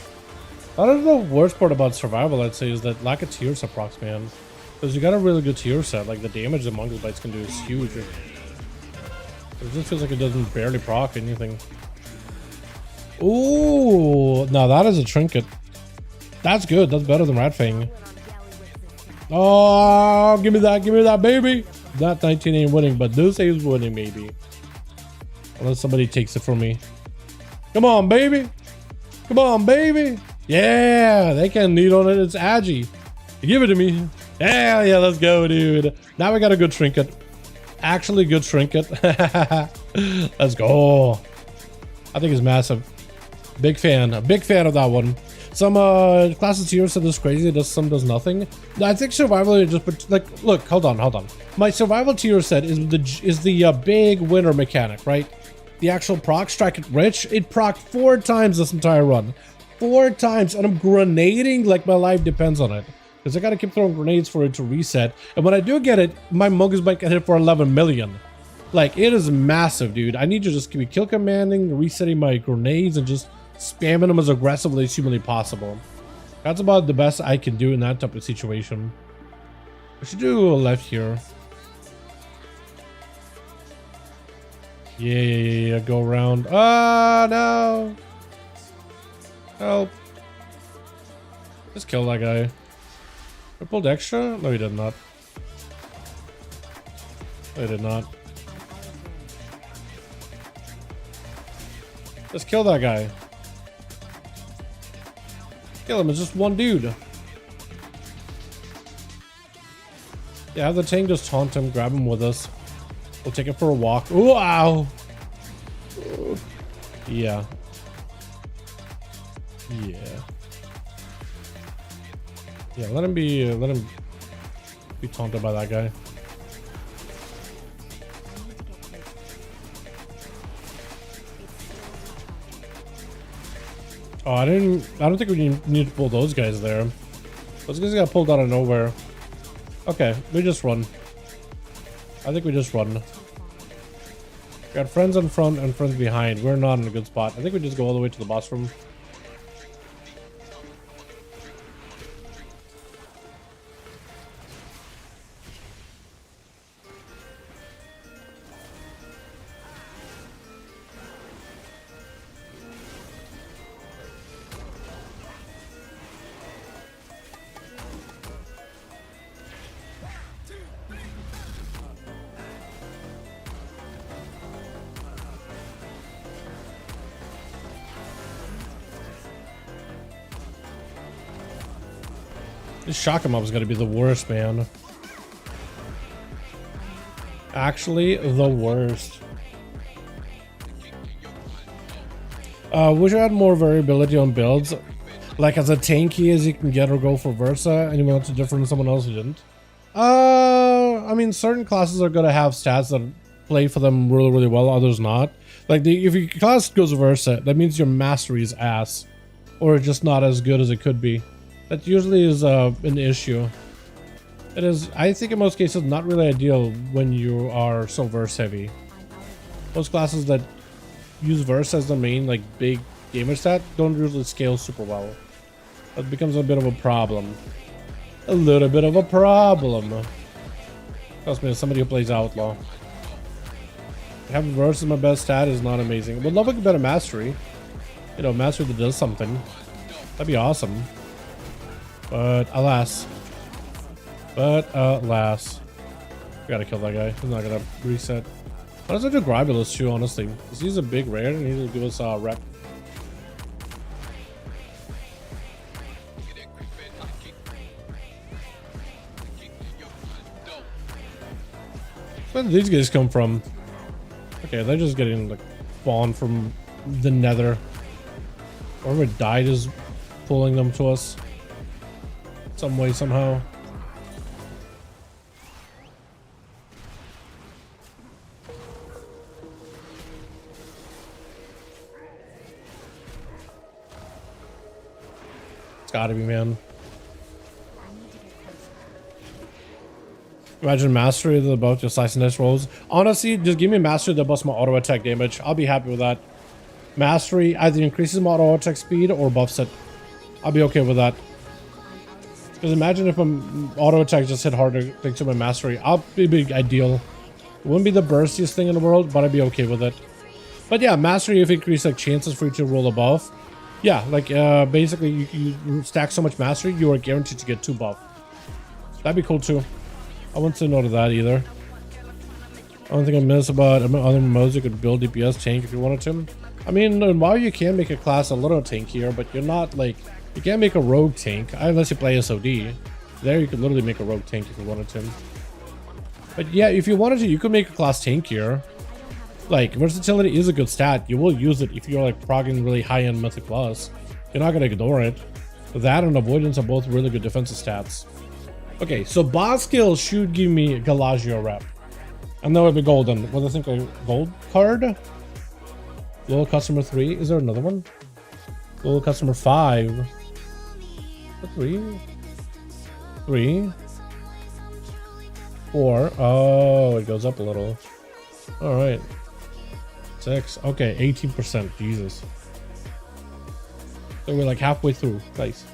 I don't know the worst part about survival, I'd say, is that lack of tier set procs, man. Because you got a really good tier set, like the damage the Mongol Bites can do is huge. It just feels like it doesn't barely proc anything. Ooh, now that is a trinket. That's good, that's better than Rat Fang. Oh, give me that, baby! That 19 ain't winning, but this is winning, maybe. Unless somebody takes it from me. Come on, baby. Come on, baby. Yeah, they can lead on it. It's Agi. Give it to me. Yeah, let's go, dude. Now we got a good trinket. Actually good trinket. Let's go. I think it's massive. Big fan. A big fan of that one. Some classes here said this crazy, some does nothing. I think survival is just like, look, hold on. My survival tier set is the big winner mechanic, right? The actual proc, strike it rich, it procced 4 times this entire run. 4 times, and I'm grenading like my life depends on it. Because I gotta keep throwing grenades for it to reset. And when I do get it, my Mongoose Bite can hit for 11 million. Like, it is massive, dude. I need to just be kill commanding, resetting my grenades, and just spamming them as aggressively as humanly possible. That's about the best I can do in that type of situation. I should do a left here. Yeah, go around. Ah, no. Help. Just kill that guy. I pulled extra? No, he did not. I did not. Just kill that guy. Kill him, it's just one dude. Yeah, have the tank just taunt him, grab him with us. We'll take it for a walk. Ooh, ow! Yeah. Yeah, let him be taunted by that guy. Oh, I don't think we need to pull those guys there. Those guys got pulled out of nowhere. Okay, we just run. I think we just run. Got friends in front and friends behind. We're not in a good spot. I think we just go all the way to the boss room. This shock 'em up is gonna be the worst, man. Actually, the worst. Wish I had more variability on builds, like as a tanky as you can get or go for Versa. Anyone else different than someone else who didn't? I mean, certain classes are gonna have stats that play for them really, really well. Others not. Like if your class goes Versa, that means your mastery is ass, or just not as good as it could be. That usually is an issue. It is, I think in most cases, not really ideal when you are so verse heavy. Most classes that use verse as the main like big gamer stat don't usually scale super well. That becomes a bit of a problem. A little bit of a problem. Trust me, as somebody who plays Outlaw. Having verse as my best stat is not amazing. Would love a better mastery. You know, mastery that does something. That'd be awesome. But alas. Gotta kill that guy. He's not gonna reset. Why does I do Gribulus too, honestly? Because he's a big rare and he'll give us a rep. Where did these guys come from? Okay, they're just getting like spawned from the nether. Whoever died is pulling them to us. Some way, somehow. It's gotta be, man. Imagine mastery that about your slice and dice rolls. Honestly, just give me mastery that buffs my auto attack damage. I'll be happy with that. Mastery either increases my auto attack speed or buffs it. I'll be okay with that. Because imagine if my auto attack just hit harder thanks to my mastery. I'll be ideal. It wouldn't be the burstiest thing in the world, but I'd be okay with it. But yeah, mastery if it increases like chances for you to roll a buff. Yeah, like basically you stack so much mastery, you are guaranteed to get 2 buff. That'd be cool too. I wouldn't say no to that either. I don't think I miss about other modes you could build DPS tank if you wanted to. I mean, in WoW you can make a class a little tankier, but you're not like, you can't make a rogue tank unless you play SOD. There you could literally make a rogue tank if you wanted to. But yeah, if you wanted to, you could make a class tankier. Like, versatility is a good stat. You will use it if you're like progging really high-end Mythic Plus. You're not gonna ignore it. That and avoidance are both really good defensive stats. Okay, so boss skill should give me Galagio rep. And that would be golden. What do I think, a gold card? Loyal customer 3. Is there another one? Loyal customer 5. 3. 3. 4. Oh, it goes up a little. All right. 6. Okay, 18%. Jesus. So we're like halfway through. Nice.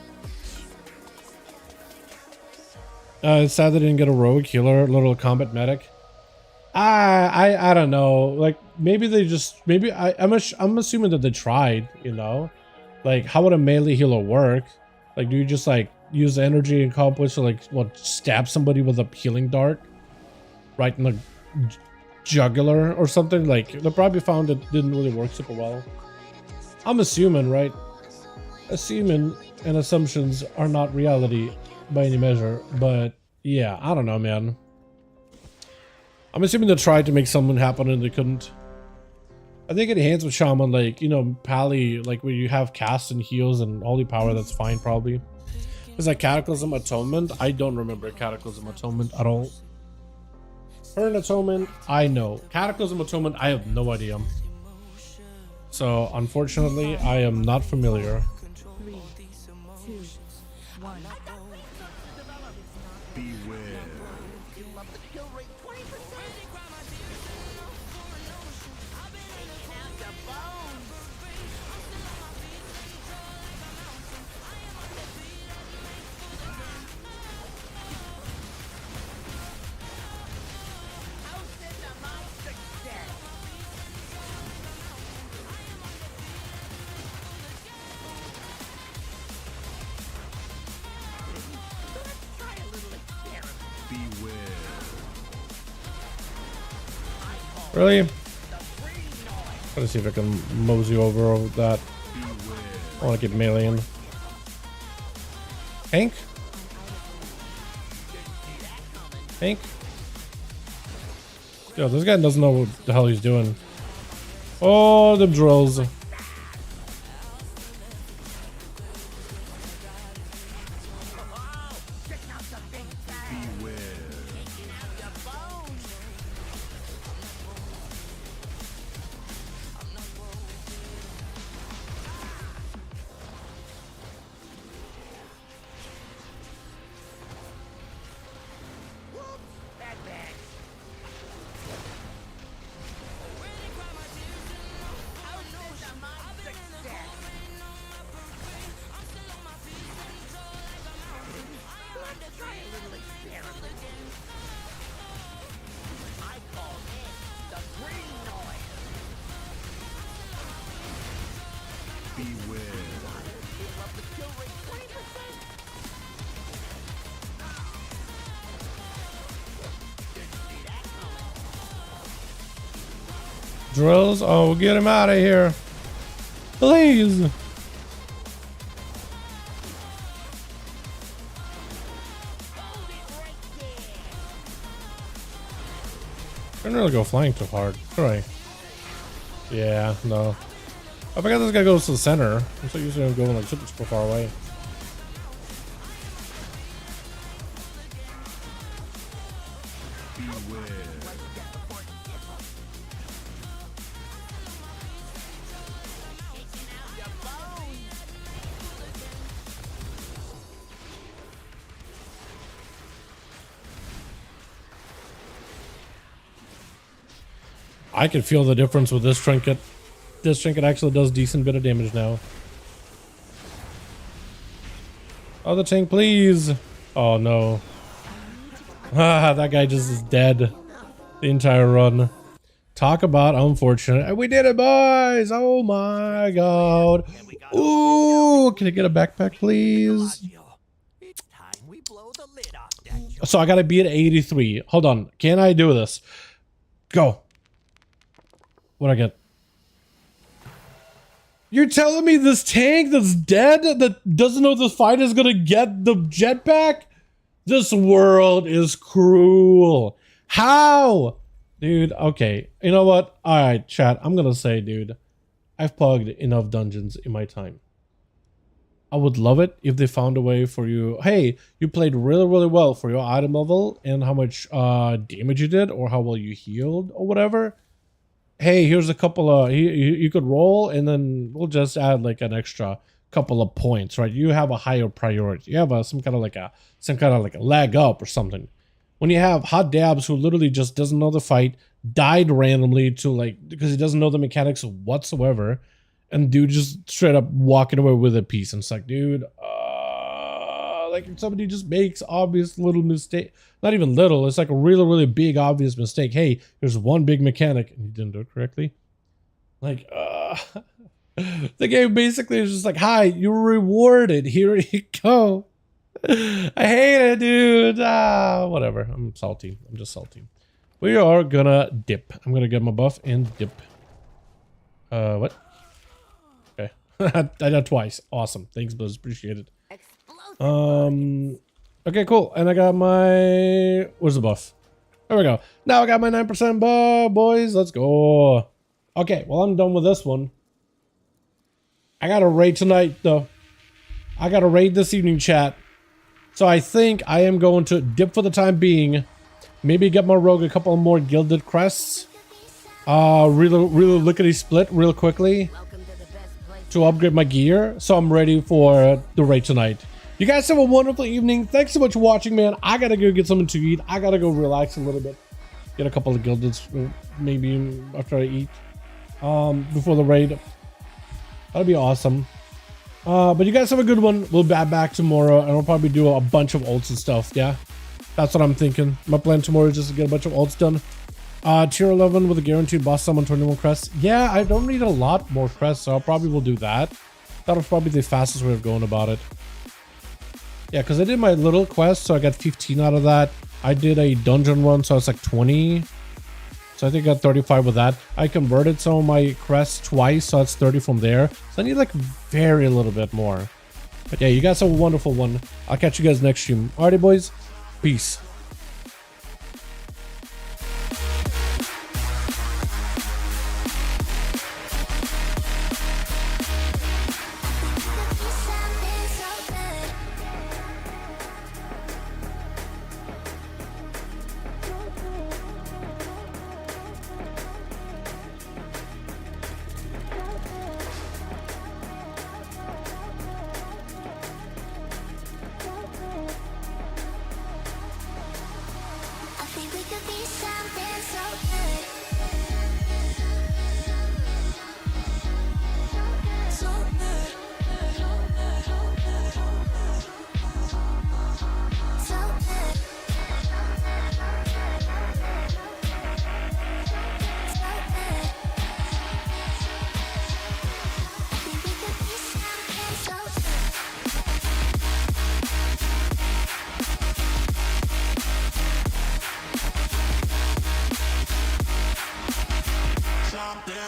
It's sad they didn't get a rogue healer, little combat medic. I don't know. Like maybe they just I'm assuming that they tried. You know, like how would a melee healer work? Like do you just like use energy and accomplish to like what stab somebody with a healing dart right in the jugular or something? Like they probably found it didn't really work super well. I'm assuming, right? Assuming and assumptions are not reality by any measure, but yeah, I don't know, man. I'm assuming they tried to make something happen and they couldn't. I think it hands with Shaman, like, you know, Pally, like where you have cast and heals and holy power, that's fine probably. Is like Cataclysm Atonement? I don't remember Cataclysm Atonement at all. Current Atonement, I know. Cataclysm Atonement, I have no idea. So unfortunately, I am not familiar. 3, 2, 1. Beware. Really? Let's see if I can mosey over that. I want to get meleeing. Tank? Tank. Yo, this guy doesn't know what the hell he's doing. Oh, the drills. Drills, oh, get him out of here, please. I didn't really go flying too hard, right? Yeah, no. I forgot this guy goes to the center. I'm so used to him going like super far away. I can feel the difference with this trinket. This trinket actually does decent bit of damage now. Other tank, please. Oh no. Ah, that guy just is dead. The entire run. Talk about unfortunate. We did it, boys! Oh my god. Ooh, can I get a backpack, please? So I gotta be at 83. Hold on. Can I do this? Go. What'd I get? You're telling me this tank that's dead, that doesn't know this fight is gonna get the jetpack? This world is cruel. How? Dude, okay. You know what? Alright, chat. I'm gonna say, dude, I've plugged enough dungeons in my time. I would love it if they found a way for you. Hey, you played really, really well for your item level and how much damage you did or how well you healed or whatever. Hey, here's a couple of, you could roll and then we'll just add like an extra couple of points, right? You have a higher priority. You have some kind of like a leg up or something. When you have hot dabs who literally just doesn't know the fight, died randomly to like, because he doesn't know the mechanics whatsoever, and dude just straight up walking away with a piece, and it's like, dude, like if somebody just makes obvious little mistake, not even little, it's like a really, really big obvious mistake. Hey, there's one big mechanic and you didn't do it correctly. Like, the game basically is just like, hi, you're rewarded. Here you go. I hate it, dude. Whatever. I'm salty. I'm just salty. We are gonna dip. I'm gonna get my buff and dip. What? Okay. I did it twice. Awesome. Thanks, Buzz. Appreciate it. Okay, cool. And I got my, where's the buff? There we go. Now I got my 9% buff, boys. Let's go. Okay, well, I'm done with this one. I got a raid tonight, though. I got a raid this evening, chat. So I think I am going to dip for the time being. Maybe get my rogue a couple more gilded crests. Really lickety split real quickly to upgrade my gear. So I'm ready for the raid tonight. You guys have a wonderful evening. Thanks so much for watching, man. I gotta go get something to eat. I gotta go relax a little bit. Get a couple of gilded maybe after I eat. Before the raid. That'd be awesome. But you guys have a good one. We'll be back tomorrow and we'll probably do a bunch of ults and stuff. Yeah, that's what I'm thinking. My plan tomorrow is just to get a bunch of ults done. Tier 11 with a guaranteed boss summon 21 crests. Yeah, I don't need a lot more crests, so I probably will do that. That was probably the fastest way of going about it. Yeah, because I did my little quest, so I got 15 out of that. I did a dungeon run, so it's like 20. So I think I got 35 with that. I converted some of my crests twice, so it's 30 from there. So I need like very little bit more. But yeah, you guys have a wonderful one. I'll catch you guys next stream. Alrighty, boys. Peace.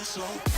so